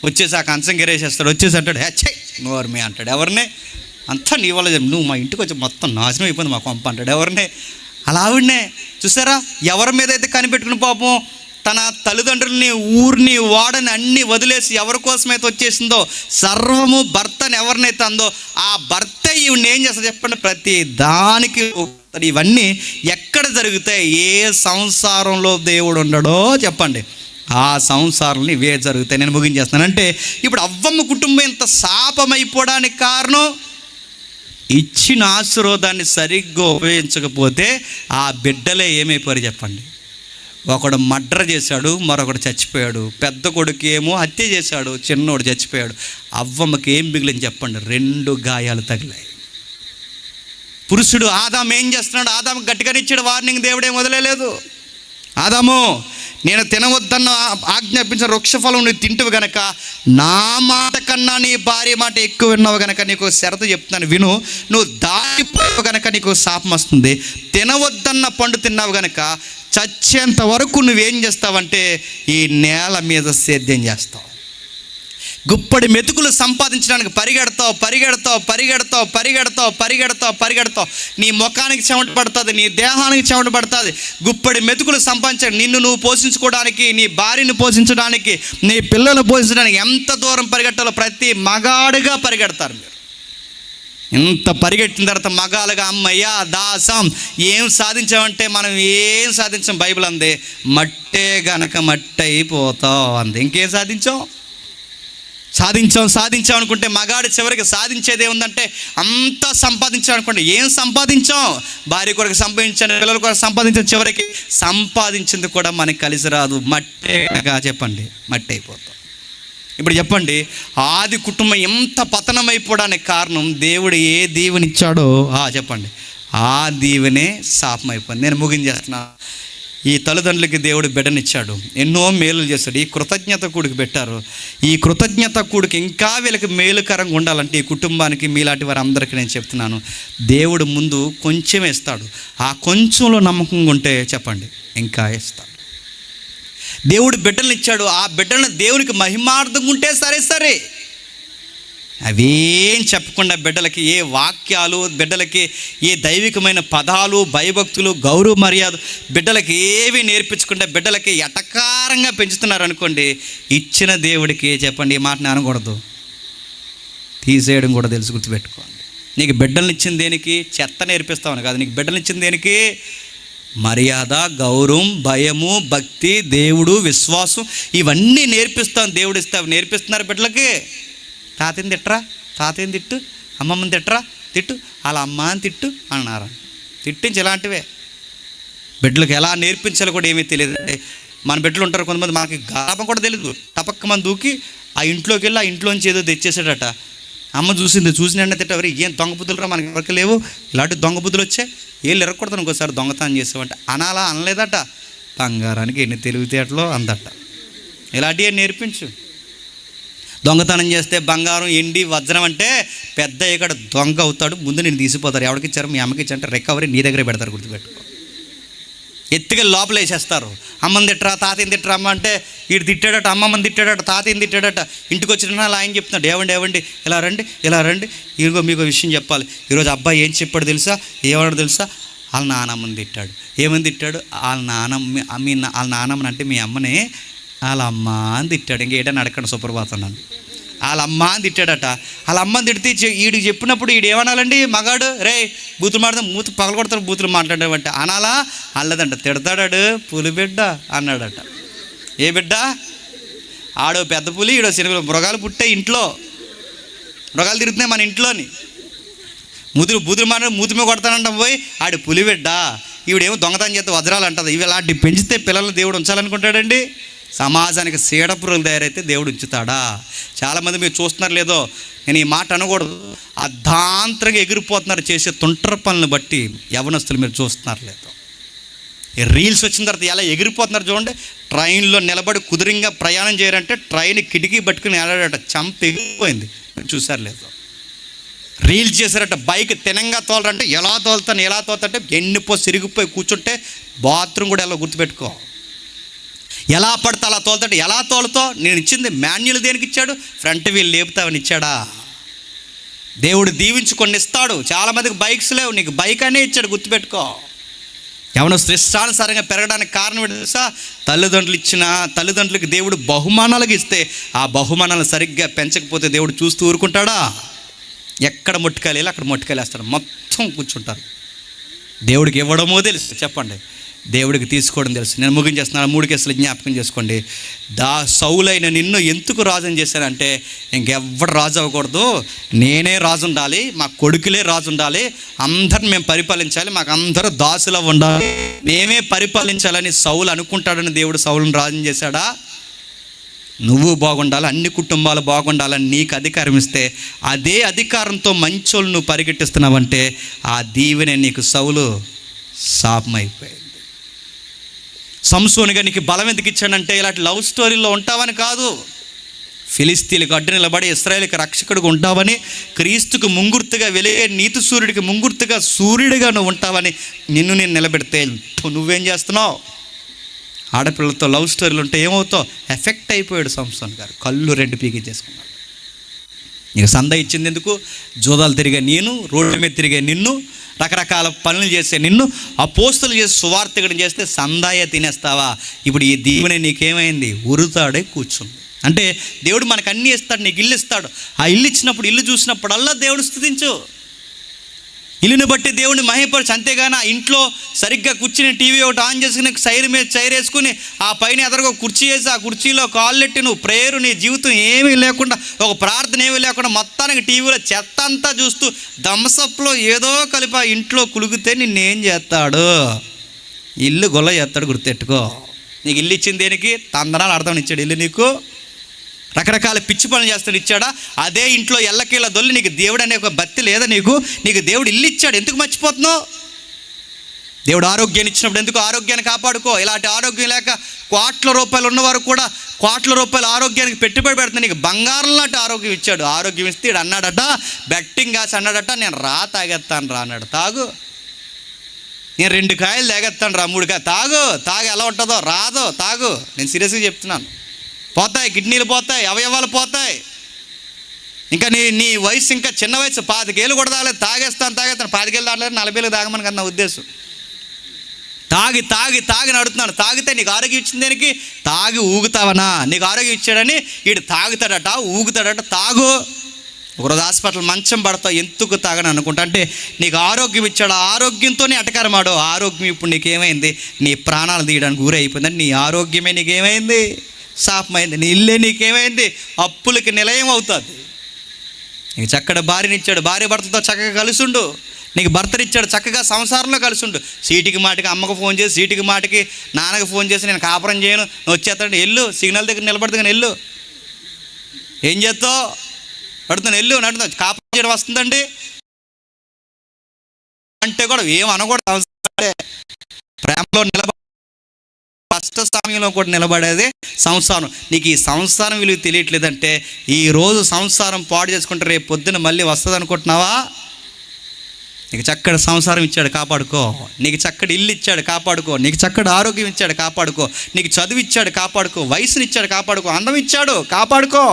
వచ్చేసి ఆ కంచం గిరేసేస్తాడు, వచ్చేసి అంటాడు హెచ్చే నోర్మి అంటాడు. ఎవరినే అంతా నీ వల్ల నువ్వు మా ఇంటికి వచ్చి మొత్తం నాశనం అయిపోయింది మా కొంప అంటాడు. ఎవరినే అలా ఆవిడనే చూసారా? ఎవరి మీద అయితే కనిపెట్టుకుని పాపం తన తల్లిదండ్రుల్ని, ఊరిని, వాడని అన్నీ వదిలేసి ఎవరి కోసమైతే వచ్చేసిందో, సర్వము భర్తని ఎవరినైతే అందో ఆ భర్త ఈవిని ఏం చేస్తా చెప్పండి? ప్రతి దానికి. ఇవన్నీ ఎక్కడ జరుగుతాయి? ఏ సంసారంలో దేవుడు ఉండడో చెప్పండి, ఆ సంసారాలని ఇవే జరుగుతాయి. నేను ముగించేస్తాను. అంటే ఇప్పుడు అవ్వమ్మ కుటుంబం ఇంత శాపమైపోవడానికి కారణం ఇచ్చిన ఆశీర్వాదాన్ని సరిగ్గా ఉపయోగించకపోతే ఆ బిడ్డలే ఏమైపోయారు చెప్పండి? ఒకడు మర్డర్ చేశాడు, మరొకడు చచ్చిపోయాడు, పెద్ద కొడుకు ఏమో హత్య చేశాడు, చిన్నోడు చచ్చిపోయాడు. అవ్వమ్మకి ఏం మిగిలింది చెప్పండి? 2 గాయాలు తగిలాయి. పురుషుడు ఆదాము ఏం చేస్తున్నాడు? ఆదాము గట్టిగానిచ్చాడు వార్నింగ్, దేవుడేం వదిలేదు. ఆదాము, నేను తినవద్దన్న ఆజ్ఞాపించిన వృక్షఫలం నువ్వు తింటువు గనక నా మాట కన్నా నీ భార్య మాట ఎక్కువ విన్నావు గనక నీకు షరతు చెప్తున్నాను విను. నువ్వు దాటిపోయావు గనక నీకు శాపం వస్తుంది. తినవద్దన్న పండు తిన్నావు గనక చచ్చేంత వరకు నువ్వేం చేస్తావంటే ఈ నేల మీద సేద్యం చేస్తావు. గుప్పడి మెతుకులు సంపాదించడానికి పరిగెడతావు పరిగెడతావు పరిగెడతావు పరిగెడతావు పరిగెడతావు పరిగెడతావు. నీ ముఖానికి చెమట పడుతుంది, నీ దేహానికి చెమట పడుతుంది. గుప్పడి మెతుకులు సంపాదించడానికి, నిన్ను నువ్వు పోషించుకోవడానికి, నీ భార్యను పోషించడానికి, నీ పిల్లలను పోషించడానికి ఎంత దూరం పరిగెట్టాలో ప్రతి మగాడిగా పరిగెడతారు మీరు. ఇంత పరిగెట్టిన తర్వాత మగాలుగా అమ్మయ్య దాసం ఏం సాధించామంటే మనం ఏం సాధించాం? బైబిల్ అంది మట్టే గనక మట్టి అయిపోతావు అంది. ఇంకేం సాధించాం అనుకుంటే మగాడి చివరికి సాధించేది ఏముందంటే అంతా సంపాదించాం అనుకోండి. ఏం సంపాదించాం? భార్య కొరకు సంపాదించాను, పిల్లల కొరకు సంపాదించాను, చివరికి సంపాదించింది కూడా మనకి కలిసి రాదు. మట్టే గనక చెప్పండి మట్టి అయిపోతాం. ఇప్పుడు చెప్పండి, ఆది కుటుంబం ఎంత పతనం అయిపోవడానికి కారణం దేవుడు ఏ దీవెనిచ్చాడో చెప్పండి, ఆ దీవెనే శాపం అయిపోయింది. నేను ముగించేస్తున్నాను. ఈ తల్లిదండ్రులకి దేవుడు బిడ్డనిచ్చాడు, ఎన్నో మేలులు చేశాడు, ఈ కృతజ్ఞత కూడికి పెట్టారు. ఈ కృతజ్ఞత కూడికి ఇంకా వీళ్ళకి మేలుకరంగా ఉండాలంటే ఈ కుటుంబానికి, మీలాంటి వారి అందరికీ నేను చెప్తున్నాను, దేవుడు ముందు కొంచెం ఇస్తాడు. ఆ కొంచెంలో నమ్మకంగా ఉంటే చెప్పండి ఇంకా ఇస్తాడు. దేవుడు బిడ్డలను ఇచ్చాడు, ఆ బిడ్డలను దేవునికి మహిమార్థంగా ఉంటే సరే. అవేం చెప్పకుండా బిడ్డలకి ఏ వాక్యాలు, బిడ్డలకి ఏ దైవికమైన పదాలు, భయభక్తులు, గౌరవ మర్యాద బిడ్డలకి ఏవి నేర్పించకుండా బిడ్డలకి ఎటకారంగా పెంచుతున్నారు అనుకోండి, ఇచ్చిన దేవుడికి చెప్పండి ఈ మాట అనకూడదు, తీసేయడం కూడా తెలుసు. గుర్తుపెట్టుకోండి. నీకు బిడ్డలను ఇచ్చిన దేనికి? చెత్త నేర్పిస్తామని కాదు. నీకు బిడ్డలను ఇచ్చిన దేనికి? మర్యాద, గౌరవం, భయము, భక్తి, దేవుడు, విశ్వాసం ఇవన్నీ నేర్పిస్తాను. దేవుడు ఇస్తావు. నేర్పిస్తున్నారు బిడ్డలకి. తాతని తిట్టరా, తాతని తిట్టు, అమ్మమ్మని తిట్టు, వాళ్ళ అమ్మ అని తిట్టు అన్నారు. తిట్టించి ఇలాంటివే బిడ్డలకు ఎలా నేర్పించాలో కూడా ఏమీ తెలియదు. మన బిడ్డలు ఉంటారు కొంతమంది, మనకి గాపం కూడా తెలియదు, టపక్క మన దూకి ఆ ఇంట్లోకి వెళ్ళి ఆ ఇంట్లోంచి ఏదో తెచ్చేసాడట. అమ్మ చూసిన తిట్టవరి ఏం దొంగ బుద్ధులు మనకి ఎవరికి లేవు, ఇలాంటి దొంగ బుద్ధులు వచ్చాయి, ఏళ్ళు ఎరగకూడదు ఇంకోసారి దొంగతనం చేసావంటే అనాలా అనలేదట. బంగారానికి ఎన్ని తెలివితేటలో అందట. ఇలాంటివి నేర్పించు. దొంగతనం చేస్తే బంగారం, ఎండి, వజ్రం అంటే పెద్ద ఇక్కడ దొంగ అవుతాడు. ముందు నేను తీసిపోతారు. ఎవరికి ఇచ్చారు? మీ అమ్మకి ఇచ్చారంటే రికవరీ నీ దగ్గరే పెడతారు. గుర్తుపెట్టుకో. ఎత్తుగా లోపల వేసేస్తారు. అమ్మని తిట్టరా, తాతయ్యని తిట్టరా. అమ్మ అంటే వీడు తిట్టాడట, అమ్మమ్మని తిట్టాడట, తాతయ్యని తిట్టాడట. ఇంటికి వచ్చిన అలా ఆయన చెప్తున్నాడు, ఏవండి ఇలా రండి ఇదిగో మీకు విషయం చెప్పాలి. ఈరోజు అబ్బాయి ఏం చెప్పాడు తెలుసా? ఏమన్నాడు తెలుసా? వాళ్ళ నానమ్మని తిట్టాడు. ఏమని తిట్టాడు? వాళ్ళ నానమ్మని అంటే మీ అమ్మనే వాళ్ళ అమ్మ అని తిట్టాడు. ఇంకేటని అడగండి సుప్రభాతం నన్ను. వాళ్ళ అమ్మ అని తిట్టాడట. వాళ్ళ అమ్మని తిడితే వీడికి చెప్పినప్పుడు వీడు ఏమనాలండి? మగాడు రే బూతులు మాట్లాడతాం, మూత పగల కొడతాడు, బూతులు మాట్లాడామంటే అనాలా? అల్లదంట. తిడతాడాడు, పులి బిడ్డ అన్నాడట. ఏ బిడ్డ? ఆడో పెద్ద పులి, ఈడో చిన్న పులి. మృగాలు పుట్టే ఇంట్లో, మృగాలు తిరుగుతున్నాయి మన ఇంట్లోని. బుదురు మాట మూతి మీద కొడతానంట పోయి ఆడు పులిబిడ్డ, ఈవిడేమో దొంగతనం చేస్తే వజ్రాలు అంటుంది. ఇవి ఇలాంటి పెంచితే పిల్లల్ని దేవుడు ఉంచాలనుకుంటాడండి? సమాజానికి సీడపురులు తయారైతే దేవుడు ఉంచుతాడా? చాలామంది మీరు చూస్తున్నారు లేదో, నేను ఈ మాట అనకూడదు, అర్ధాంతరంగా ఎగిరిపోతున్నారు చేసే తుంటర పనులను బట్టి. యవనస్తులు మీరు చూస్తున్నారు లేదో, ఈ రీల్స్ వచ్చిన తర్వాత ఎలా ఎగిరిపోతున్నారు చూడండి. ట్రైన్లో నిలబడి కుదురుగా ప్రయాణం చేయాలంటే ట్రైన్ కిటికీ పట్టుకుని వెళ్ళాడట, చంప ఎగిరిపోయింది. చూసారు లేదో, రీల్స్ చేశారట. బైక్ తినంగా తోలరంటే ఎలా తోలుతాంటే ఎండిపో సిరిగిపోయి కూర్చుంటే బాత్రూమ్ కూడా ఎలా గుర్తుపెట్టుకో. ఎలా పడితే అలా తోలుతాడు. ఎలా తోలుతావు? నేను ఇచ్చింది మాన్యువల్ దేనికి ఇచ్చాడు? ఫ్రంట్ వీల్ లేపుతావని ఇచ్చాడా? దేవుడు దీవించి కొన్ని ఇస్తాడు. చాలామందికి బైక్స్ లేవు, నీకు బైక్ అనే ఇచ్చాడు, గుర్తుపెట్టుకో. ఏమైనా ఇష్టానుసారంగా పెరగడానికి కారణం ఏంటి తెలుసా? తల్లిదండ్రులకి దేవుడు బహుమానాలకు ఇస్తే ఆ బహుమానాలు సరిగ్గా పెంచకపోతే దేవుడు చూస్తూ ఊరుకుంటాడా? ఎక్కడ మొట్టుకెళ్ళి అక్కడ మొట్టుకెళ్ళేస్తాడు, మొత్తం కూర్చుంటారు. దేవుడికి ఇవ్వడమో తెలుసు, చెప్పండి, దేవుడికి తీసుకోవడం తెలుసు. నేను ముగించేస్తున్నాను. 3 కేసులు జ్ఞాపకం చేసుకోండి. సౌలైన నిన్ను ఎందుకు రాజుని చేశానంటే, ఇంకెవ్వడు రాజు అవ్వకూడదు, నేనే రాజు ఉండాలి, మా కొడుకులే రాజు ఉండాలి, అందరిని మేము పరిపాలించాలి, మాకు అందరూ దాసులా ఉండాలి, మేమే పరిపాలించాలని సౌలు అనుకుంటాడని దేవుడు సౌలుని రాజుని చేశాడా? నువ్వు బాగుండాలి, అన్ని కుటుంబాలు బాగుండాలని నీకు అధికారం ఇస్తే, అదే అధికారంతో మంచోళ్ళు నువ్వు పరిగెట్టిస్తున్నావంటే ఆ దీవెనే నీకు సౌలు శాపమైపోయింది. సంసోనుగా నీకు బలం ఎందుకు ఇచ్చాడంటే ఇలాంటి లవ్ స్టోరీలో ఉంటావని కాదు, ఫిలిస్తీన్లకు అడ్డు నిలబడి ఇశ్రాయేలుకి రక్షకుడిగా ఉంటావని, క్రీస్తుకు ముంగుర్తుగా వెలిగే నీతి సూర్యుడికి ముంగుర్తుగా సూర్యుడిగా నువ్వు ఉంటావని నిన్ను నేను నిలబెడితే నువ్వేం చేస్తున్నావు? ఆడపిల్లలతో లవ్ స్టోరీలు ఉంటే ఏమవుతావు? ఎఫెక్ట్ అయిపోయాడు సంసోన్ గారు, కళ్ళు 2 పీకించేసుకున్నాడు. నీకు సంద ఇచ్చింది ఎందుకు? జోదాలు తిరిగే నేను, రోడ్ల మీద తిరిగే నిన్ను, రకరకాల పనులు చేసే నిన్ను అపోస్తలు చేసి సువార్తకుడిని చేస్తే సందాయే తినేస్తావా? ఇప్పుడు ఈ దీవెన నీకేమైంది? ఉరుతాడే కూర్చుంది. అంటే దేవుడు మనకు అన్నీ ఇస్తాడు, నీకు ఇల్లు ఇస్తాడు. ఆ ఇల్లు ఇచ్చినప్పుడు, ఇల్లు చూసినప్పుడల్లా దేవుడు స్తుతించు, ఇల్లుని బట్టి దేవుడిని మహిమపరచు. అంతేగాని ఆ ఇంట్లో సరిగ్గా కూర్చుని టీవీ ఒకటి ఆన్ చేసుకుని సైరు మీద చైర్ వేసుకుని ఆ పైన ఎదరగా కుర్చీ వేసి ఆ కుర్చీలో కాళ్ళెట్టి నువ్వు ప్రేయరు, నీ జీవితం ఏమీ లేకుండా, ఒక ప్రార్థన ఏమీ లేకుండా మొత్తానికి టీవీలో చెత్త అంతా చూస్తూ థమ్సప్లో ఏదో కలిపి ఆ ఇంట్లో కులిగితే నిన్నేం చేస్తాడు? ఇల్లు గొల్ల చేస్తాడు, గుర్తెట్టుకో. నీకు ఇల్లు ఇచ్చింది దేనికి? తందనాలు అర్థం ఇచ్చాడు ఇల్లు నీకు. రకరకాల పిచ్చి పనులు చేస్తాడు ఇచ్చాడా? అదే ఇంట్లో ఎల్లకీళ్ళ దొల్లి నీకు దేవుడు అనే ఒక భక్తి లేదా నీకు? నీకు దేవుడు ఇల్లు ఇచ్చాడు, ఎందుకు మర్చిపోతున్నావు? దేవుడు ఆరోగ్యాన్ని ఇచ్చినప్పుడు ఎందుకు ఆరోగ్యాన్ని కాపాడుకో. ఇలాంటి ఆరోగ్యం లేక కోట్ల రూపాయలు ఉన్నవారు కూడా కోట్ల రూపాయల ఆరోగ్యానికి పెట్టుబడి పెడుతున్నా. నీకు బంగారం లాంటి ఆరోగ్యం ఇచ్చాడు. ఆరోగ్యం ఇస్తే ఇడు అన్నాడట, బెట్టింగ్ కాసి అన్నాడట, నేను తాగేస్తాను రా అన్నాడు. తాగు, నేను 2 కాయలు తాగేస్తాను రా, 3 కాయలు తాగు, ఎలా ఉంటుందో రాదో తాగు. నేను సీరియస్గా చెప్తున్నాను. పోతాయి, కిడ్నీలు పోతాయి, అవయవాలు పోతాయి. ఇంకా నీ వయసు ఇంకా చిన్న వయసు, 25 ఏళ్ళు కూడా తాగలేదు. తాగేస్తాను 25 ఏళ్ళు తాగలేదు, 40 ఏళ్ళు తాగమని కదా నా ఉద్దేశం. తాగి నడుతున్నాడు. తాగితే నీకు ఆరోగ్యం ఇచ్చింది దేనికి? తాగి ఊగుతావనా? నీకు ఆరోగ్యం ఇచ్చాడని వీడు తాగుతాడట, ఊగుతాడట. తాగు, ఒకరోజు హాస్పిటల్ మంచం పడతావు, ఎందుకు తాగని అనుకుంటా. అంటే నీకు ఆరోగ్యం ఇచ్చాడు, ఆరోగ్యంతోనే అటకారమాడు. ఆరోగ్యం ఇప్పుడు నీకేమైంది? నీ ప్రాణాలు తీయడానికి గురి అయిపోయిందని నీ ఆరోగ్యమే నీకేమైంది? శాపమైంది. నీ ఇల్లే నీకేమైంది? అప్పులకి నిలయం అవుతుంది. నీకు చక్కటి భార్యనిచ్చాడు, భార్య భర్తతో చక్కగా కలిసిండు. నీకు భర్తనిచ్చాడు, చక్కగా సంసారంలో కలిసిండు. సీటికి మాటికి అమ్మకు ఫోన్ చేసి, సీటికి మాటికి నాన్నకు ఫోన్ చేసి నేను కాపురం చేయను, నువ్వు వచ్చేస్తాడు, ఎల్లు, సిగ్నల్ దగ్గర నిలబడుతుంది కానీ ఎల్లు, ఏం చేస్తావు? పడుతుంది, ఎల్లు నడుతుంది. కాపురం చేయడం వస్తుందండి అంటే కూడా ఏం అనకూడదు. ప్రేమలో నిలబడి కష్ట సమయంలో కూడా నిలబడేది సంసారం. నీకు ఈ సంసారం విలువ తెలియట్లేదంటే ఈరోజు సంసారం పాడు చేసుకుంటే రేపు పొద్దున మళ్ళీ వస్తుంది అనుకుంటున్నావా? నీకు చక్కటి సంసారం ఇచ్చాడు, కాపాడుకో. నీకు చక్కటి ఇల్లు ఇచ్చాడు, కాపాడుకో. నీకు చక్కటి ఆరోగ్యం ఇచ్చాడు, కాపాడుకో. నీకు చదువు ఇచ్చాడు, కాపాడుకో. వయసునిచ్చాడు, కాపాడుకో. అందం ఇచ్చాడు, కాపాడుకో.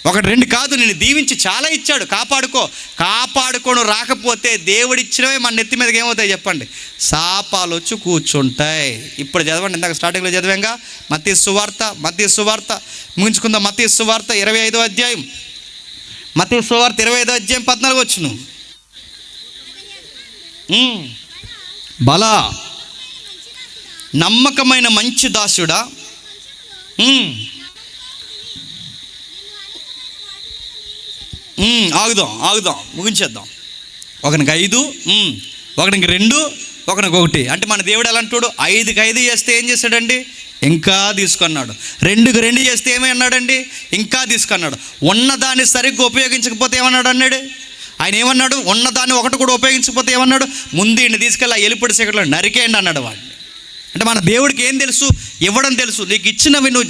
1 2 కాదు, నేను దీవించి చాలా ఇచ్చాడు, కాపాడుకో. కాపాడుకోను రాకపోతే దేవుడిచ్చినవే మన నెత్తి మీదకి ఏమవుతాయి చెప్పండి? శాపాలు వచ్చి కూర్చుంటాయి. ఇప్పుడు చదవండి, ఇందాక స్టార్టింగ్లో చదివాంగా మత్తయి సువార్త ముగించుకుందాం. మత్తయి సువార్త 25వ అధ్యాయం, మత్తయి సువార్త 25వ అధ్యాయం 14 వచ్చును. బలా నమ్మకమైన మంచి దాసుడా, ఆగుదాం ముగించేద్దాం. ఒకనికి 5, ఒకనికి 2, ఒకనికి 1. అంటే మన దేవుడు ఎలా అంటాడు? 5కి 5 చేస్తే ఏం చేశాడండి? ఇంకా తీసుకున్నాడు. 2కి 2 చేస్తే ఏమై అన్నాడండి? ఇంకా తీసుకున్నాడు. ఉన్నదాన్ని సరిగ్గా ఉపయోగించకపోతే ఏమన్నాడు అన్నాడు? ఆయన ఏమన్నాడు? ఉన్నదాన్ని ఒకటి కూడా ఉపయోగించకపోతే ఏమన్నాడు? ముందు ఈయన తీసుకెళ్ళి ఎలిపడి సెకట్లో నరికేయండి అన్నాడు వాడిని. అంటే మన దేవుడికి ఏం తెలుసు? ఇవ్వడం తెలుసు. నీకు ఇచ్చినవి నువ్వు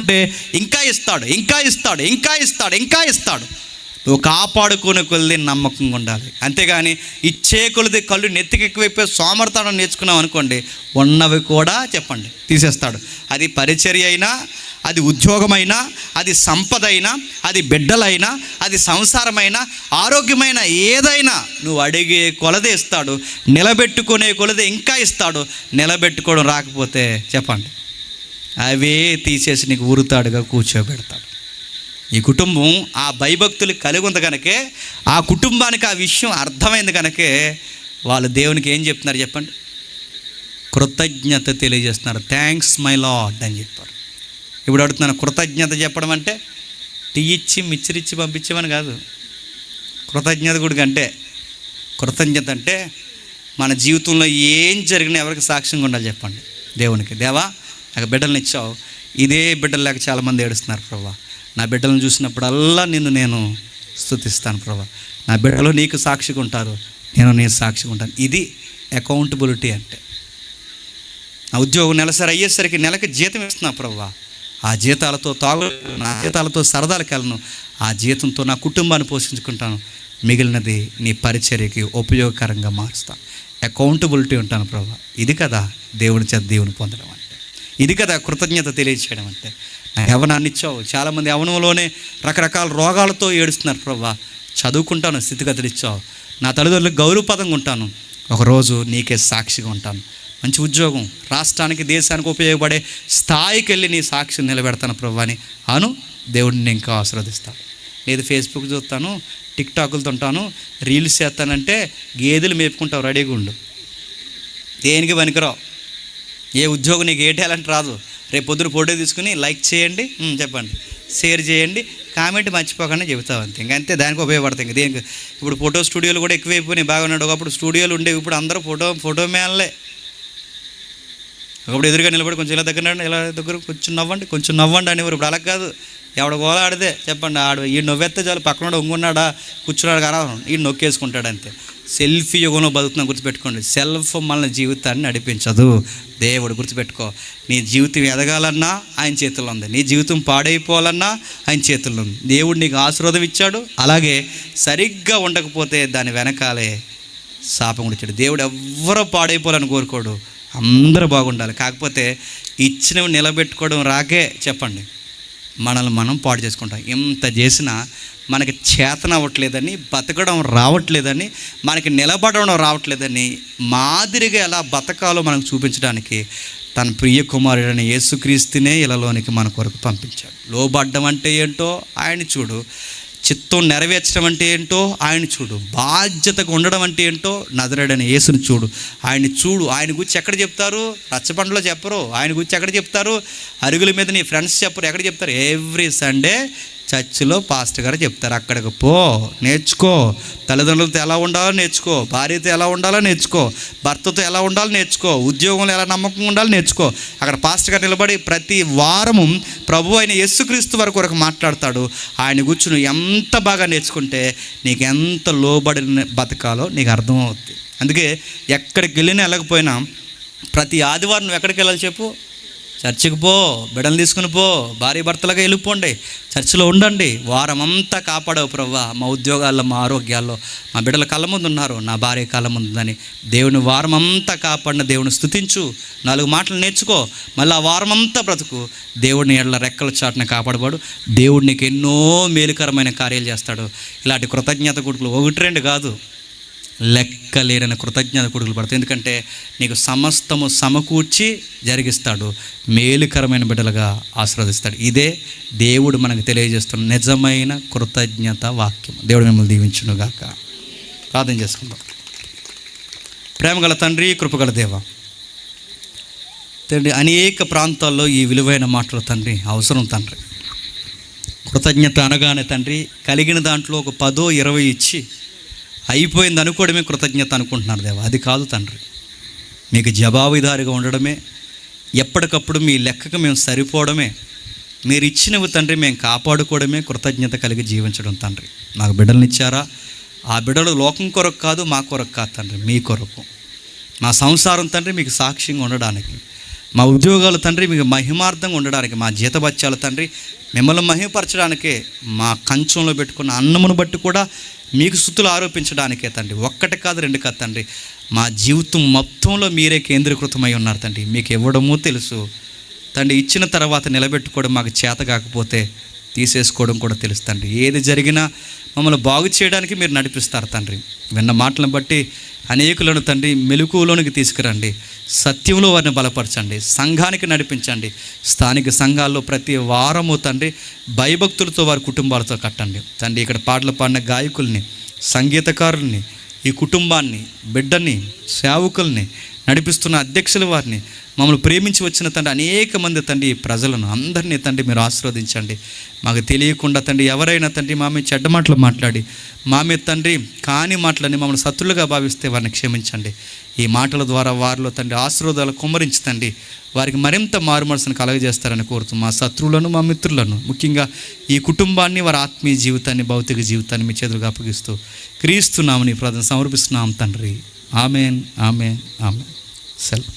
అంటే ఇంకా ఇస్తాడు. నువ్వు కాపాడుకునే కొలిది నమ్మకంగా ఉండాలి. అంతేగాని ఇచ్చే కొలిది కళ్ళు నెత్తికెక్కువైపోయి సోమర్తనం నేర్చుకున్నాం అనుకోండి, ఉన్నవి కూడా చెప్పండి తీసేస్తాడు. అది పరిచర్య అయినా, అది ఉద్యోగమైనా, అది సంపద అయినా, అది బిడ్డలైనా, అది సంసారమైనా, ఆరోగ్యమైన ఏదైనా నువ్వు అడిగే కొలది ఇస్తాడు. నిలబెట్టుకునే కొలది ఇంకా ఇస్తాడు. నిలబెట్టుకోవడం రాకపోతే చెప్పండి అవే తీసేసి నీకు ఊరుతాడుగా కూర్చోబెడతాడు. ఈ కుటుంబం ఆ భయభక్తులు కలిగి ఉంది కనుకే, ఆ కుటుంబానికి ఆ విషయం అర్థమైంది కనుకే వాళ్ళు దేవునికి ఏం చెప్తున్నారు చెప్పండి? కృతజ్ఞత తెలియజేస్తున్నారు. థ్యాంక్స్ మై లార్డ్ అని చెప్పారు. ఇప్పుడు అడుగుతున్నాను, కృతజ్ఞత చెప్పడం అంటే టీ ఇచ్చి మిచ్చిరిచ్చి పంపించేమని కాదు. కృతజ్ఞత గుడికి అంటే, కృతజ్ఞత అంటే మన జీవితంలో ఏం జరిగినా ఎవరికి సాక్ష్యంగా ఉండాలి చెప్పండి దేవునికి. దేవా నాకు బిడ్డలను ఇచ్చావు, ఇదే బిడ్డలు లేక చాలామంది ఏడుస్తున్నారు ప్రభా. నా బిడ్డలను చూసినప్పుడల్లా నేను స్తుతిస్తాను ప్రభా. నా బిడ్డలు నీకు సాక్షిగా ఉంటారు, నేను నీ సాక్షిగా ఉంటాను. ఇది అకౌంటబిలిటీ అంటే. నా ఉద్యోగం నెలసరి అయ్యేసరికి నెలకి జీతం ఇస్తున్నా ప్రభా. ఆ జీతాలతో నా జీతాలతో సరదాలకు వెళ్ళను. ఆ జీతంతో నా కుటుంబాన్ని పోషించుకుంటాను. మిగిలినది నీ పరిచర్యకి ఉపయోగకరంగా మారుస్తాను. అకౌంటబిలిటీ ఉంటాను ప్రభా. ఇది కదా దేవుని చేత దేవుని పొందడం అంటే. ఇది కదా కృతజ్ఞత తెలియచేయడం అంటే. నా యవ్వనాన్ని ఇచ్చావు. చాలామంది యవ్వనంలోనే రకరకాల రోగాలతో ఏడుస్తున్నారు ప్రభా. చదువుకుంటాను, స్థితిగతులు ఇచ్చావు. నా తల్లిదండ్రులకు గౌరవపదంగా ఉంటాను. ఒకరోజు నీకే సాక్షిగా ఉంటాను. మంచి ఉద్యోగం, రాష్ట్రానికి దేశానికి ఉపయోగపడే స్థాయికి వెళ్ళి నీ సాక్షి నిలబెడతాను ప్రభా అని దేవుడిని ఇంకా ఆశీర్వదిస్తాను. లేదు ఫేస్బుక్ చూస్తాను, టిక్టాకులతో ఉంటాను, రీల్స్ చేస్తానంటే గేదెలు మేపుకుంటావు, రెడీగా ఉండు. దేనికి పనికిరావు. ఏ ఉద్యోగం నీకు ఏ టాలెంట్ రాదు. రేపు పొద్దున ఫోటో తీసుకుని లైక్ చేయండి, చెప్పండి, షేర్ చేయండి, కామెంట్ మర్చిపోకుండా చెబుతావు అంతే. ఇంకంతే, దానికి ఉపయోగపడతాయి. ఇంకా దేనికి ఇప్పుడు ఫోటో స్టూడియోలు కూడా ఎక్కువైపోయినాయి. బాగున్నాడు. ఒకప్పుడు స్టూడియోలు ఉండేవి, ఇప్పుడు అందరూ ఫోటో మ్యాన్లే. ఒకప్పుడు ఎదురుగా నిలబడి కొంచెం ఇలా దగ్గర కొంచెం నవ్వండి అనేవారు. ఇప్పుడు అలా కాదు. ఎవడ గోల ఆడితే చెప్పండి, ఈ నవ్వెత్తే చాలు, పక్కన ఉంగున్నాడా కూర్చున్నాడు కదా, ఈ నొక్కేసుకుంటాడు అంతే. సెల్ఫీ యుగంలో బతుకుతున్నాం, గుర్తుపెట్టుకోండి. సెల్ఫ్ మన జీవితాన్ని నడిపించదు. దేవుడు గుర్తుపెట్టుకో. నీ జీవితం ఎదగాలన్నా ఆయన చేతుల్లో ఉంది, నీ జీవితం పాడైపోవాలన్నా ఆయన చేతుల్లో ఉంది. దేవుడు నీకు ఆశీర్వాదం ఇచ్చాడు. అలాగే సరిగ్గా ఉండకపోతే దాని వెనకాలే శాపం కూడా ఇచ్చాడు. దేవుడు ఎవ్వరూ పాడైపోవాలని కోరుకోడు, అందరూ బాగుండాలి. కాకపోతే ఇచ్చినవి నిలబెట్టుకోవడం రాకే చెప్పండి మనల్ని మనం పాడు చేసుకుంటాం. ఎంత చేసినా మనకి చేతన అవ్వట్లేదని, బతకడం రావట్లేదని, మనకి నిలబడడం రావట్లేదని, మాదిరిగా ఎలా బతకాలో మనకు చూపించడానికి తన ప్రియ కుమారుడైన యేసుక్రీస్తునే ఇలాలోనికి మన కొరకు పంపించాడు. లోబడ్డం అంటే ఏంటో ఆయన చూడు, చిత్తం నెరవేర్చడం అంటే ఏంటో ఆయన చూడు, బాధ్యతగా ఉండడం అంటే ఏంటో నజరేయుడైన యేసుని చూడు. ఆయన చూడు. ఆయన గురించి ఎక్కడ చెప్తారు? రచ్చబండలో చెప్పరు. ఆయన గురించి ఎక్కడ చెప్తారు? అరుగుల మీద నీ ఫ్రెండ్స్ చెప్పరు. ఎక్కడ చెప్తారు? ఎవ్రీ సండే చర్చిలో పాస్టర్ గారు చెప్తారు. అక్కడికి పో, నేర్చుకో. తల్లిదండ్రులతో ఎలా ఉండాలో నేర్చుకో, భార్యతో ఎలా ఉండాలో నేర్చుకో, భర్తతో ఎలా ఉండాలో నేర్చుకో, ఉద్యోగంలో ఎలా నమ్మకంగా ఉండాలో నేర్చుకో. అక్కడ పాస్టర్ గారు నిలబడి ప్రతి వారము ప్రభు అయిన యేసుక్రీస్తు వారి కొరకు మాట్లాడతాడు. ఆయన గురించి నువ్వు ఎంత బాగా నేర్చుకుంటే నీకు ఎంత లోబడిన బతకాలో నీకు అర్థమవుతుంది. అందుకే ఎక్కడికి వెళ్ళినా వెళ్ళకపోయినా ప్రతి ఆదివారం నువ్వు ఎక్కడికి వెళ్ళాలి చెప్పు? చర్చికి పో, బిడ్డలు తీసుకుని పో, భార్య భర్తలుగా వెళ్ళిపోండి, చర్చిలో ఉండండి. వారం అంతా కాపాడవు ప్రభా. మా ఉద్యోగాల్లో, మా ఆరోగ్యాల్లో, మా బిడ్డల కళ్ళ ముందు ఉన్నారు, నా భార్య కళ్ళ ముందు ఉందని దేవుని వారం అంతా కాపాడిన దేవుని స్తుతించు. 4 మాటలు నేర్చుకో. మళ్ళీ ఆ వారం అంతా బ్రతుకు. దేవుడిని ఎడల రెక్కల చాటున కాపాడబడు. దేవుడు నీకు ఎన్నో మేలుకరమైన కార్యాలు చేస్తాడు. ఇలాంటి కృతజ్ఞత కొడుకులు 1-2 కాదు, లెక్కలేరని కృతజ్ఞత కొడుకులు పడతాయి. ఎందుకంటే నీకు సమస్తము సమకూర్చి జరిగిస్తాడు, మేలుకరమైన బిడ్డలుగా ఆశీర్వదిస్తాడు. ఇదే దేవుడు మనకు తెలియజేస్తున్న నిజమైన కృతజ్ఞత వాక్యం. దేవుడు మిమ్మల్ని దీవించునుగాక. ప్రార్థన చేసుకుందాం. ప్రేమగల తండ్రి, కృపగల దేవ తండ్రి, అనేక ప్రాంతాల్లో ఈ విలువైన మాటలు తండ్రి అవసరం తండ్రి. కృతజ్ఞత అనగానే తండ్రి కలిగిన దాంట్లో ఒక 10, 20 ఇచ్చి అయిపోయింది అనుకోవడమే కృతజ్ఞత అనుకుంటున్నారు దేవా. అది కాదు తండ్రి, మీకు జవాబుదారిగా ఉండడమే, ఎప్పటికప్పుడు మీ లెక్కకు మేము సరిపోవడమే, మీరు ఇచ్చినవి తండ్రి మేము కాపాడుకోవడమే కృతజ్ఞత కలిగి జీవించడం తండ్రి. నాకు బిడ్డలను ఇచ్చారా, ఆ బిడ్డలు లోకం కొరకు కాదు, మా కొరకు కాదు తండ్రి, మీ కొరకు. మా సంసారం తండ్రి మీకు సాక్ష్యంగా ఉండడానికి, మా ఉద్యోగాలు తండ్రి మీకు మహిమార్థంగా ఉండడానికి, మా జీతభత్యాలు తండ్రి మిమ్మల్ని మహిమపరచడానికే, మా కంచంలో పెట్టుకున్న అన్నమును బట్టి కూడా మీకు స్తుతులు ఆరోపించడానికే తండ్రి. 1 కాదు 2 కాదు తండ్రి, మా జీవితం మొత్తంలో మీరే కేంద్రీకృతమై ఉన్నారు తండ్రి. మీకు ఇవ్వడమూ తెలుసు తండ్రి, ఇచ్చిన తర్వాత నిలబెట్టుకోవడం మాకు చేత కాకపోతే తీసేసుకోవడం కూడా తెలుసు తండ్రి. ఏది జరిగినా మమ్మల్ని బాగు చేయడానికి మీరు నడిపిస్తారు తండ్రి. విన్న మాటలను బట్టి అనేకులను తండ్రి మెలకువలోనికి తీసుకురండి, సత్యంలో వారిని బలపరచండి, సంఘానికి నడిపించండి. స్థానిక సంఘాల్లో ప్రతి వారము తండ్రి భయభక్తులతో వారి కుటుంబాలతో కట్టండి తండ్రి. ఇక్కడ పాటలు పాడిన గాయకుల్ని, సంగీతకారుల్ని, ఈ కుటుంబాన్ని, బిడ్డని, సేవకుల్ని నడిపిస్తున్న అధ్యక్షుల వారిని, మమ్మల్ని ప్రేమించి వచ్చిన తండ్రి అనేక మంది తండ్రి ప్రజలను అందరినీ తండ్రి మీరు ఆశీర్వదించండి. మాకు తెలియకుండా తండ్రి ఎవరైనా తండ్రి మా మీద చెడ్డ మాటలు మాట్లాడి, మా మీద తండ్రి కాని మాటలని మమ్మల్ని శత్రులుగా భావిస్తే వారిని క్షమించండి. ఈ మాటల ద్వారా వారిలో తండ్రి ఆశీర్వాదాలు కుమ్మరించి తండ్రి వారికి మరింత మారుమనసును కలగజేస్తారని కోరుతూ మా శత్రువులను, మా మిత్రులను, ముఖ్యంగా ఈ కుటుంబాన్ని, వారి ఆత్మీయ జీవితాన్ని, భౌతిక జీవితాన్ని మీ చేతులుగా అప్పగిస్తూ క్రీస్తు నామమున ఈ ప్రార్థన సమర్పిస్తున్నాం తండ్రి. Amen, amen, amen. సెలవు.